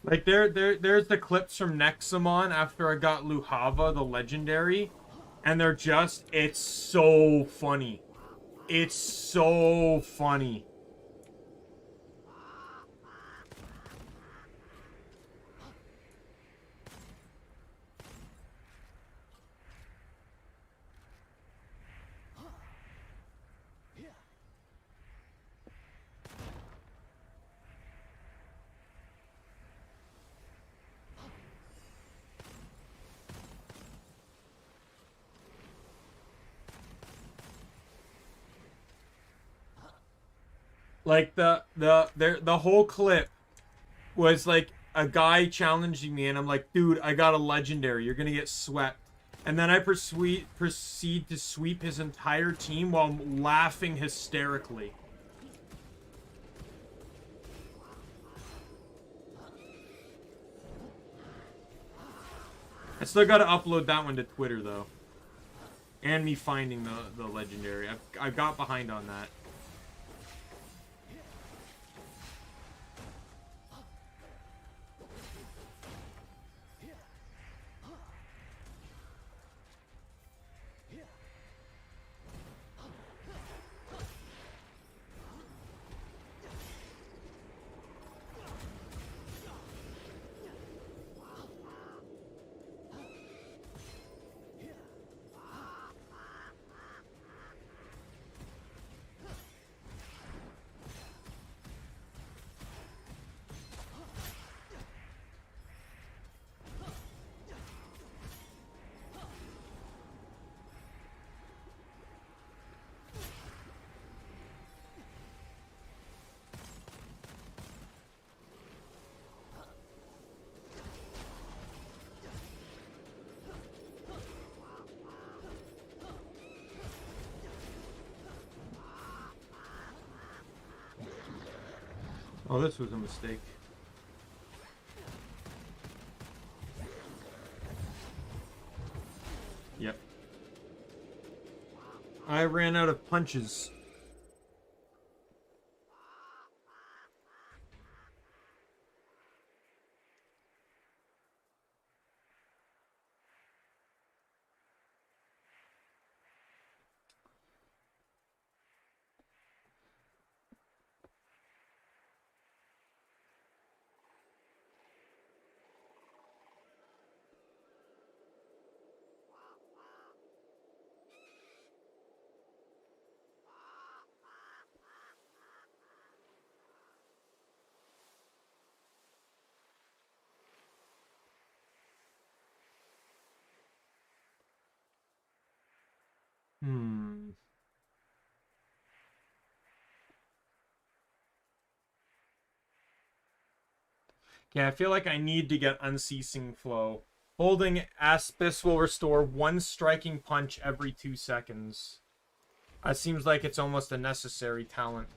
Like there's the clips from Nexamon after I got Luhava, the legendary, and they're just, it's so funny. It's so funny. Like the whole clip was like a guy challenging me, and I'm like, dude, I got a legendary. You're gonna get swept. And then I proceed to sweep his entire team while laughing hysterically. I still gotta upload that one to Twitter though, and me finding the legendary. I got behind on that. Oh, this was a mistake. Yep. I ran out of punches. Yeah, I feel like I need to get Unceasing Flow. Holding Aspis will restore 1 striking punch every 2 seconds. That seems like it's almost a necessary talent.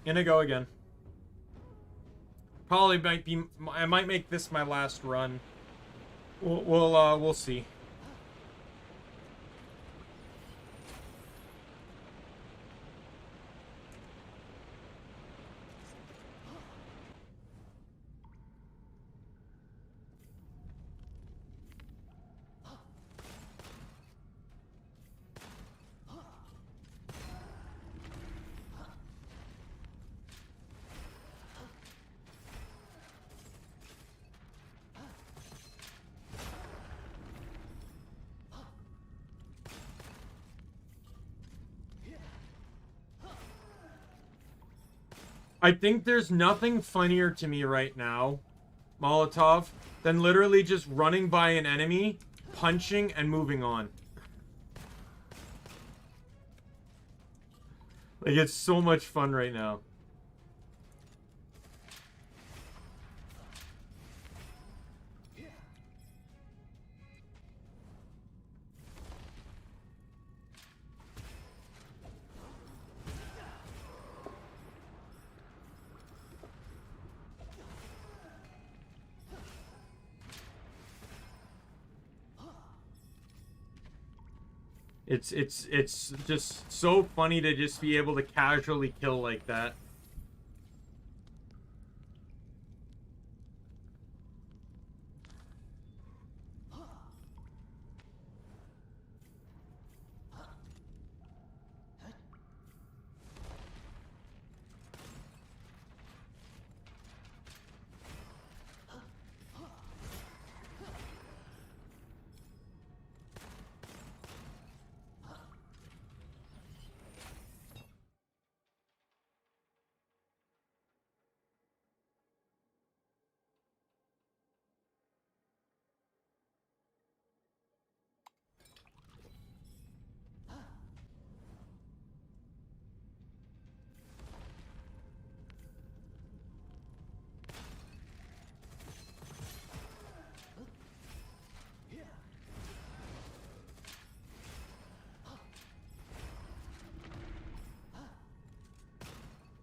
Gonna go again. Probably might be. I might make this my last run. We'll see. I think there's nothing funnier to me right now, Molotov, than literally just running by an enemy, punching, and moving on. Like, it's so much fun right now. It's just so funny to just be able to casually kill like that.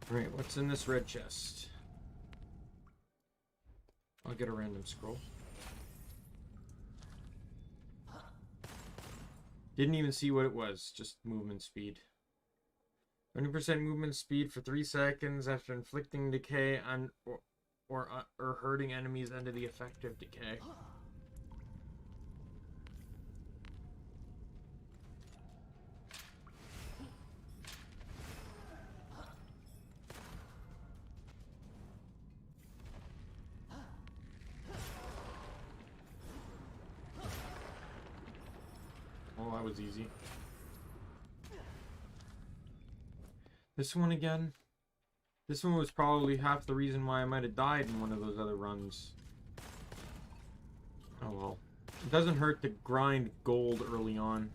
Alright, what's in this red chest? I'll get a random scroll. Didn't even see what it was, just movement speed. 20% movement speed for 3 seconds after inflicting decay on or hurting enemies under the effect of decay. Oh, that was easy. This one again. This one was probably half the reason why I might have died in one of those other runs. Oh well. It doesn't hurt to grind gold early on.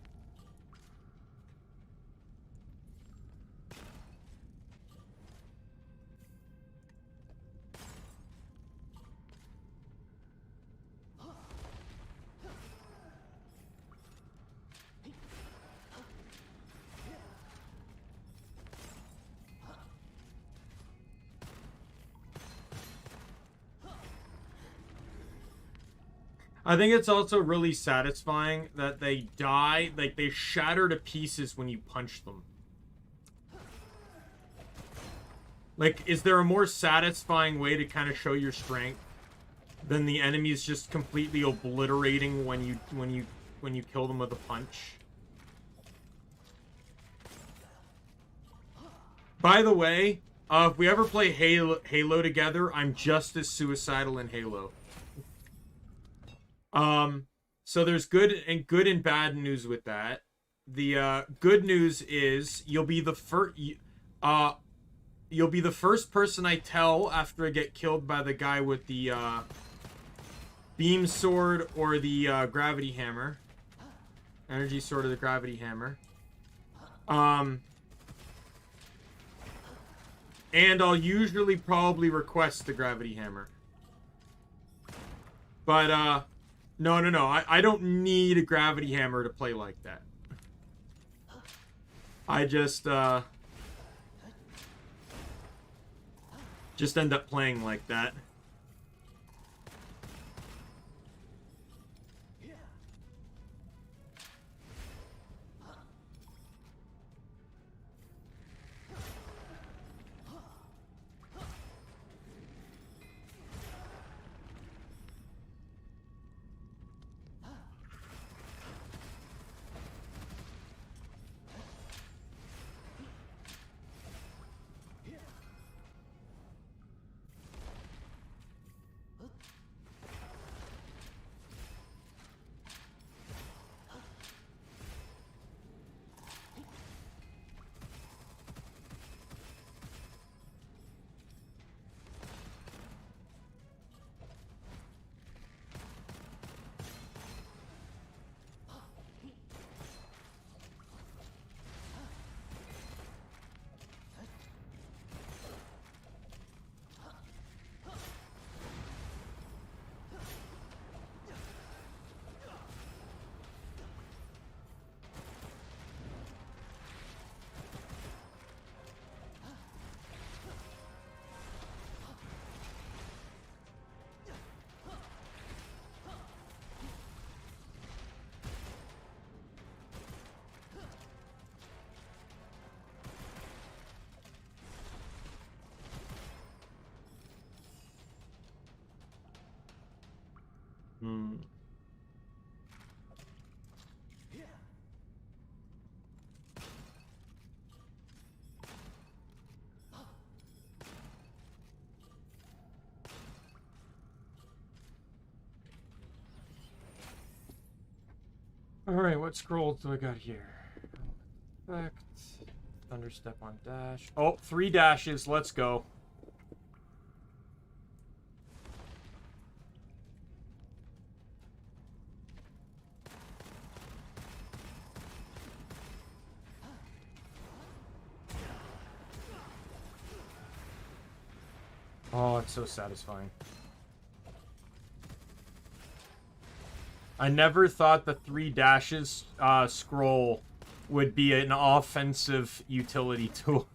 I think it's also really satisfying that they die, like they shatter to pieces when you punch them. Like, is there a more satisfying way to kind of show your strength than the enemies just completely obliterating when you kill them with a punch? By the way, if we ever play Halo together, I'm just as suicidal in Halo. So there's good and bad news with that. The good news is you'll be the first person I tell after I get killed by the guy with the beam sword or the gravity hammer. Energy sword or the gravity hammer. And I'll usually probably request the gravity hammer. But no. I don't need a gravity hammer to play like that. I just end up playing like that. Alright, what scrolls do I got here? Effect. Thunderstep on dash. Oh, 3 dashes. Let's go. Oh, it's so satisfying. I never thought the 3 dashes scroll would be an offensive utility tool.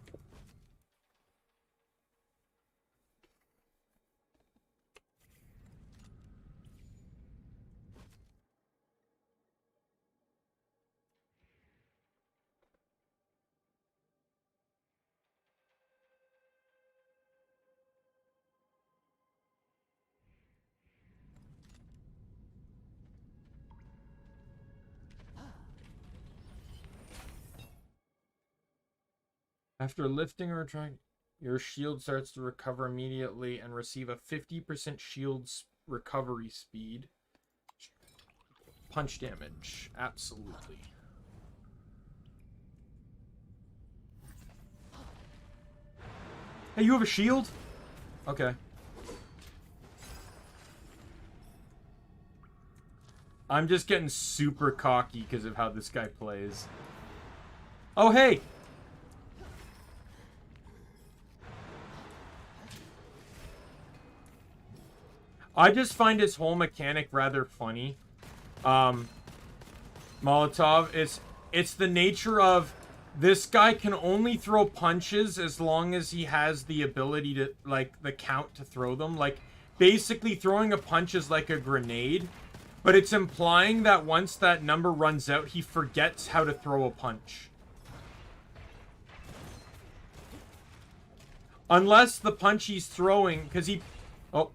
After lifting or trying, your shield starts to recover immediately and receive a 50% shield recovery speed. Punch damage, absolutely. Hey, you have a shield? Okay. I'm just getting super cocky because of how this guy plays. Oh, hey! I just find his whole mechanic rather funny. Molotov, it's the nature of this guy can only throw punches as long as he has the ability to, like, the count to throw them. Like, basically throwing a punch is like a grenade, But it's implying that once that number runs out, he forgets how to throw a punch. Unless the punch he's throwing, because he... Oh.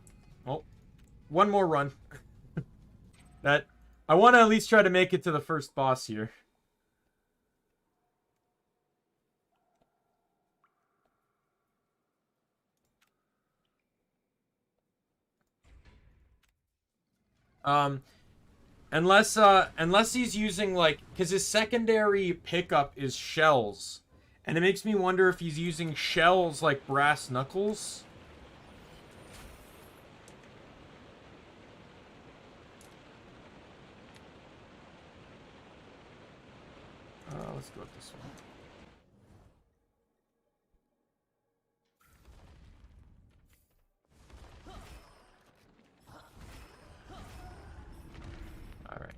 One more run. That... I want to at least try to make it to the first boss here. Unless he's using, like, because his secondary pickup is shells. And it makes me wonder if he's using shells like brass knuckles. Let's go with this one. All right.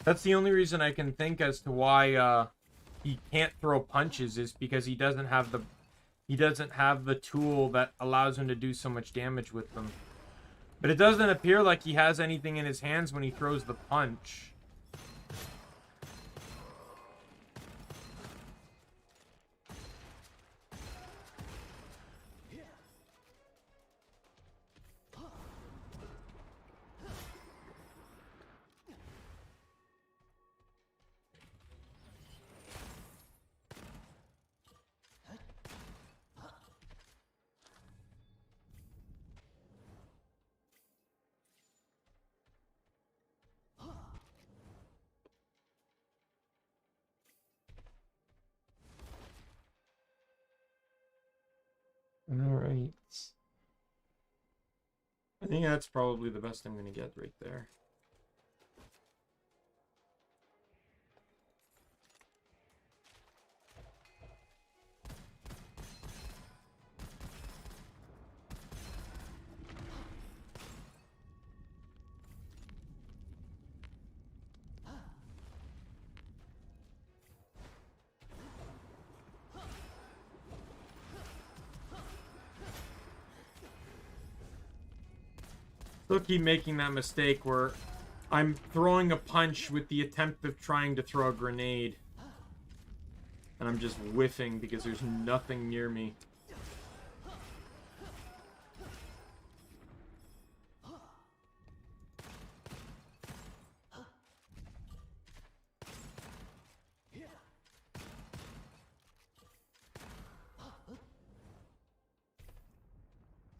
That's the only reason I can think as to why he can't throw punches is because he doesn't have the tool that allows him to do so much damage with them. But it doesn't appear like he has anything in his hands when he throws the punch. Alright. I think that's probably the best I'm going to get right there. Still keep making that mistake where I'm throwing a punch with the attempt of trying to throw a grenade. And I'm just whiffing because there's nothing near me.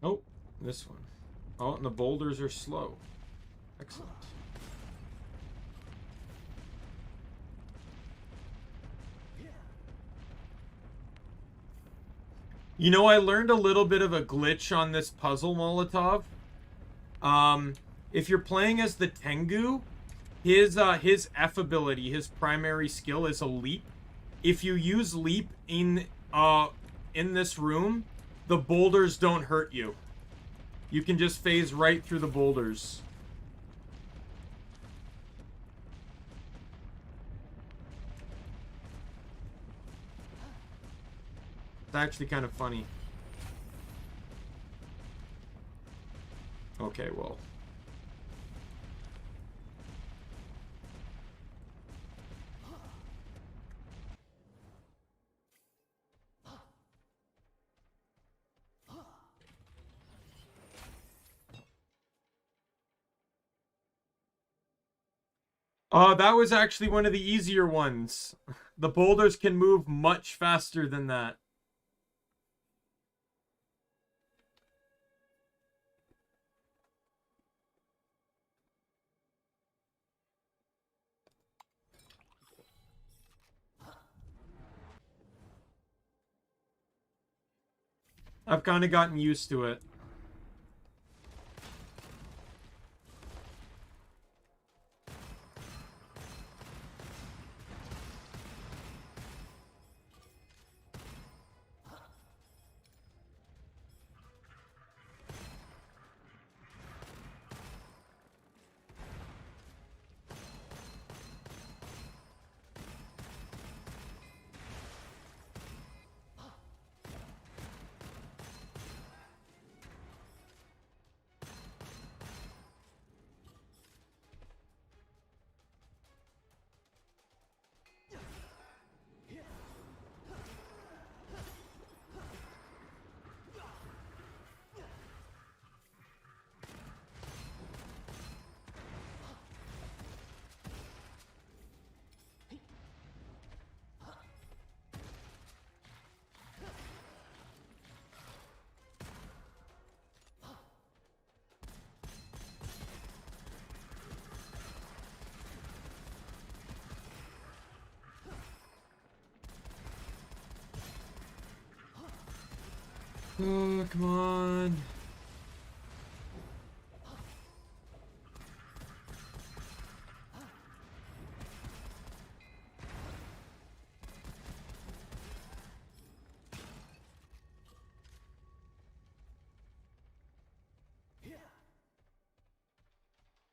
Oh, this one. Oh, and the boulders are slow. Excellent. You know, I learned a little bit of a glitch on this puzzle, Molotov. If you're playing as the Tengu, his F ability, his primary skill is a leap. If you use leap in this room, the boulders don't hurt you. You can just phase right through the boulders. It's actually kind of funny. Okay, well. That was actually one of the easier ones. The boulders can move much faster than that. I've kind of gotten used to it. Oh, come on.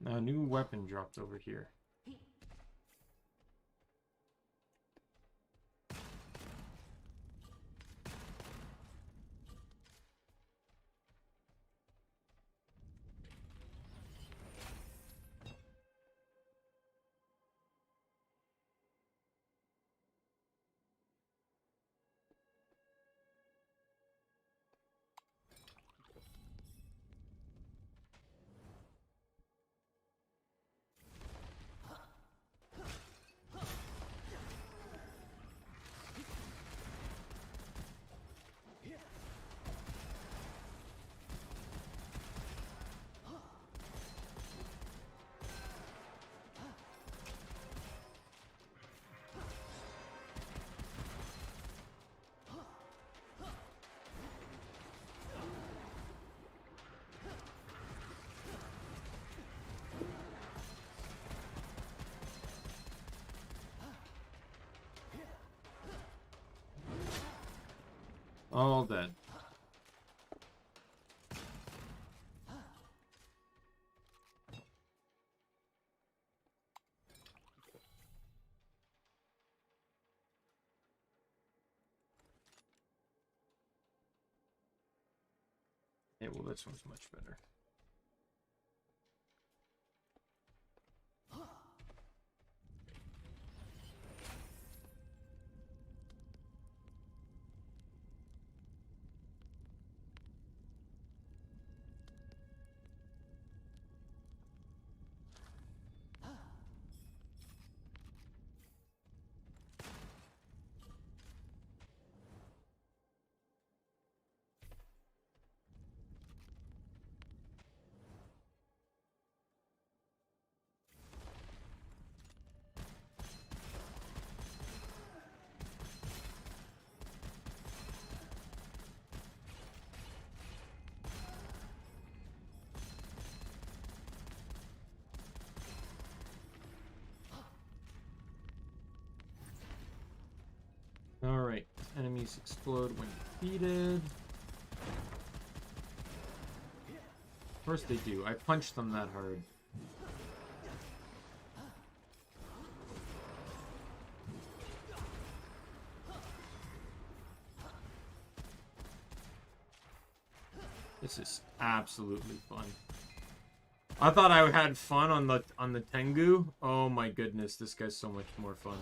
Now, a new weapon dropped over here. All dead. Yeah, well, this one's much better. Alright, enemies explode when defeated. Of course they do. I punched them that hard. This is absolutely fun. I thought I had fun on the Tengu. Oh my goodness, this guy's so much more fun.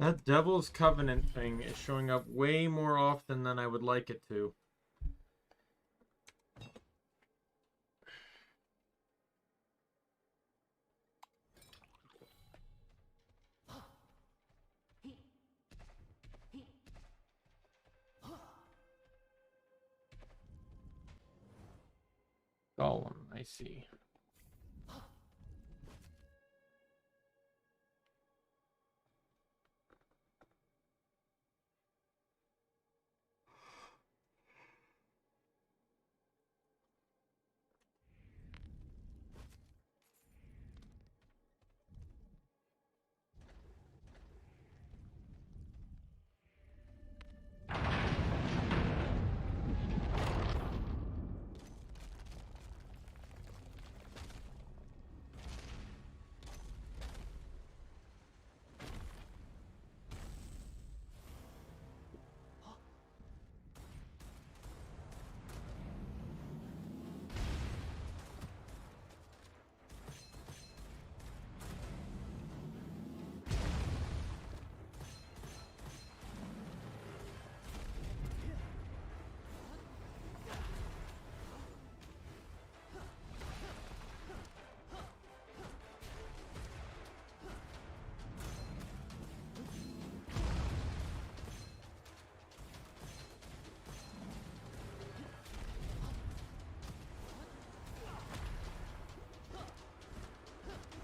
That Devil's Covenant thing is showing up way more often than I would like it to. Golem, I see.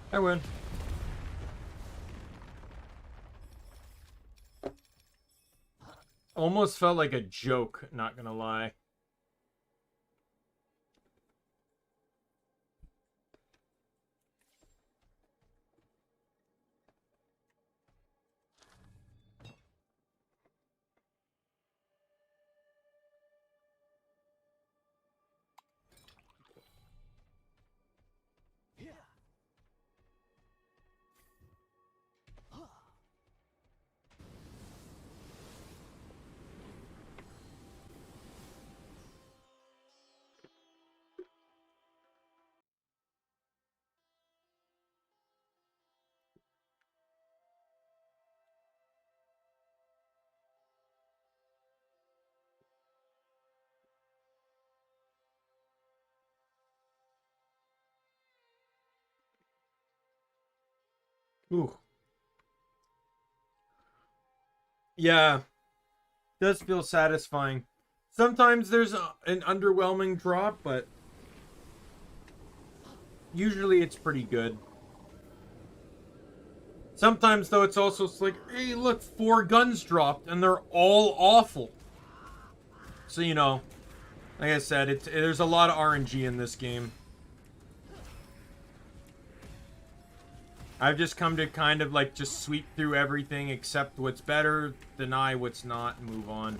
I win. Almost felt like a joke, not gonna lie. Ooh. Yeah. Does feel satisfying. Sometimes there's an underwhelming drop, but usually it's pretty good. Sometimes, though, it's also like, hey, look, 4 guns dropped, and they're all awful. So, you know, like I said, there's a lot of RNG in this game. I've just come to kind of, like, just sweep through everything, accept what's better, deny what's not, and move on.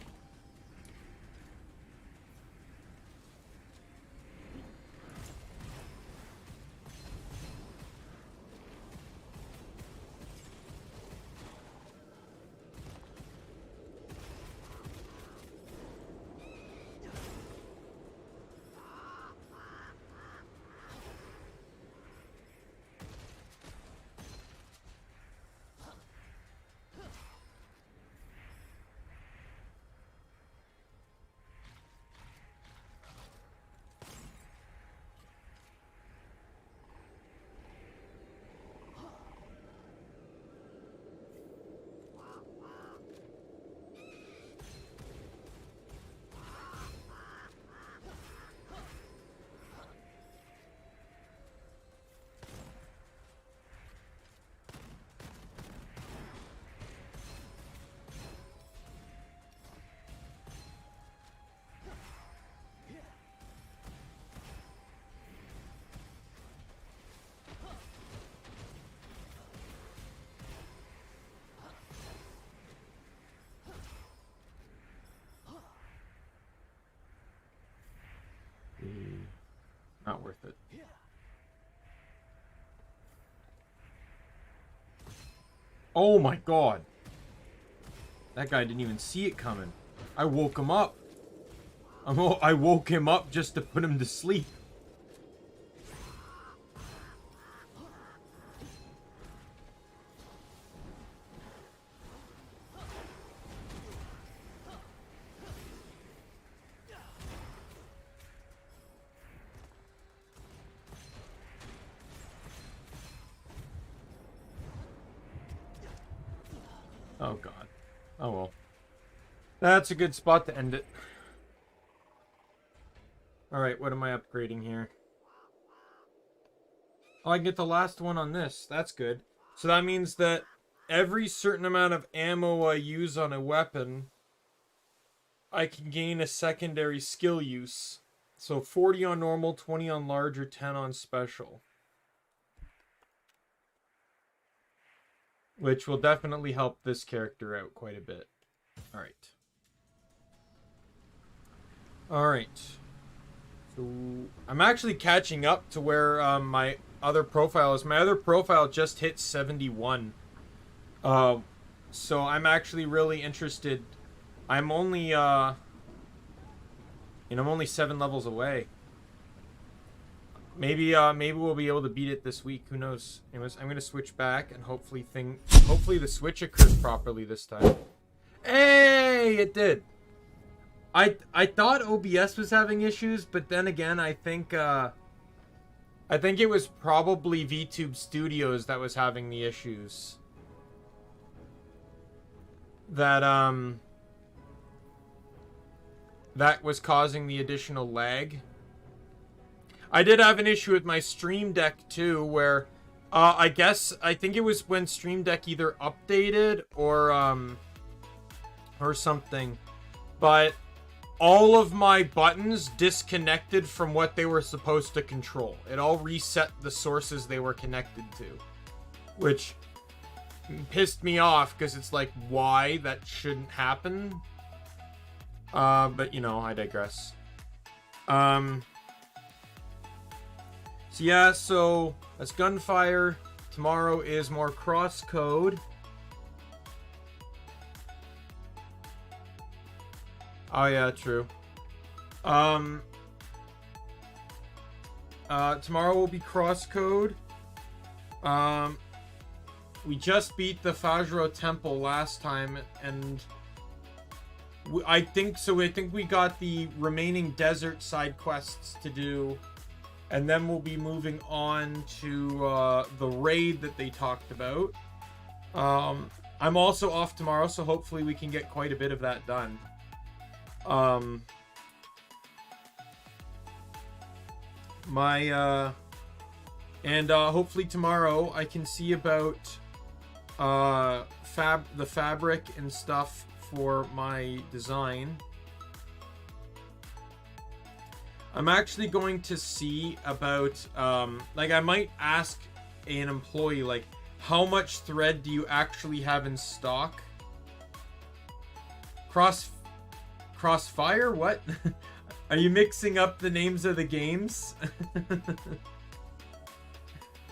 Not worth it. Oh my god. That guy didn't even see it coming. I woke him up. I woke him up just to put him to sleep. Oh god. Oh well. That's a good spot to end it. Alright, what am I upgrading here? Oh, I can get the last one on this. That's good. So that means that every certain amount of ammo I use on a weapon, I can gain a secondary skill use. So 40 on normal, 20 on large, or 10 on special. Which will definitely help this character out quite a bit. Alright. Alright. So I'm actually catching up to where my other profile is. My other profile just hit 71. So I'm actually really interested. I'm only I'm only 7 levels away. Maybe we'll be able to beat it this week. Who knows? Anyways, I'm gonna switch back and hopefully the switch occurs properly this time. Hey, it did. I thought OBS was having issues, but then again, I think it was probably VTube Studios that was having the issues. That was causing the additional lag. I did have an issue with my Stream Deck too, where I think it was when Stream Deck either updated or something, but all of my buttons disconnected from what they were supposed to control. It all reset the sources they were connected to, which pissed me off because it's like, why? That shouldn't happen. But you know, I digress. So yeah, so that's GunFire. Tomorrow is more crosscode. Oh yeah, true. Tomorrow will be crosscode. We just beat the Fajro Temple last time, and I think we got the remaining desert side quests to do, and then we'll be moving on to the raid that they talked about. I'm also off tomorrow, so hopefully we can get quite a bit of that done. Hopefully tomorrow I can see about the fabric and stuff for my design. I'm actually going to see about like, I might ask an employee, like, how much thread do you actually have in stock? Crossfire? What? Are you mixing up the names of the games?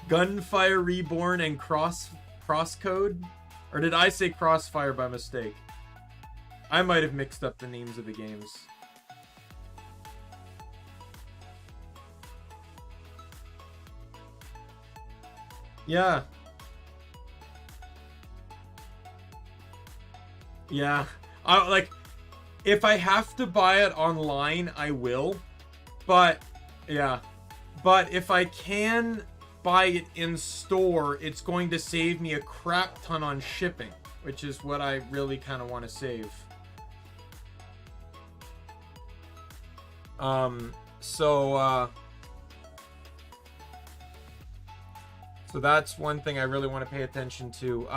GunFire Reborn and Crosscode? Or did I say Crossfire by mistake? I might have mixed up the names of the games. Yeah. Yeah. Like, if I have to buy it online, I will. But, yeah. But if I can buy it in store, it's going to save me a crap ton on shipping, which is what I really kind of want to save. So that's one thing I really want to pay attention to.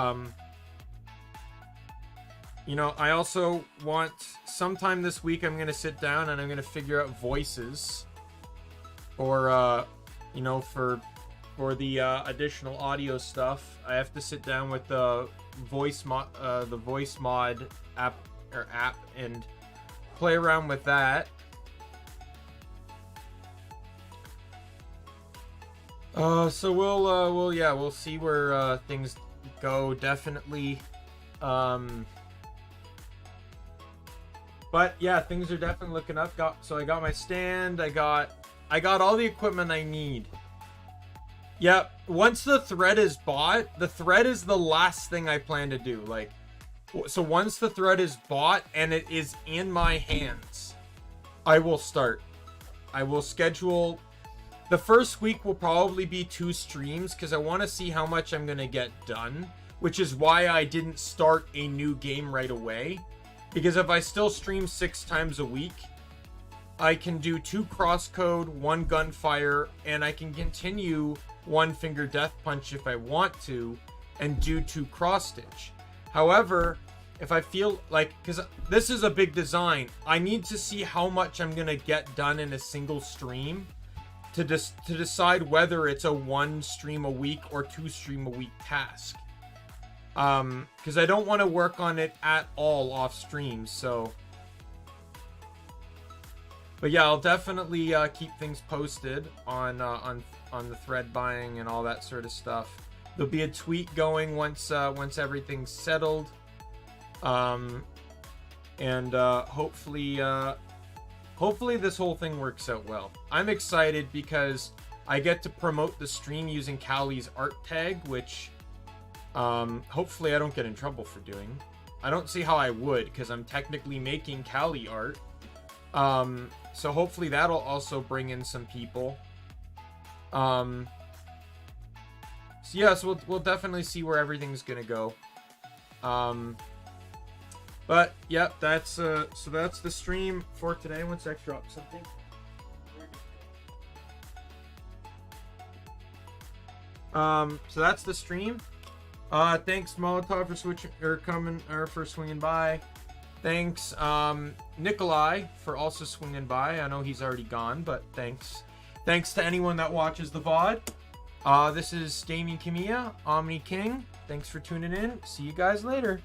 You know, I also want, sometime this week, I'm going to sit down and I'm going to figure out voices. Or, you know, for the additional audio stuff. I have to sit down with the voice mod app and play around with that. So we'll see where things go, definitely. But yeah, things are definitely looking up. So I got my stand, I got all the equipment I need. Yep, once the thread is bought, the thread is the last thing I plan to do. Like, so once the thread is bought and it is in my hands, I will start. I will schedule. The first week will probably be 2 streams because I want to see how much I'm going to get done which is why I didn't start a new game right away. Because if I still stream 6 times a week, I can do 2 crosscode, 1 gunfire, and I can continue 1 finger death punch if I want to, and do 2 cross stitch. However, if I feel like, because this is a big design, I need to see how much I'm gonna get done in a single stream to decide whether it's a 1 stream a week or 2 stream a week task. Because I don't want to work on it at all off stream. So, but yeah, I'll definitely keep things posted on the thread buying and all that sort of stuff. There'll be a tweet going once everything's settled. Hopefully this whole thing works out well. I'm excited because I get to promote the stream using Callie's art tag, which hopefully I don't get in trouble for doing. I don't see how I would, because I'm technically making Callie art. So hopefully that'll also bring in some people. So yeah, so we'll definitely see where everything's gonna go. But yeah, that's so that's the stream for today. One sec, drop something. So that's the stream. Thanks Molotov for for swinging by. Thanks Nikolai for also swinging by. I know he's already gone, but thanks to anyone that watches the VOD. This is Daimien Kamiya, Omni King. Thanks for tuning in. See you guys later.